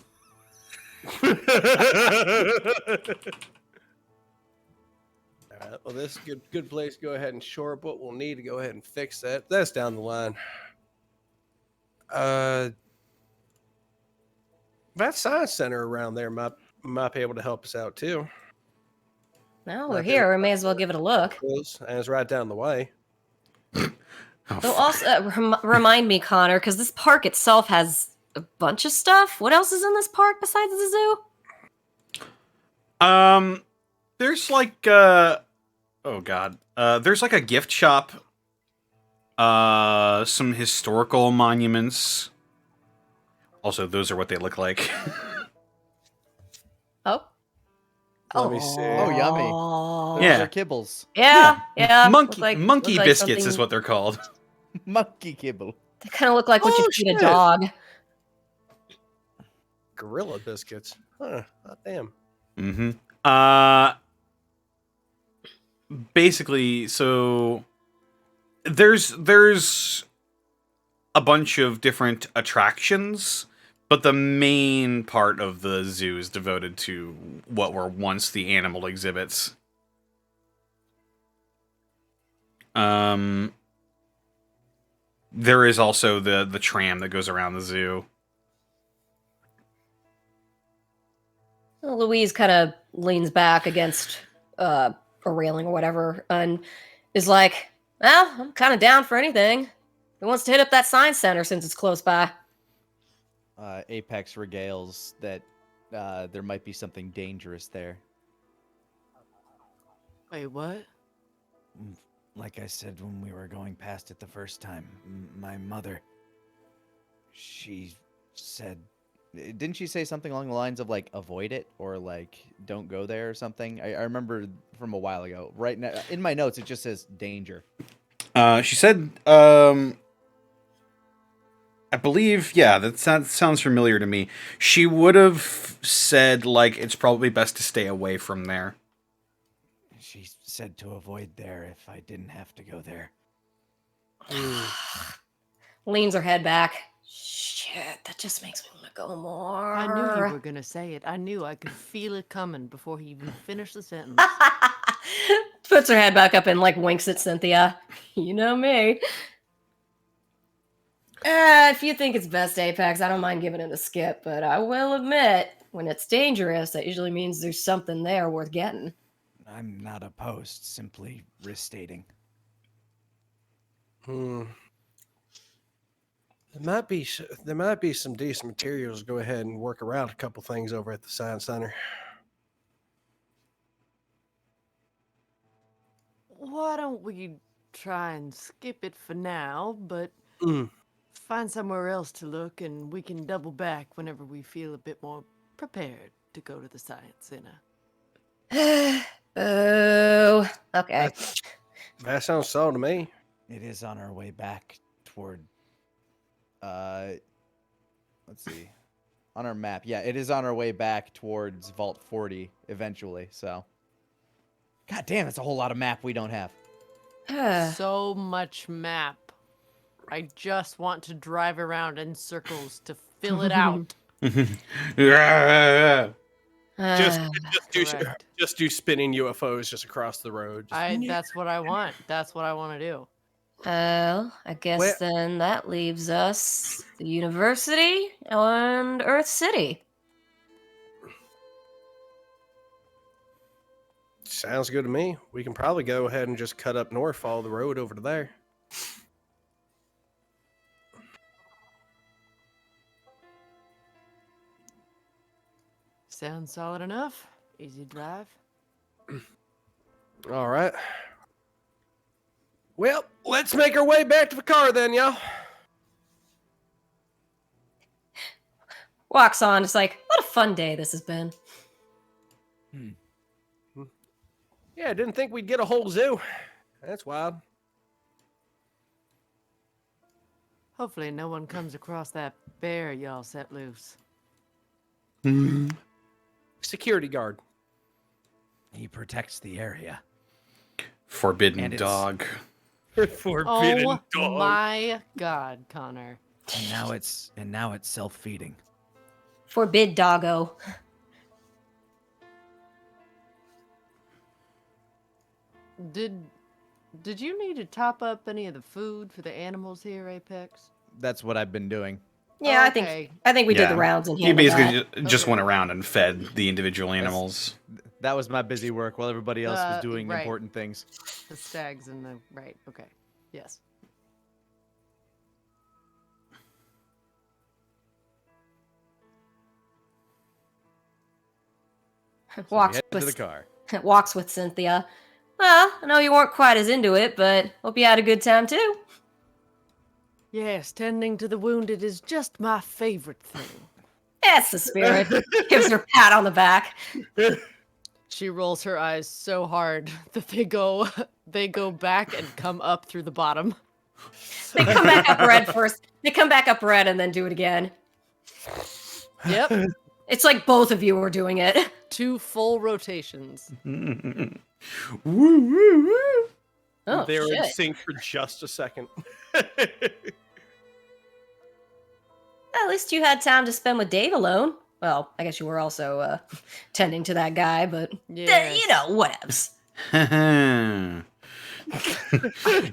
Alright, well, this is a good place to go ahead and shore up what we'll need to go ahead and fix that. That's down the line. That science center around there might be able to help us out too. Now we're here. We may as well give it a look. And it's right down the way. So also, remind me, Connor, because this park itself has a bunch of stuff. What else is in this park besides the zoo? There's like there's like a gift shop, some historical monuments. Also, those are what they look like. Oh. Let me see. Oh, yummy. Yeah. They're kibbles. Yeah. Monkey look like biscuits is something- what they're called. Monkey kibble. They kind of look like what you feed a dog. Gorilla biscuits. Huh. Oh, damn. Mm-hmm. Basically, so there's a bunch of different attractions, but the main part of the zoo is devoted to what were once the animal exhibits. There is also the tram that goes around the zoo. Well, Louise kind of leans back against a railing or whatever and is like, well, I'm kind of down for anything. Who wants to hit up that science center since it's close by? Apex regales that there might be something dangerous there. Wait, what? Like I said when we were going past it the first time, my mother, she said, Didn't she say something along the lines of like avoid it or like don't go there or something? I remember from a while ago. Right now in my notes it just says danger. She said, I believe, yeah, that sounds familiar to me. She would have said, like, it's probably best to stay away from there. she said to avoid there if I didn't have to go there. Leans her head back. Shit, that just makes me want to go more. I knew you were gonna say it. I knew. I could feel it coming before he even finished the sentence. Puts her head back up and like winks at Cynthia. You know me. If you think it's best, Apex, I don't mind giving it a skip, but I will admit, when it's dangerous, that usually means there's something there worth getting. I'm not opposed, simply restating. There might be some decent materials. Go ahead and work around a couple things over at the Science Center. Why don't we try and skip it for now, but find somewhere else to look, and we can double back whenever we feel a bit more prepared to go to the Science Center. Oh, okay. That sounds so to me. It is on our way back toward... let's see. On our map. Yeah, it is on our way back towards Vault 40 eventually, so. God damn, it's a whole lot of map we don't have. So much map. I just want to drive around in circles to fill it out. Just do spinning UFOs just across the road. That's what I want. That's what I want to do. Well, I guess then that leaves us the university and Earth City. Sounds good to me. We can probably go ahead and just cut up north, follow the road over to there. Sounds solid enough. Easy drive. All right. Well, let's make our way back to the car then, y'all. Walks on, just like, what a fun day this has been. Yeah, I didn't think we'd get a whole zoo. That's wild. Hopefully no one comes across that bear y'all set loose. Security guard. He protects the area. Forbidden dog. Forbidden dog. My God, Connor. And now it's self-feeding. Forbid doggo. Did you need to top up any of the food for the animals here, Apex? That's what I've been doing. Yeah, Okay. I think we did the rounds and he handled basically that. just went around and fed the individual animals. That was my busy work while everybody else was doing right. important things. The stags and the... Right, okay. Yes. Walks Head to the with, car. walks with Cynthia. Well, I know you weren't quite as into it, but hope you had a good time too. Yes, tending to the wounded is just my favorite thing. That's the spirit. Gives her a pat on the back. She rolls her eyes so hard that they go back and come up through the bottom. They come back up red first. They come back up red and then do it again. Yep. It's like both of you are doing it. 2 full rotations. Woo, woo, woo. Oh, they were in shit. sync for just a second. At least you had time to spend with Dave alone. Well, I guess you were also tending to that guy, but Yes. you know, whatevs.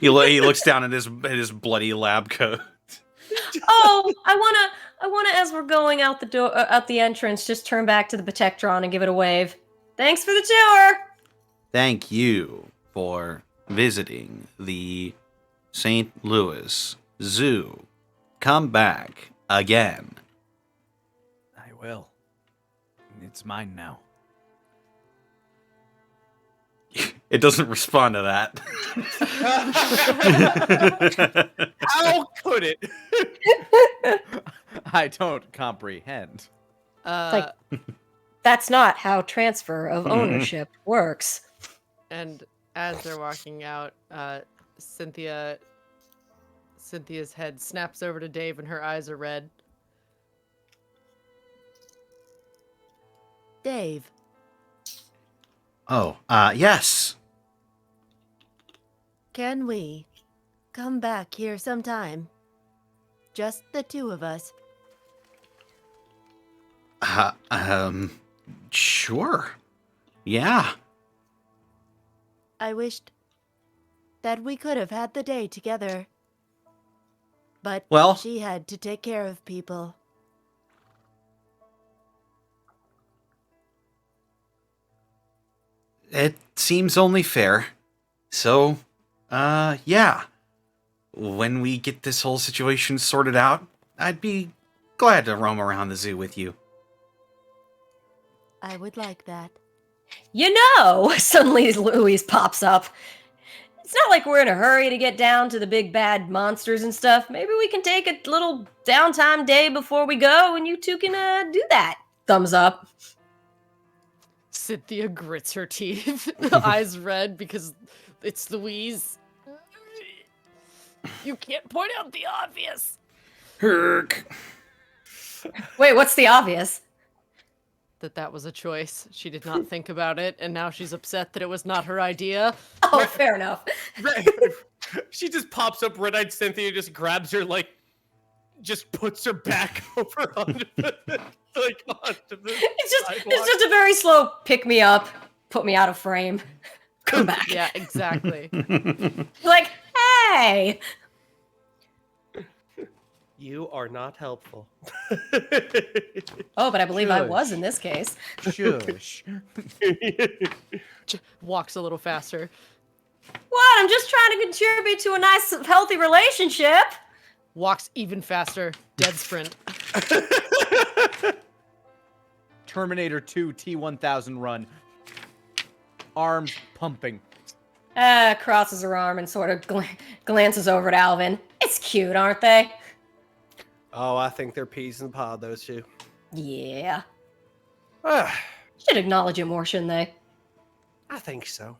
He looks down at his bloody lab coat. Oh, I wanna, as we're going out the door, out the entrance, just turn back to the Protectron and give it a wave. Thanks for the tour. Thank you for visiting the St. Louis Zoo. Come back again. Well, it's mine now. It doesn't respond to that. How could it? I don't comprehend. Like, that's not how transfer of ownership works. And as they're walking out, Cynthia's head snaps over to Dave and her eyes are red. Dave. Oh, yes. Can we come back here sometime? Just the two of us. Sure. Yeah. I wished that we could have had the day together. But Well- she had to take care of people. It seems only fair. So, yeah. When we get this whole situation sorted out, I'd be glad to roam around the zoo with you. I would like that. You know, suddenly Louise pops up. It's not like we're in a hurry to get down to the big bad monsters and stuff. Maybe we can take a little downtime day before we go, and you two can do that. Thumbs up. Cynthia grits her teeth, eyes red because it's Louise. You can't point out the obvious. Herk. Wait, what's the obvious? That was a choice. She did not think about it, and now she's upset that it was not her idea. Oh, fair enough. She just pops up, red-eyed Cynthia just grabs her, like, just puts her back over onto the, It's just a very slow pick me up, put me out of frame, come back. Yeah, exactly. Like, hey! You are not helpful. Oh, but I believe I was in this case. Shush. Walks a little faster. What? I'm just trying to contribute to a nice, healthy relationship. Walks even faster. Dead sprint. Terminator 2 T-1000 run. Arms pumping. Crosses her arm and sort of glances over at Alvin. It's cute, aren't they? Oh, I think they're peas in the pod, those two. Yeah. Ah, Should acknowledge it more, shouldn't they? I think so.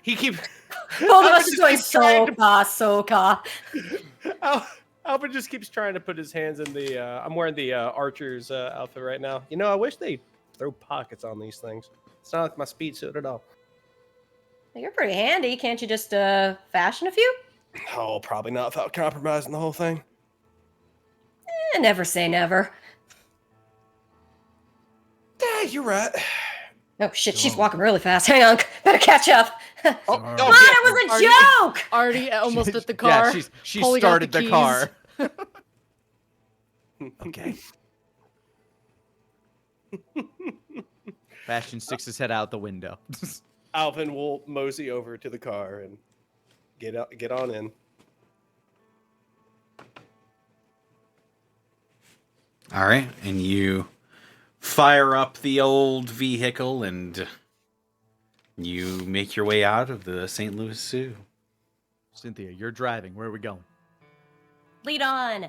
He keeps... Both of us are going Soka. Alvin just keeps trying to put his hands in the... I'm wearing the archer's outfit right now. You know, I wish they'd throw pockets on these things. It's not like my speed suit at all. You're pretty handy. Can't you just fashion a few? Oh, probably not without compromising the whole thing. Never say never. Yeah, you're right. Oh shit, she's walking really fast. Hang on, better catch up. Come on, yeah. it was a joke! Already almost at the car. Yeah, she pulling out started the keys. car. Okay. Bastion sticks his head out the window. Alvin will mosey over to the car and get on in. All right, and you fire up the old vehicle and you make your way out of the St. Louis Zoo. Cynthia, you're driving. Where are we going? Lead on.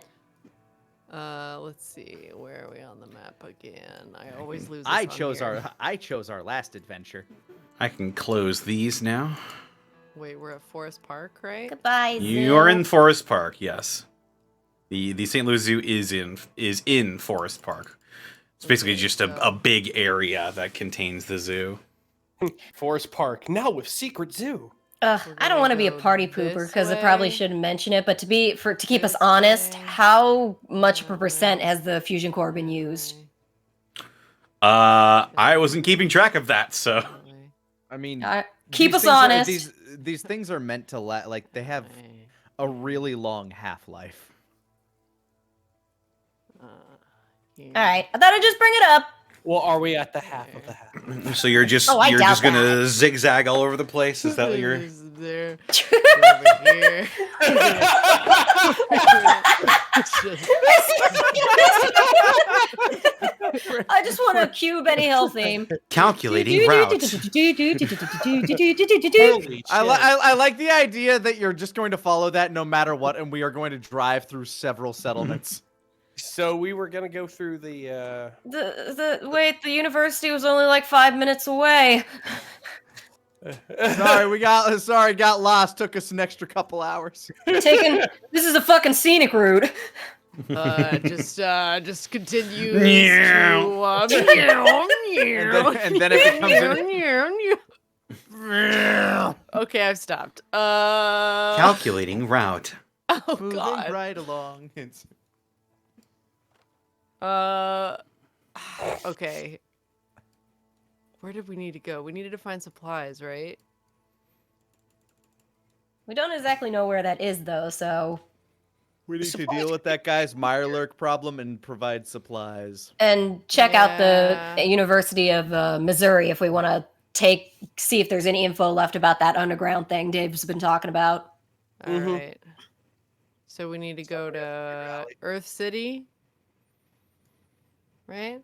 Let's see. Where are we on the map again? I always lose. This I on chose our last adventure. I can close these now. Wait, we're at Forest Park, right? Goodbye, Zoo. You're in Forest Park, yes. The St. Louis Zoo is in Forest Park. It's basically just a big area that contains the zoo. Forest Park, now with secret zoo. I don't want to be a party pooper because I probably way. shouldn't mention it, but to keep us honest, how much per percent has the fusion core been used? I wasn't keeping track of that, so I mean, Keep these us things are- honest. these things are meant to like they have a really long half-life. All right, I thought I'd just bring it up. Well, are we at the half of the half? So you're just Oh, I you're doubt just gonna zigzag all over the place? Is that what you're? there. Over here. I just want to cue Benny Hill theme. Calculating route. I like the idea that you're just going to follow that no matter what, and we are going to drive through several settlements. So we were gonna go through the. Wait, the university was only like 5 minutes away. Got lost. Took us an extra couple hours. This is a fucking scenic route. Just continue to and then it becomes Okay, I've stopped. Calculating route. Oh moving god. right along. Okay. Where did we need to go? We needed to find supplies, right? We don't exactly know where that is, though, so... We need to deal with that guy's Mirelurk problem and provide supplies. And check out the University of Missouri if we want to see if there's any info left about that underground thing Dave's been talking about. All right. So we need to go to Earth City, right?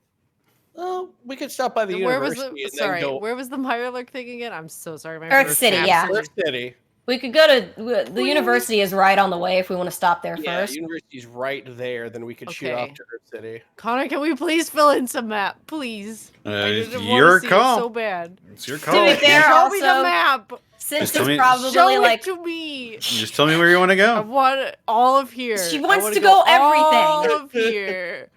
Well, we could stop by the Where was university. the? Sorry, where was the Mirelurk thing again? I'm so sorry. My Earth City, yeah. Earth City. We could go to the university is right on the way if we want to stop there Yeah, first. university's right there. Then we could shoot off to Earth City. Connor, can we please fill in some map, please? Your call. So bad. It's your call. To be fair, Show me the also, map. Since Just it's tell me- probably Show like it to me. Just tell me where you want to I go. want all of here. She I wants wanna to go all everything. of here.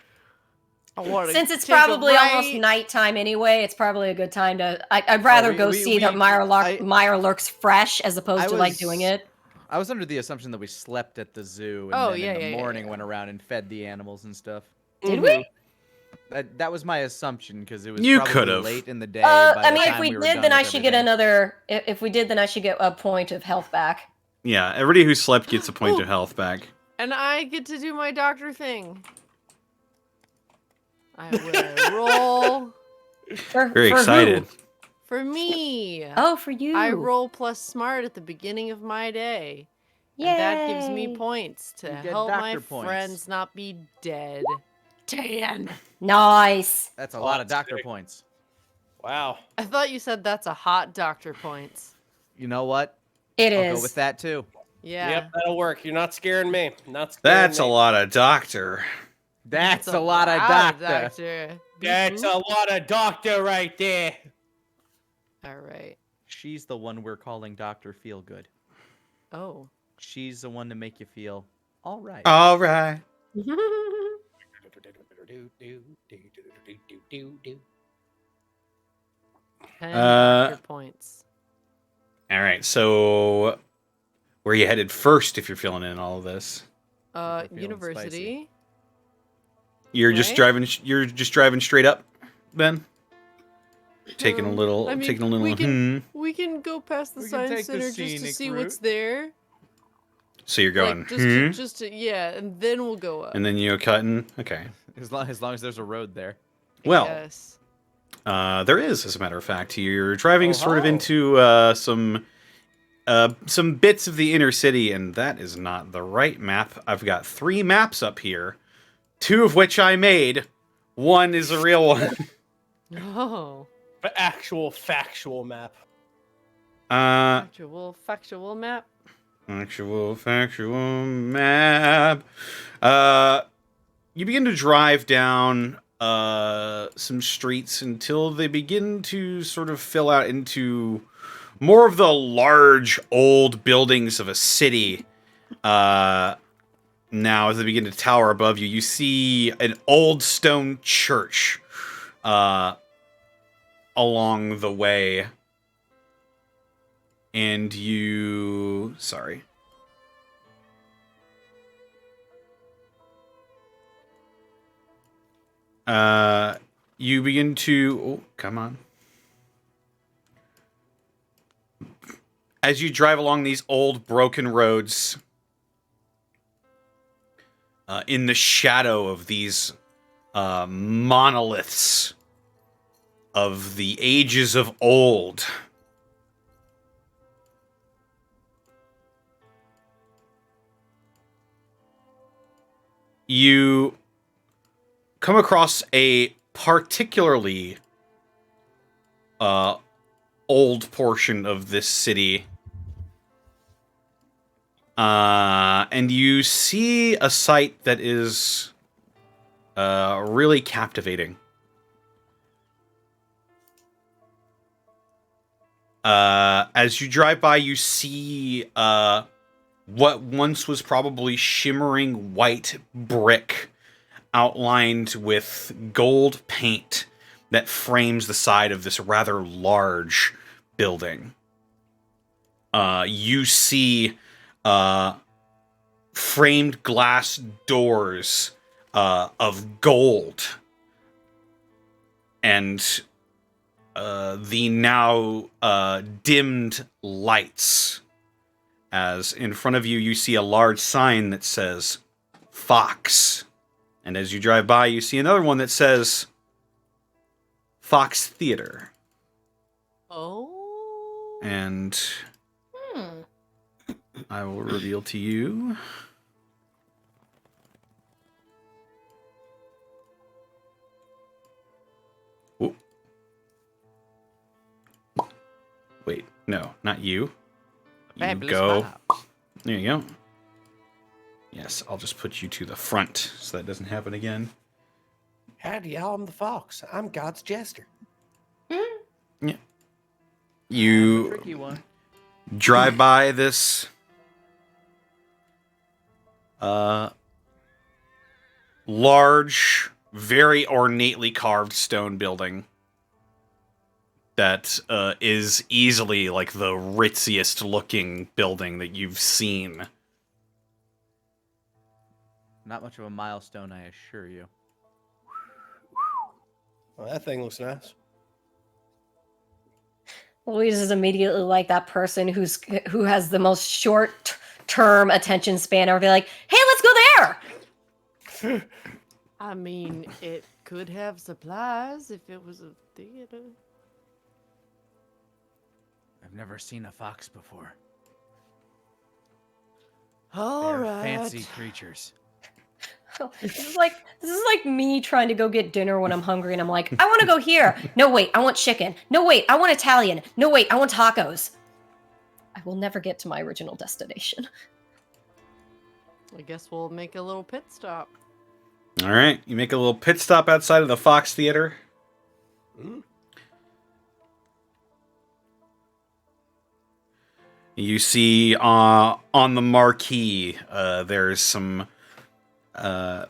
I want since it's probably almost nighttime anyway, it's probably a good time to. I'd rather go see the Mirelurk's fresh as opposed to like doing it. I was under the assumption that we slept at the zoo and then in the morning went around and fed the animals and stuff. Did we? That was my assumption because it was You probably could've. late in the day. I mean, if we did, then I should get another. If we did, then I should get a point of health back. Yeah, everybody who slept gets a point of health back. And I get to do my doctor thing. I will roll. Very excited. Who? For me. Oh, for you. I roll plus smart at the beginning of my day. Yay. And that gives me points to You get help my doctor points. friends not be dead. 10. Nice. That's a lot of doctor points. Wow. I thought you said that's a hot doctor points. You know what? It I'll is. go with that too. Yeah. Yep, that'll work. You're not scaring me. Not scaring That's me. a lot of doctor. That's a lot of doctor. That's a lot of doctor right there. All right. She's the one we're calling Dr. Feelgood. Oh. She's the one to make you feel all right. All right. 10 doctor points. All right. So, where are you headed first if you're filling in all of this? University. You're just Right? driving. You're just driving straight up, Ben. Taking a little. I mean, taking a little. we can go past the We can science take the center just to scenic see route. what's there. So you're going. Like, just to, yeah, and then we'll go up. And then you go cutting. Okay. As long as there's a road there. Well, Yes. there is, as a matter of fact. You're driving sort of Oh. into some bits of the inner city, and that is not the right map. I've got 3 maps up here, 2 of which I made. One is a real one. Oh. But actual factual map. Factual map. Actual factual map. You begin to drive down some streets until they begin to sort of fill out into more of the large old buildings of a city. Now, as they begin to tower above you, you see an old stone church along the way. And you... Sorry. You begin to... Oh, come on. As you drive along these old broken roads, in the shadow of these monoliths of the ages of old, you come across a particularly old portion of this city. And you see a sight that is really captivating. As you drive by, you see what once was probably shimmering white brick outlined with gold paint that frames the side of this rather large building. You see framed glass doors of gold, and the now dimmed lights. As in front of you, you see a large sign that says Fox. And as you drive by, you see another one that says Fox Theater. Oh. And I will reveal to you. Ooh. Wait, no, not you. You Fabulous go. Bob. There you go. Yes, I'll just put you to the front so that doesn't happen again. Howdy, y'all. I'm the Fox. I'm God's jester. Yeah. You Tricky one. drive by this large, very ornately carved stone building that is easily like the ritziest looking building that you've seen. Not much of a milestone, I assure you. Well, that thing looks nice. Louise is immediately like that person who has the most short-term attention span. Or be like, "Hey, let's go there." I mean, it could have supplies if it was a theater. I've never seen a fox before. All They're right. fancy creatures. This is like me trying to go get dinner when I'm hungry, and I'm like, I want to go here. No, wait, I want chicken. No, wait, I want Italian. No, wait, I want tacos. I will never get to my original destination. I guess we'll make a little pit stop. All right, you make a little pit stop outside of the Fox Theater. You see on the marquee, there's some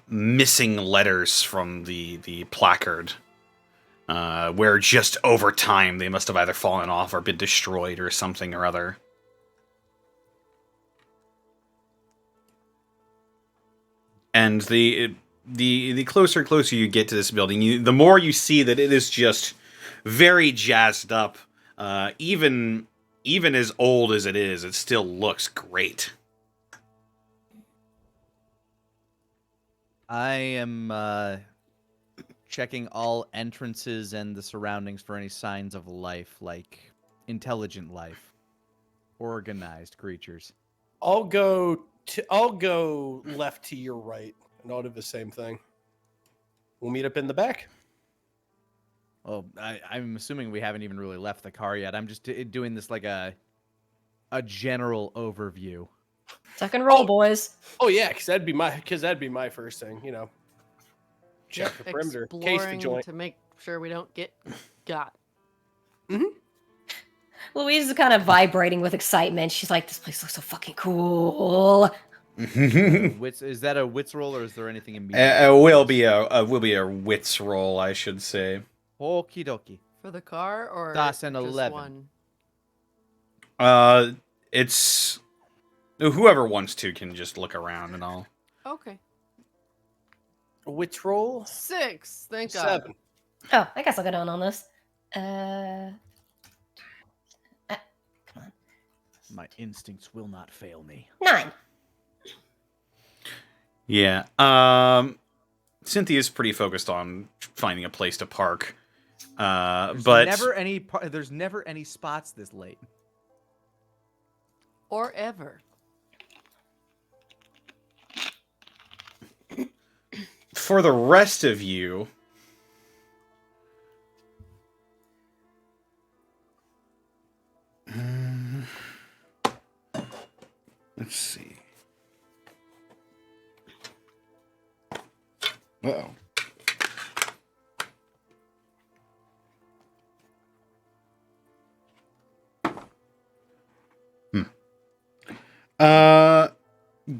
missing letters from the placard, where just over time they must have either fallen off or been destroyed or something or other. And the closer and closer you get to this building, the more you see that it is just very jazzed up. Even as old as it is, it still looks great. I am checking all entrances and the surroundings for any signs of life, like intelligent life, organized creatures. I'll go left to your right, and I'll do the same thing. We'll meet up in the back. Well, I'm assuming we haven't even really left the car yet. I'm just doing this like a general overview. Second roll, boys. Oh yeah, because that'd be my first thing. You know, check the perimeter, case the Exploring joint. to make sure we don't get got. Louise is kind of vibrating with excitement. She's like, "This place looks so fucking cool." Is that a wits roll, or is there anything immediate? It will be a wits roll, I should say. Okie dokie. For the car or Das and just 11. one? It's whoever wants to can just look around and all. Okay. Wits roll 6. Thank God. 7. Oh, I guess I'll go down on this. Come on. My instincts will not fail me. 9. Yeah. Cynthia's pretty focused on finding a place to park. But there's never any spots this late. Or ever. for the rest of you, let's see. Uh-oh.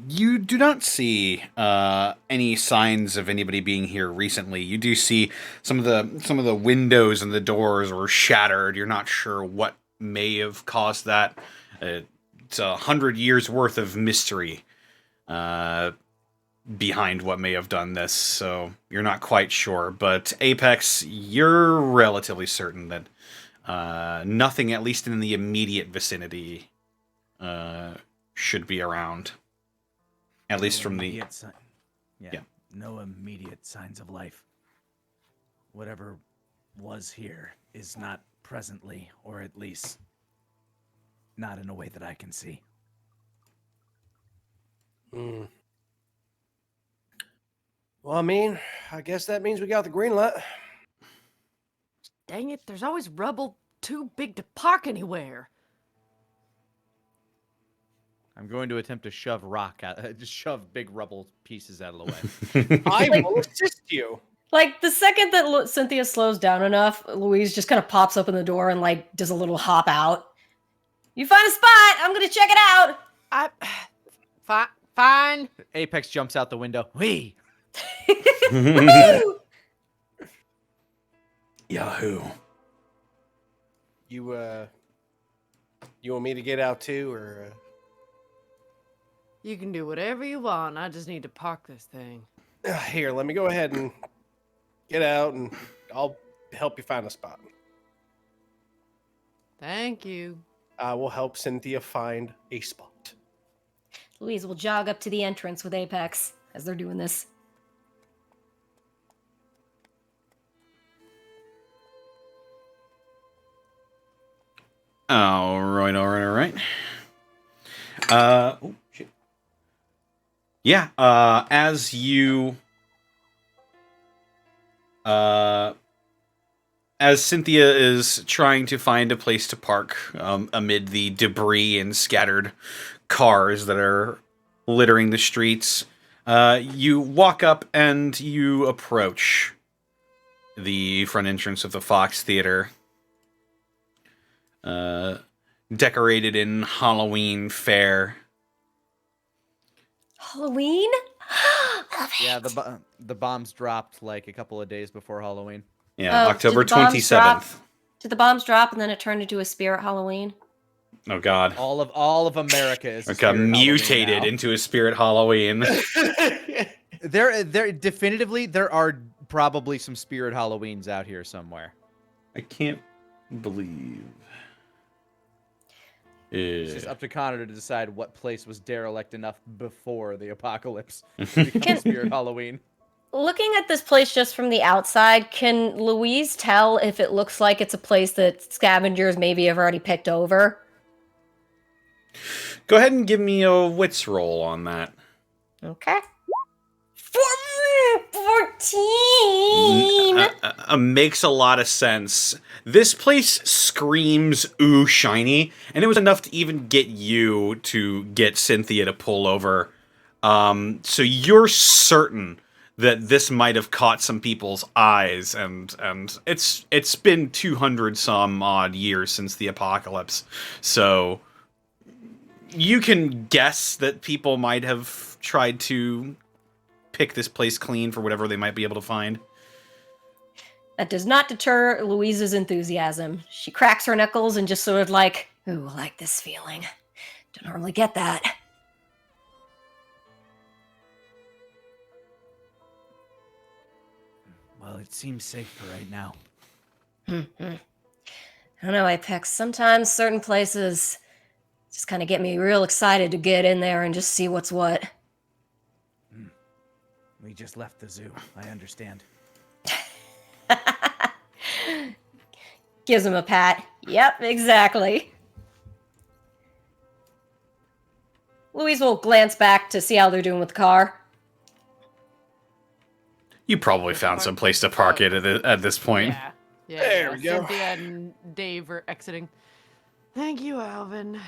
You do not see any signs of anybody being here recently. You do see some of the windows and the doors were shattered. You're not sure what may have caused that. It's 100 years worth of mystery behind what may have done this, so you're not quite sure. But Apex, you're relatively certain that nothing, at least in the immediate vicinity, should be around. At least from the... Yeah, no immediate signs of life. Whatever was here is not presently, or at least not in a way that I can see. Well, I mean, I guess that means we got the green light. Dang it, there's always rubble too big to park anywhere. I'm going to attempt to shove just shove big rubble pieces out of the way. I will assist you. Like, the second that Cynthia slows down enough, Louise just kind of pops open the door and, like, does a little hop out. You find a spot! I'm gonna check it out! Fine. Apex jumps out the window. Whee! Yahoo. You want me to get out too, or? You can do whatever you want. I just need to park this thing. Here, let me go ahead and get out, and I'll help you find a spot. Thank you. I will help Cynthia find a spot. Louise will jog up to the entrance with Apex as they're doing this. All right. Oh, shit. Yeah, as you... as Cynthia is trying to find a place to park amid the debris and scattered cars that are littering the streets, you walk up and you approach the front entrance of the Fox Theater. Decorated in Halloween fare. Halloween? Yeah, the bombs dropped like a couple of days before Halloween. Yeah, October 27th. Did the bombs drop and then it turned into a spirit Halloween? Oh God! All of America is got mutated into a spirit Halloween. There definitively there are probably some spirit Halloweens out here somewhere. I can't believe. It's just up to Connor to decide what place was derelict enough before the apocalypse to become Spirit Halloween. Looking at this place just from the outside, can Louise tell if it looks like it's a place that scavengers maybe have already picked over? Go ahead and give me a wits roll on that. Okay. 14! Makes a lot of sense. This place screams ooh shiny, and it was enough to even get you to get Cynthia to pull over. So you're certain that this might have caught some people's eyes, and it's been 200 some odd years since the apocalypse. So you can guess that people might have tried to pick this place clean for whatever they might be able to find. That does not deter Louise's enthusiasm. She cracks her knuckles and just sort of like, ooh, I like this feeling. Don't normally get that. Well, it seems safe for right now. I don't know, Apex. Sometimes certain places just kind of get me real excited to get in there and just see what's what. We just left the zoo. I understand. Gives him a pat. Yep, exactly. Louise will glance back to see how they're doing with the car. You probably found some place to park it at this point. Yeah. There we go. Cynthia and Dave are exiting. Thank you, Alvin.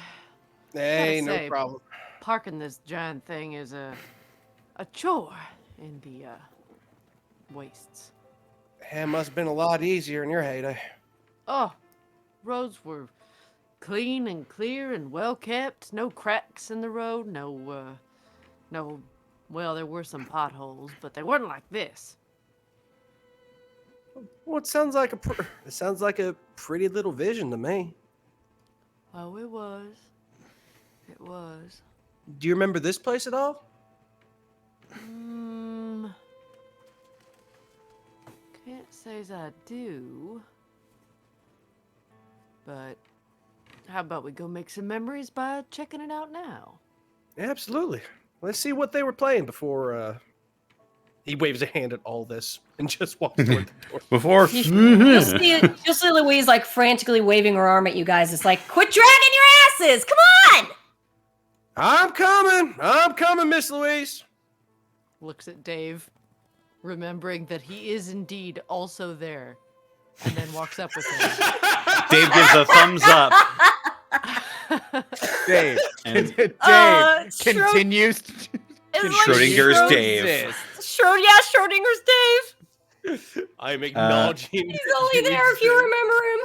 Hey, Gotta no say, problem. Parking this giant thing is a chore in the wastes. It must have been a lot easier in your heyday. Oh, roads were clean and clear and well kept. No cracks in the road. No. Well, there were some potholes, but they weren't like this. Well, it sounds like a pretty little vision to me. Oh, it was. It was. Do you remember this place at all? Can't say as I do. But how about we go make some memories by checking it out now? Absolutely. Let's see what they were playing before. He waves a hand at all this and just walks toward the door. Before You'll see Louise like frantically waving her arm at you guys. It's like, quit dragging your asses! Come on! I'm coming, Miss Louise. Looks at Dave, remembering that he is indeed also there, and then walks up with him. Dave gives a thumbs up. Dave. And Continues. Schrodinger's Dave. Schrodinger's Dave. I'm acknowledging. He's only there if you remember him.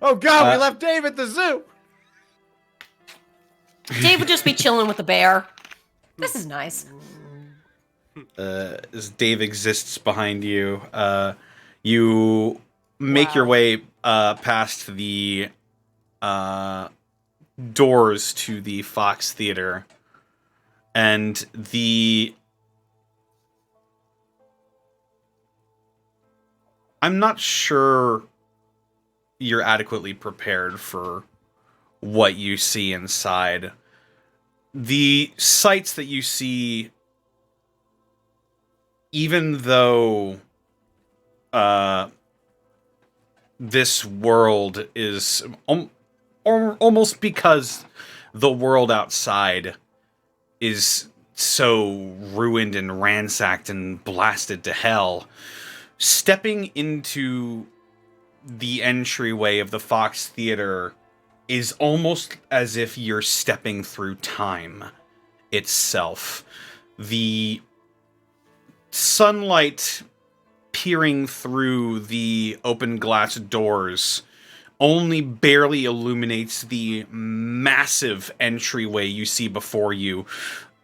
Oh God, we left Dave at the zoo. Dave would just be chilling with the bear. This is nice. As Dave exists behind you, you make your way past the doors to the Fox Theater, and I'm not sure you're adequately prepared for what you see inside. The sights that you see, even though this world is almost because the world outside is so ruined and ransacked and blasted to hell, stepping into the entryway of the Fox Theater is almost as if you're stepping through time itself. The sunlight peering through the open glass doors only barely illuminates the massive entryway you see before you.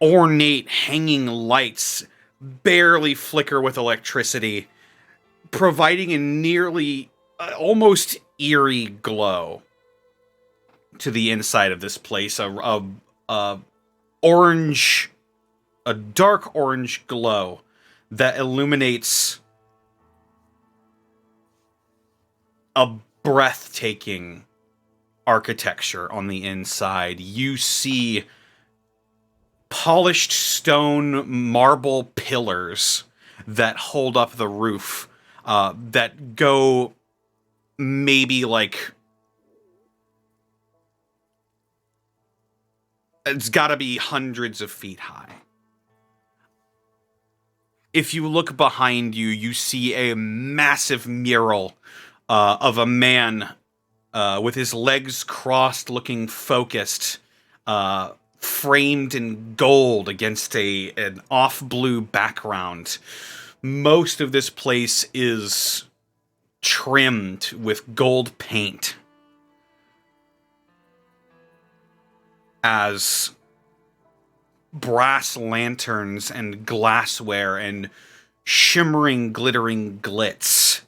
Ornate hanging lights barely flicker with electricity, providing a nearly almost eerie glow to the inside of this place. A dark orange glow that illuminates a breathtaking architecture on the inside. You see polished stone marble pillars that hold up the roof, that go maybe like, it's got to be hundreds of feet high. If you look behind you, you see a massive mural of a man with his legs crossed, looking focused, framed in gold against an off-blue background. Most of this place is trimmed with gold paint, as brass lanterns and glassware and shimmering, glittering glitz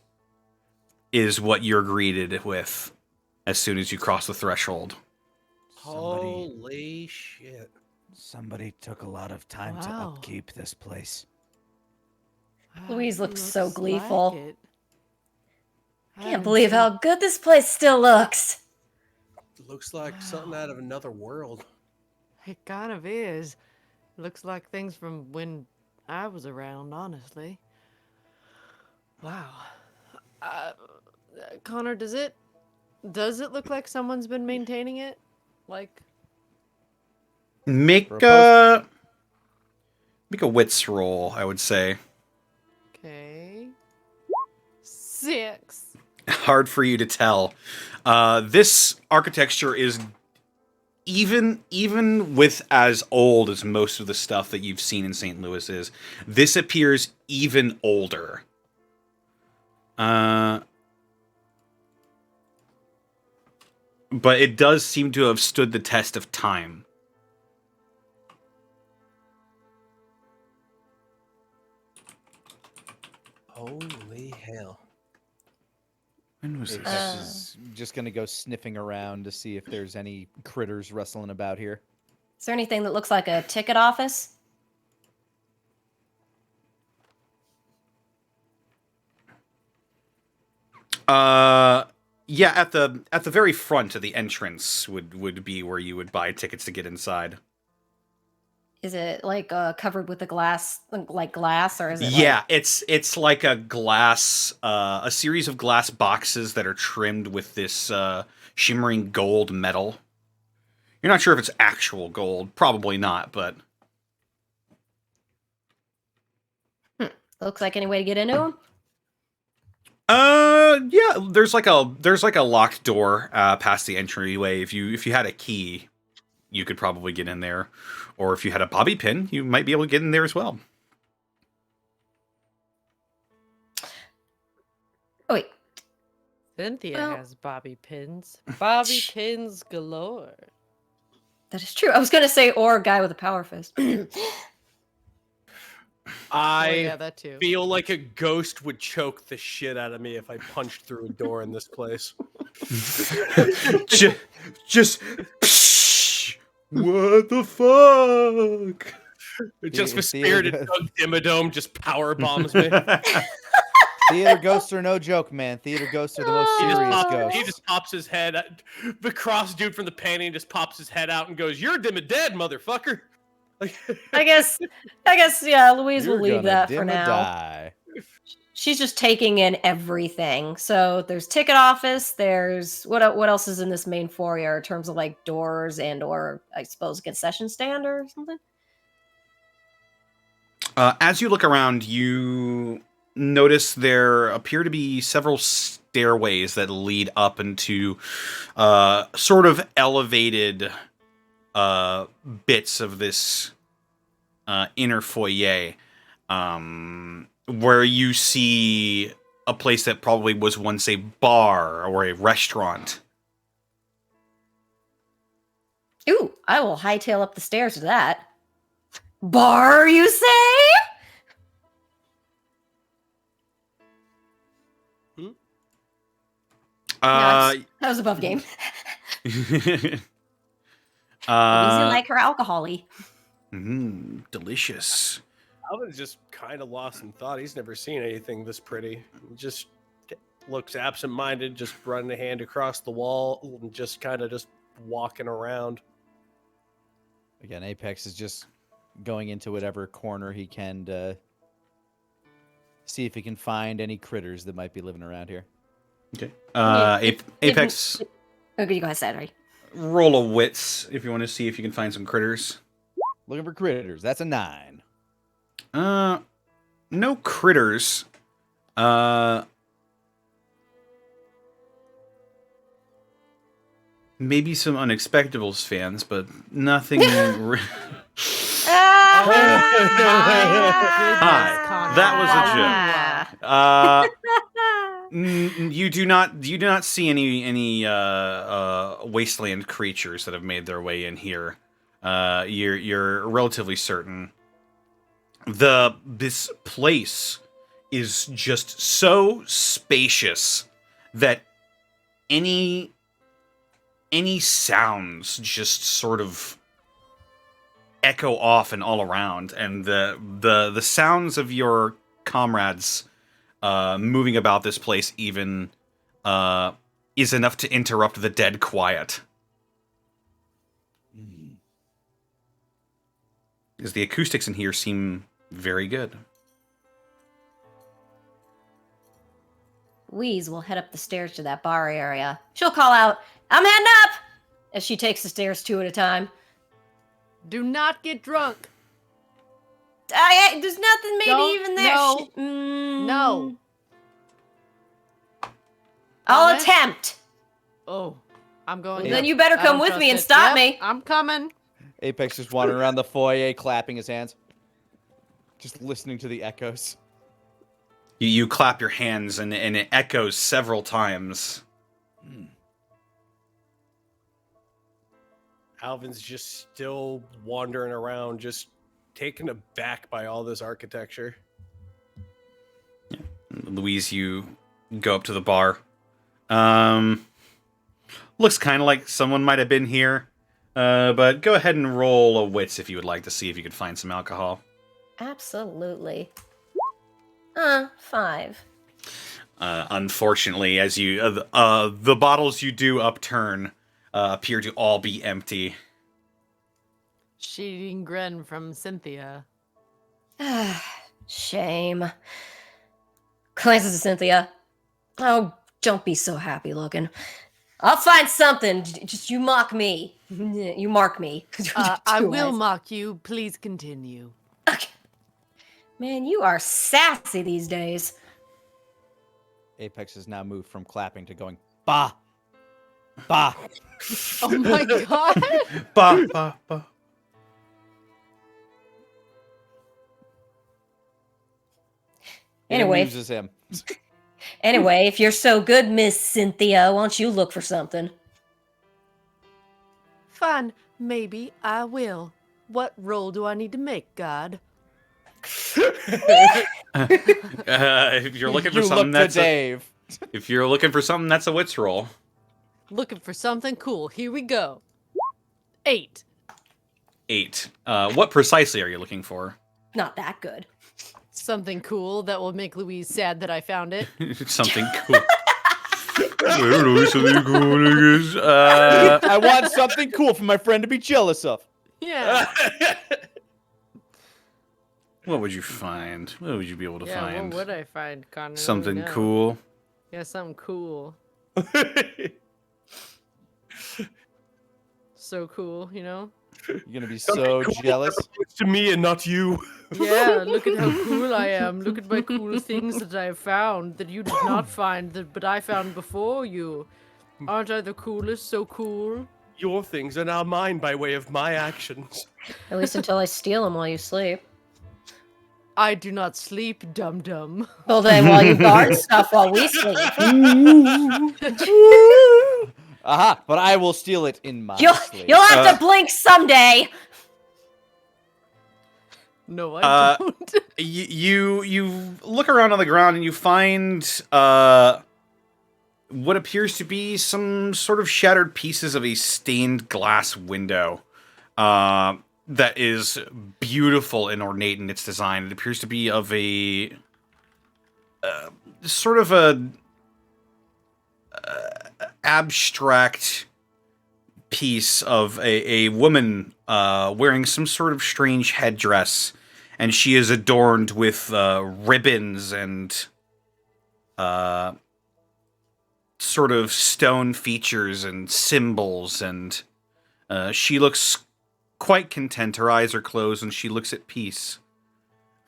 is what you're greeted with as soon as you cross the threshold. Holy shit. Somebody took a lot of time to upkeep this place. Louise looks so gleeful. Like it. Can't believe how good this place still looks. Looks like something out of another world. It kind of is. Looks like things from when I was around, honestly. Wow. Connor, does it look like someone's been maintaining it? Like, Make Make a wits roll, I would say. Okay. 6. Hard for you to tell. This architecture is even with as old as most of the stuff that you've seen in St. Louis is. This appears even older. But it does seem to have stood the test of time. Holy hell. When was Apex is just gonna go sniffing around to see if there's any critters rustling about here. Is there anything that looks like a ticket office? Yeah, at the very front of the entrance would be where you would buy tickets to get inside. Is it like covered with a glass, or is it? Yeah, it's like a glass, a series of glass boxes that are trimmed with this shimmering gold metal. You're not sure if it's actual gold, probably not, but Looks like any way to get into them? Yeah, there's like a locked door past the entryway. If you had a key, you could probably get in there, or if you had a bobby pin, you might be able to get in there as well. Oh, wait. Cynthia Well- has bobby pins. Bobby pins galore. That is true. I was gonna say, or a guy with a power fist. I yeah, that too. feel like a ghost would choke the shit out of me if I punched through a door in this place. just what the fuck? Just The- with spirited Doug Dimmadome just power bombs me. Theater ghosts are no joke, man. Theater ghosts are the most serious He ghosts. just pops his head. The cross dude from the painting just pops his head out and goes, "You're dead, motherfucker." Like, I guess, yeah. Louise You're will leave gonna that for dim a now. die. She's just taking in everything. So there's ticket office. There's what else is in this main foyer in terms of like doors and or I suppose concession stand or something. As you look around, you notice there appear to be several stairways that lead up into sort of elevated bits of this inner foyer, where you see a place that probably was once a bar or a restaurant. Ooh, I will hightail up the stairs to that. Bar, you say? That was above game. Louise like her alcohol-y. Delicious. Alvin's just kind of lost in thought. He's never seen anything this pretty. He just looks absent-minded, just running a hand across the wall, and just kind of just walking around. Again, Apex is just going into whatever corner he can to see if he can find any critters that might be living around here. Okay. If- Apex, Okay, you go ahead, Saturday. roll a wits if you want to see if you can find some critters. Looking for critters. That's a 9. No critters. Maybe some Unexpectables fans, but nothing. Hi, that was a joke. You do not see any wasteland creatures that have made their way in here. You're relatively certain. This place is just so spacious that any sounds just sort of echo off and all around, and the sounds of your comrades moving about this place even is enough to interrupt the dead quiet. Because the acoustics in here seem very good. Louise will head up the stairs to that bar area. She'll call out, "I'm heading up!" as she takes the stairs 2 at a time. Do not get drunk. There's nothing maybe Don't- even there. no. No. I'll Promise? attempt. Oh, I'm going. Well, then up. you better I come don't with trust me and it. stop Yep, me. I'm coming. Apex just wandering around the foyer, clapping his hands. Just listening to the echoes. You clap your hands and it echoes several times. Alvin's just still wandering around, just taken aback by all this architecture. Louise, you go up to the bar. Looks kind of like someone might have been here. But go ahead and roll a wits if you would like to see if you could find some alcohol. Absolutely. 5. Unfortunately, as you the bottles you do upturn appear to all be empty. Shooting grin from Cynthia. Shame. Glances at Cynthia. Oh, don't be so happy looking. I'll find something. Just you mock me. You mark me. I Two will eyes. mock you. Please continue. Man, you are sassy these days. Apex has now moved from clapping to going, bah! Bah! Oh my god! Bah, bah, bah. It Anyway. amuses him. Anyway, if you're so good, Miss Cynthia, why don't you look for something? Fine, maybe I will. What roll do I need to make, God? If you're looking for You something, look to that's Dave. if you're looking for something, that's a wits roll. Looking for something cool. Here we go. 8. 8. What precisely are you looking for? Not that good. Something cool that will make Louise sad that I found it. Something cool. I don't know, something cool, I guess. I want something cool for my friend to be jealous of. Yeah. What would you find? What would you be able to Yeah, find? what would I find, Connor? Something Let me know. cool. Yeah, something cool. So cool, you know? You're gonna be so jealous. It's to me and not you. Yeah, look at how cool I am. Look at my cool things that I found that you did not find, but I found before you. Aren't I the coolest? So cool. Your things are now mine by way of my actions. At least until I steal them while you sleep. I do not sleep, dum-dum. Well, then, while you guard stuff while we sleep. Aha! But I will steal it in my sleep. You'll have to blink someday. No, I don't. You look around on the ground and you find what appears to be some sort of shattered pieces of a stained glass window that is beautiful and ornate in its design. It appears to be of a sort of a abstract piece of a woman wearing some sort of strange headdress, and she is adorned with ribbons and sort of stone features and symbols, and she looks quite content. Her eyes are closed and she looks at peace.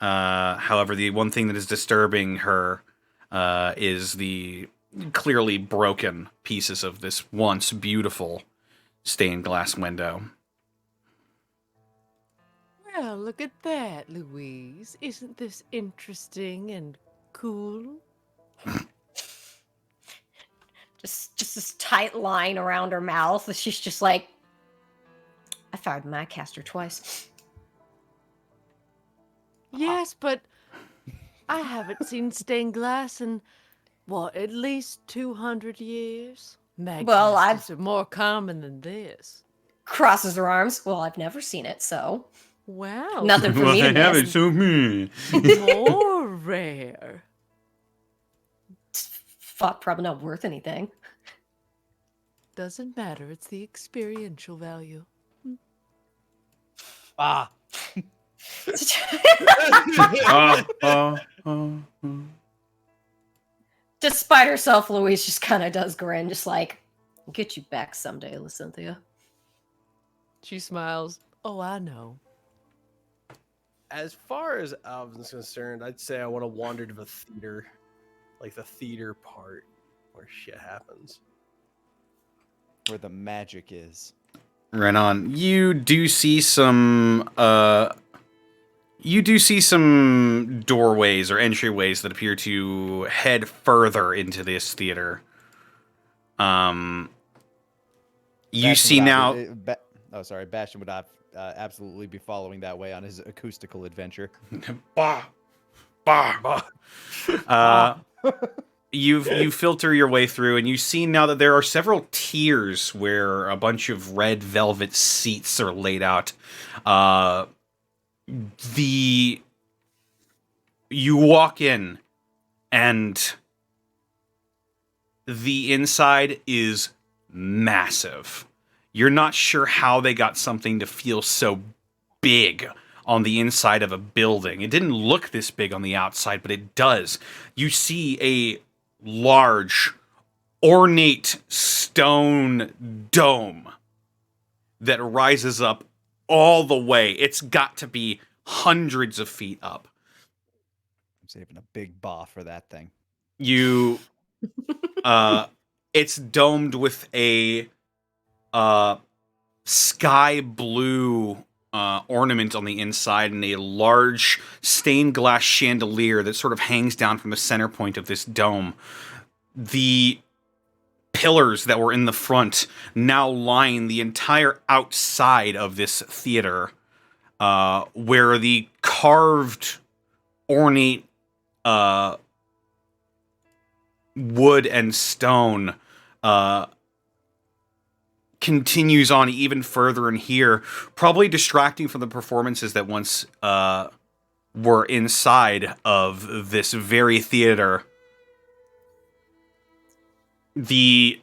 However, the one thing that is disturbing her is the clearly broken pieces of this once beautiful stained glass window. Well, look at that, Louise. Isn't this interesting and cool? Just this tight line around her mouth. She's just like, I fired my caster twice. Yes, but I haven't seen stained glass in, what, at least 200 years? Well, Magnets are more common than this. Crosses her arms. Well, I've never seen it, so. Wow. Nothing for me to miss. So me. More rare. Fuck, probably not worth anything. Doesn't matter. It's the experiential value. Ah. Despite herself, Louise just kind of does grin, just like, I'll get you back someday, Cynthia. She smiles. Oh, I know. As far as Alvin's concerned, I'd say I want to wander to the theater. Like the theater part where shit happens. Where the magic is. Right on. You do see some doorways or entryways that appear to head further into this theater. You see now. Bastion would absolutely be following that way on his acoustical adventure. Bah, bah, bah. You filter your way through, and you see now that there are several tiers where a bunch of red velvet seats are laid out. You walk in, and the inside is massive. You're not sure how they got something to feel so big on the inside of a building. It didn't look this big on the outside, but it does. You see a large, ornate stone dome that rises up all the way. It's got to be hundreds of feet up. I'm saving a big baw for that thing. It's domed with a sky blue ornament on the inside and a large stained glass chandelier that sort of hangs down from the center point of this dome. The pillars that were in the front now line the entire outside of this theater, where the carved, ornate wood and stone continues on even further in here, probably distracting from the performances that once were inside of this very theater. The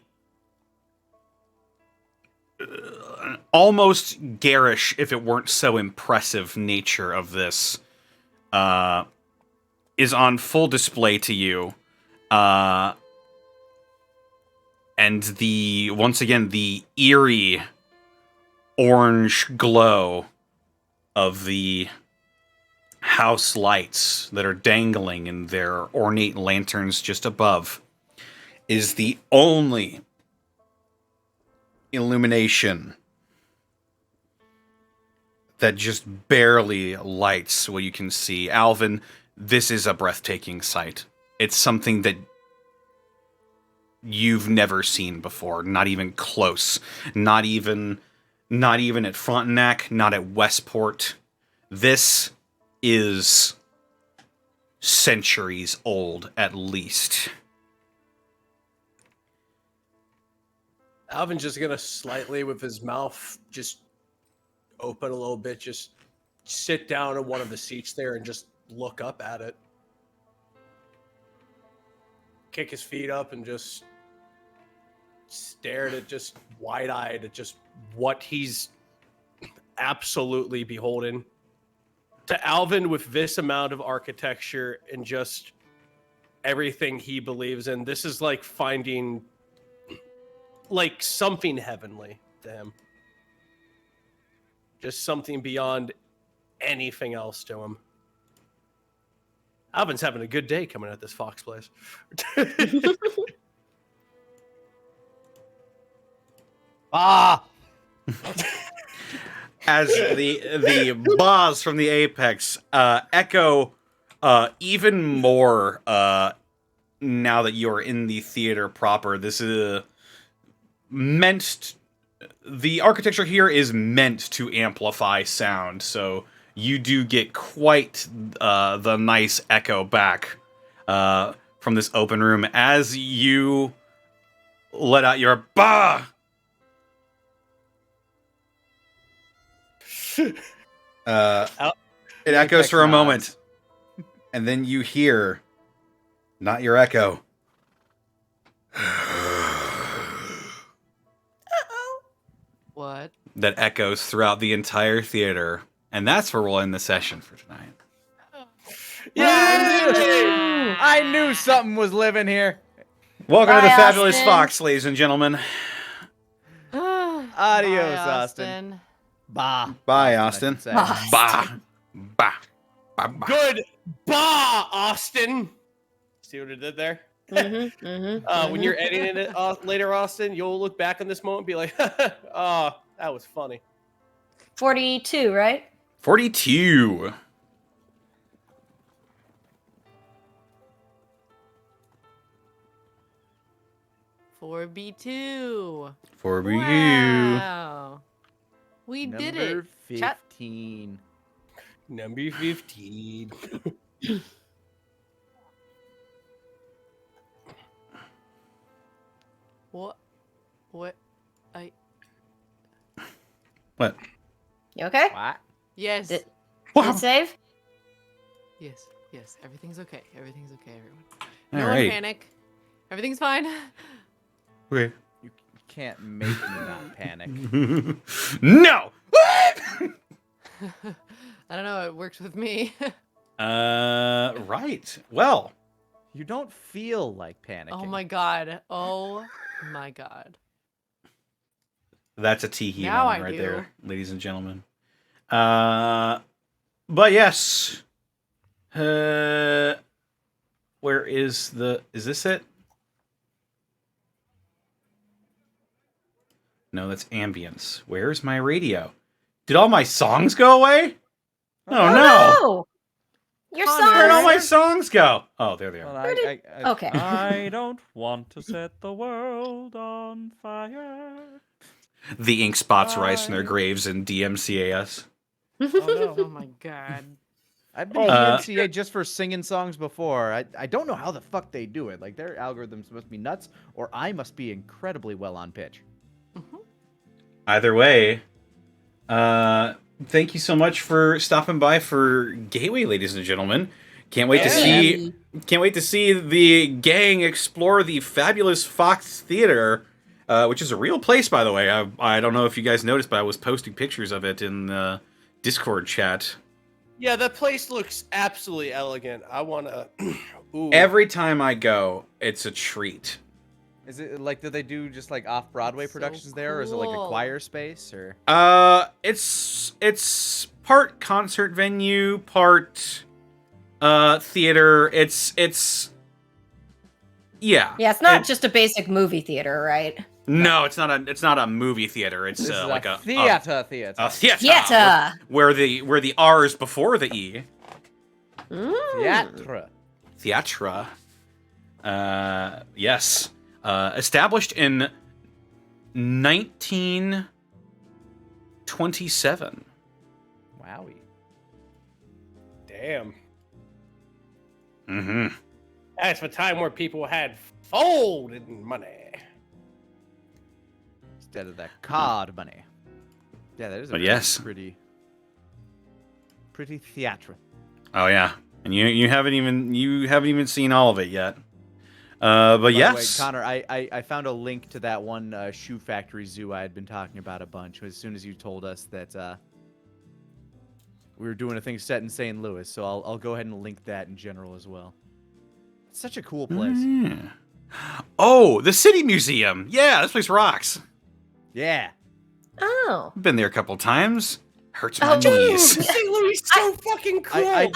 almost garish, if it weren't so impressive, nature of this is on full display to you. And once again, the eerie orange glow of the house lights that are dangling in their ornate lanterns just above is the only illumination that just barely lights what you can see. Alvin, this is a breathtaking sight. It's something that you've never seen before, not even close, not even at Frontenac, not at Westport. This is centuries old, at least. Alvin's just gonna slightly, with his mouth just open a little bit, just sit down in one of the seats there and just look up at it. Kick his feet up and just stare at it, just wide-eyed at just what he's absolutely beholden. To Alvin, with this amount of architecture and just everything he believes in, this is like finding like something heavenly to him. Just something beyond anything else to him. Alvin's having a good day coming at this Fox place. As the buzz from the apex echo even more now that you're in the theater proper. This is the architecture here is meant to amplify sound, so you do get quite the nice echo back from this open room as you let out your bah. It echoes for a moment, and then you hear not your echo. What? That echoes throughout the entire theater, and that's where we'll end the session for tonight. Yeah, I knew something was living here. Welcome to the Fabulous Austin. Fox, ladies and gentlemen. Adios, Bye, Austin. Bah. Bye, Austin. Austin. Bah. Bah. Good. Bah, Austin. See what I did there? When you're editing it later, Austin, you'll look back on this moment and be like, oh, that was funny. 42, right? 42. For B2. For B2. Wow. We did Number it. Chat. 15. Number 15. What? What? What? You okay? What? Yes. Did it save? Yes. Yes. Everything's okay. Everything's okay, everyone. All No right. one panic. Everything's fine. Okay. You can't make me not panic. No! I don't know. It works with me. Right. Well. You don't feel like panicking. Oh my god. Oh my god. That's a tee-hee Now moment I right do. there, ladies and gentlemen. But yes. Where is this it? No, that's ambience. Where's my radio? Did all my songs go away? Oh no! Your Where'd all songs. my songs go? Oh, there they are. Well, Okay. I don't want to set the world on fire. The ink spots rise from their graves in DMCAS. Oh my god. I've been DMCA just for singing songs before. I don't know how the fuck they do it. Like, their algorithms must be nuts, or I must be incredibly well on pitch. Either way, thank you so much for stopping by for Gateway, ladies and gentlemen. Can't wait to see the gang explore the fabulous Fox Theater, which is a real place, by the way. I don't know if you guys noticed, but I was posting pictures of it in the Discord chat. Yeah, that place looks absolutely elegant. I want to... Every time I go, it's a treat. Is it like, do they do just like off-Broadway productions there, or is it like a cool. choir space, or? It's part concert venue, part theater. It's yeah. Yeah, it's not just a basic movie theater, right? No, it's not a movie theater. It's This is like a theater. A theater. Theater. Where the R is before the E. Theatre. Theatra. Yes. Established in 1927. Wowie. Damn. Mm-hmm. That's a time where people had folded money. Instead of that card money. Yeah, that is But yes. pretty theatre. Oh yeah, and you haven't even seen all of it yet. But By yes, the way, Connor, I found a link to that one shoe factory zoo I had been talking about a bunch as soon as you told us that we were doing a thing set in St. Louis, so I'll go ahead and link that in general as well. It's such a cool place. Mm. Oh, the City Museum. Yeah, this place rocks. Yeah. Oh. Been there a couple times. Hurts my dude. knees. St. Louis is so fucking cool.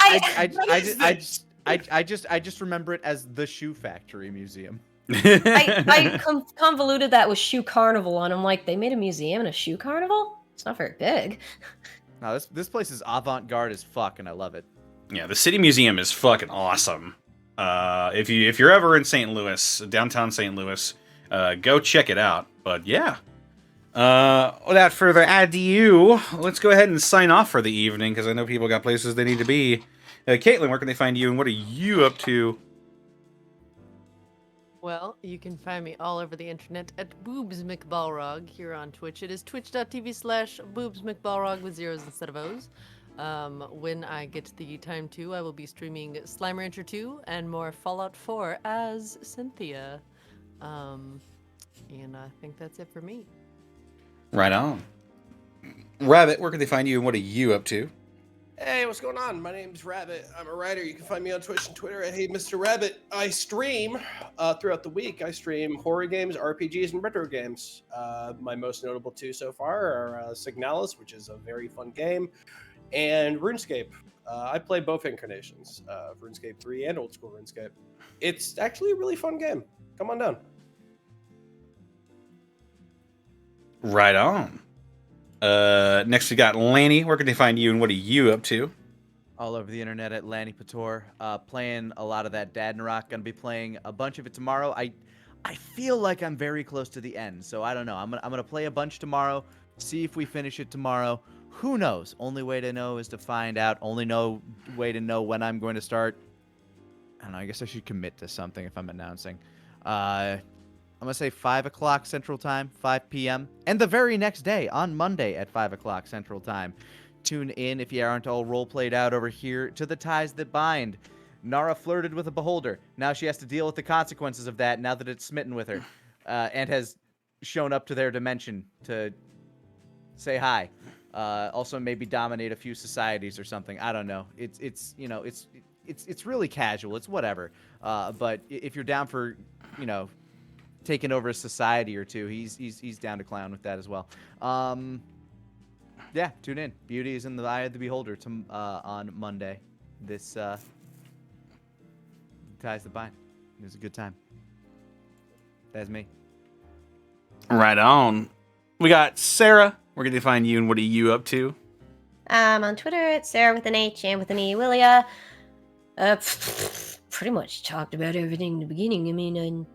I just remember it as the Shoe Factory Museum. I convoluted that with Shoe Carnival, and I'm like, they made a museum and a shoe carnival? It's not very big. No, this place is avant-garde as fuck, and I love it. Yeah, the City Museum is fucking awesome. If you're ever in St. Louis, downtown St. Louis, go check it out. But yeah. Without further ado, let's go ahead and sign off for the evening, because I know people got places they need to be. Caitlin, where can they find you, and what are you up to? Well, you can find me all over the internet at Boobs McBalrog here on Twitch. It is twitch.tv/boobsmcbalrog with zeros instead of O's. When I get the time to, I will be streaming Slime Rancher 2 and more Fallout 4 as Cynthia. And I think that's it for me. Right on. Rabbit, where can they find you, and what are you up to? Hey, what's going on? My name's Rabbit. I'm a writer. You can find me on Twitch and Twitter at Hey Mr. Rabbit. I stream throughout the week. I stream horror games, RPGs, and retro games. My most notable two so far are Signalis, which is a very fun game, and RuneScape. I play both incarnations, RuneScape 3 and old school RuneScape. It's actually a really fun game. Come on down. Right on. Next we got Lanny. Where can they find you and what are you up to? All over the internet at Lanny Pator. Playing a lot of that Dad and Rock. Gonna be playing a bunch of it tomorrow. I feel like I'm very close to the end, so I don't know. I'm gonna play a bunch tomorrow. See if we finish it tomorrow. Who knows? Only way to know is to find out. Only way to know when I'm going to start. I don't know. I guess I should commit to something if I'm announcing. I'm gonna say 5 o'clock Central Time, 5 p.m. And the very next day, on Monday at 5 o'clock Central Time. Tune in if you aren't all role played out over here to the ties that bind. Nara flirted with a beholder. Now she has to deal with the consequences of that now that it's smitten with her. And has shown up to their dimension to say hi. Also maybe dominate a few societies or something. I don't know. It's really casual. It's whatever. But if you're down for, taking over a society or two, he's down to clown with that as well. Yeah, tune in. Beauty is in the eye of the beholder on Monday. This ties the bind. It was a good time. That's me. Right on. We got Sarah. Where can they find you and what are you up to? On Twitter, it's Sarah with an H and with an E. Willia. Pretty much talked about everything in the beginning. I mean,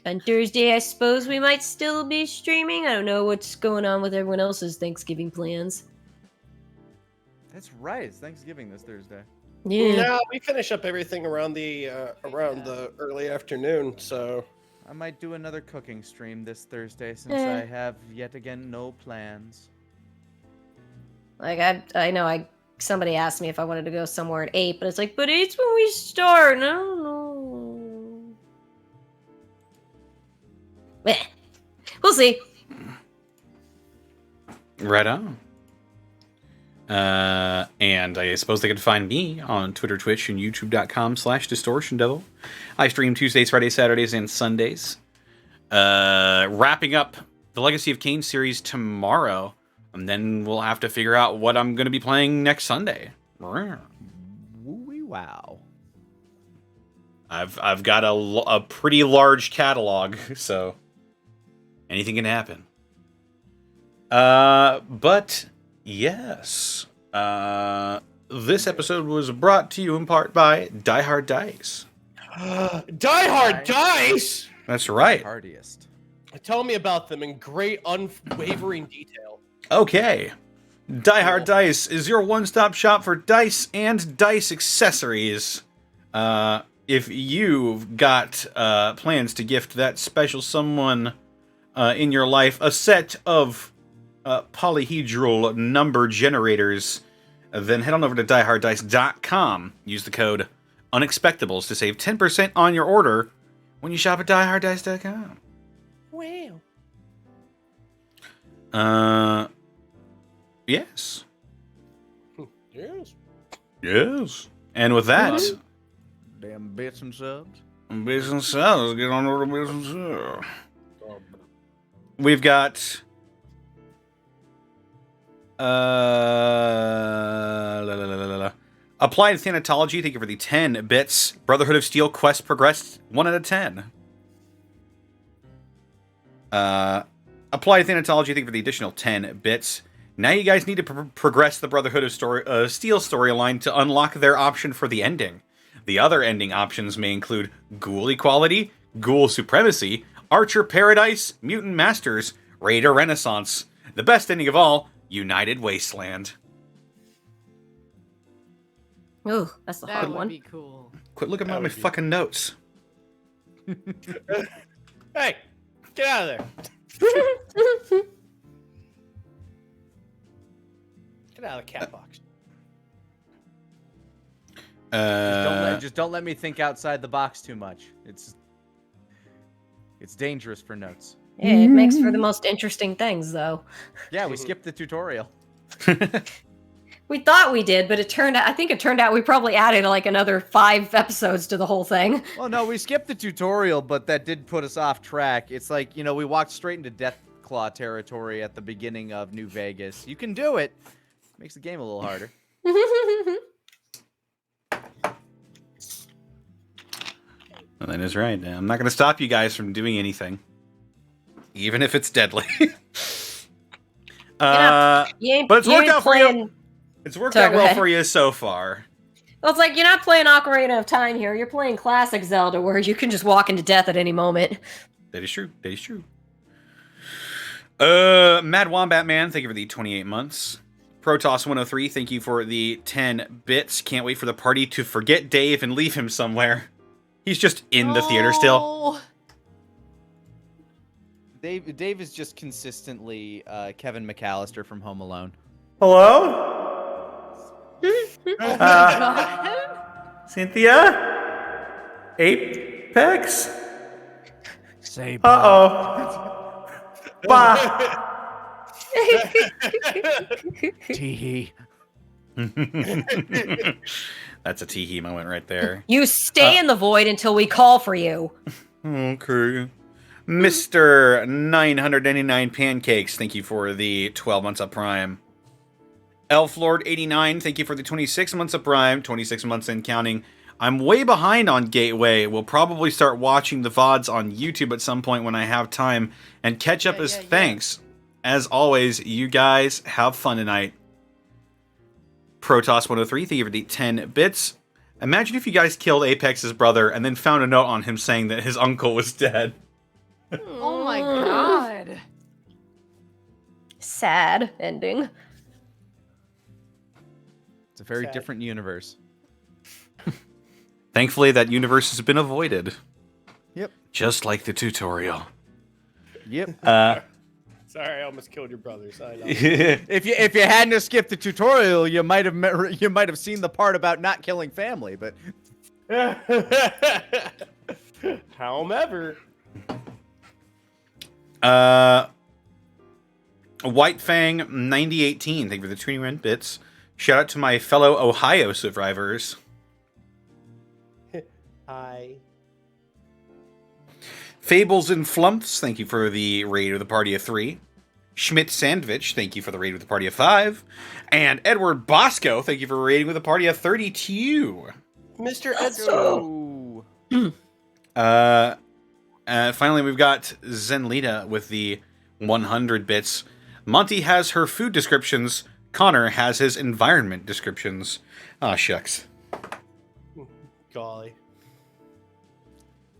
on Thursday, I suppose we might still be streaming. I don't know what's going on with everyone else's Thanksgiving plans. That's right. It's Thanksgiving this Thursday. Yeah. No, we finish up everything around the early afternoon, so I might do another cooking stream this Thursday since I have yet again no plans. Like I know somebody asked me if I wanted to go somewhere at 8, but it's like, but 8's when we start. I don't know. We'll see. Right on. And I suppose they could find me on Twitter, Twitch, and YouTube.com/DistortionDevil. I stream Tuesdays, Fridays, Saturdays, and Sundays. Wrapping up the Legacy of Kain series tomorrow, and then we'll have to figure out what I'm going to be playing next Sunday. Wow. I've got a pretty large catalog, so anything can happen. But yes, this episode was brought to you in part by Die Hard Dice. Die Hard Dice. That's right. Hardiest. Tell me about them in great unwavering detail. Okay. Die Hard Dice is your one-stop shop for dice and dice accessories. If you've got plans to gift that special someone in your life a set of polyhedral number generators, then head on over to dieharddice.com. Use the code Unexpectables to save 10% on your order when you shop at dieharddice.com. Wow. Yes. Yes. Yes. And with that... Damn bits and subs. Bits and subs. Get on over to bits and subs. We've got... Applied Thanatology, thank you for the 10 bits. Brotherhood of Steel quest progressed 1 out of 10. Applied Thanatology, thank you for the additional 10 bits. Now you guys need to progress the Brotherhood of Steel storyline to unlock their option for the ending. The other ending options may include Ghoul Equality, Ghoul Supremacy, Archer Paradise, Mutant Masters, Raider Renaissance. The best ending of all, United Wasteland. Ooh, that's the hard That would one. be cool. Quit looking at my fucking notes. Hey, get out of there. Get out of the cat box. Just don't let me think outside the box too much. It's dangerous for notes. Yeah, it makes for the most interesting things, though. Yeah, we skipped the tutorial. We thought we did, but I think it turned out we probably added like another 5 episodes to the whole thing. Well, no, we skipped the tutorial, but that did put us off track. It's like, we walked straight into Deathclaw territory at the beginning of New Vegas. You can do it. Makes the game a little harder. Well, that is right. I'm not going to stop you guys from doing anything, even if it's deadly. But it's worked out for you. It's worked out well for you so far. Well, it's like you're not playing Ocarina of Time here. You're playing classic Zelda, where you can just walk into death at any moment. That is true. That is true. Mad Wombat Man, thank you for the 28 months. Protoss 103, thank you for the 10 bits. Can't wait for the party to forget Dave and leave him somewhere. He's just in the theater still. Dave is just consistently Kevin McAllister from Home Alone. Hello? Cynthia? Apex? Say uh-oh. Bye. Teehee. That's a teehee moment right there. You stay in the void until we call for you. Okay. Mr. 999 Pancakes, thank you for the 12 months of Prime. Elflord89, thank you for the 26 months of Prime, 26 months and counting. I'm way behind on Gateway. We'll probably start watching the VODs on YouTube at some point when I have time and catch up as thanks. As always, you guys have fun tonight. Protoss 103, thank you for the 10 bits. Imagine if you guys killed Apex's brother and then found a note on him saying that his uncle was dead. Oh my god. Sad ending. It's a very different universe. Thankfully, that universe has been avoided. Yep. Just like the tutorial. Yep. Sorry, I almost killed your brother. Sorry. If you hadn't skipped the tutorial, you might have seen the part about not killing family, but however. White Fang 9018, thank you for the 21 bits. Shout out to my fellow Ohio survivors. Hi. Fables and Flumps, thank you for the raid of the party of 3. Schmidt Sandwich, thank you for the raid with the party of 5. And Edward Bosco, thank you for raiding with a party of 32. Mr. Edzo. Finally, we've got Zenlita with the 100 bits. Monty has her food descriptions. Connor has his environment descriptions. Aw, shucks. Golly.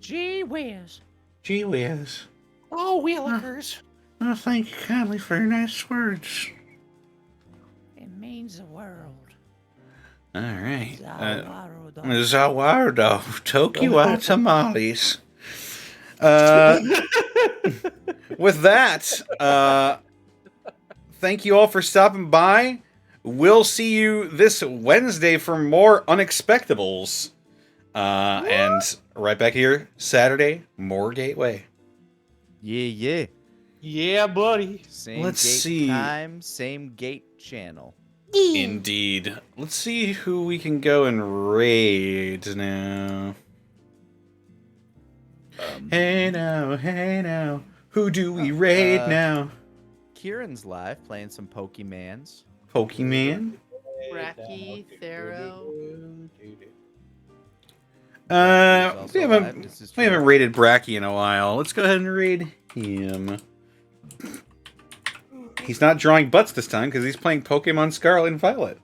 Gee whiz. Gee whiz. Oh, Willikers. Oh, thank you kindly for your nice words. It means the world. All right. Zawardo. Tokiwa tamales. With that, thank you all for stopping by. We'll see you this Wednesday for more Unexpectables. And right back here, Saturday, more Gateway. Yeah. Yeah, buddy. Same Let's gate see. time, same gate channel. Indeed. Let's see who we can go and raid now. Hey now. Who do we raid now? Kieran's live playing some Pokemans. Pokemon? Bracky, Thero. We haven't raided Bracky in a while. Let's go ahead and raid him. He's not drawing butts this time because he's playing Pokemon Scarlet and Violet.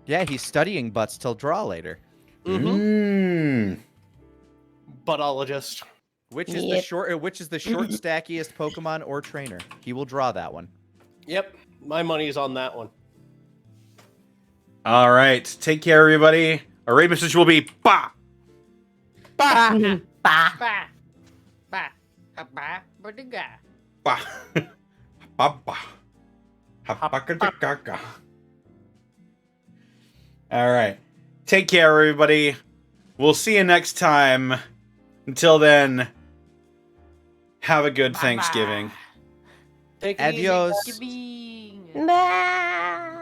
Yeah, he's studying butts till draw later. Mm-hmm. Buttologist. Which is the short stackiest Pokemon or trainer? He will draw that one. Yep, my money is on that one. All right, take care, everybody. Our raid message will be bah. Bah. Bah. Bah. Bah. Bah. Bah. Bah. Bah. Ha-ba-ga-da-ga-ga. All right. Take care, everybody. We'll see you next time. Until then, have a good Thanksgiving. Take it Adios. easy. Bye.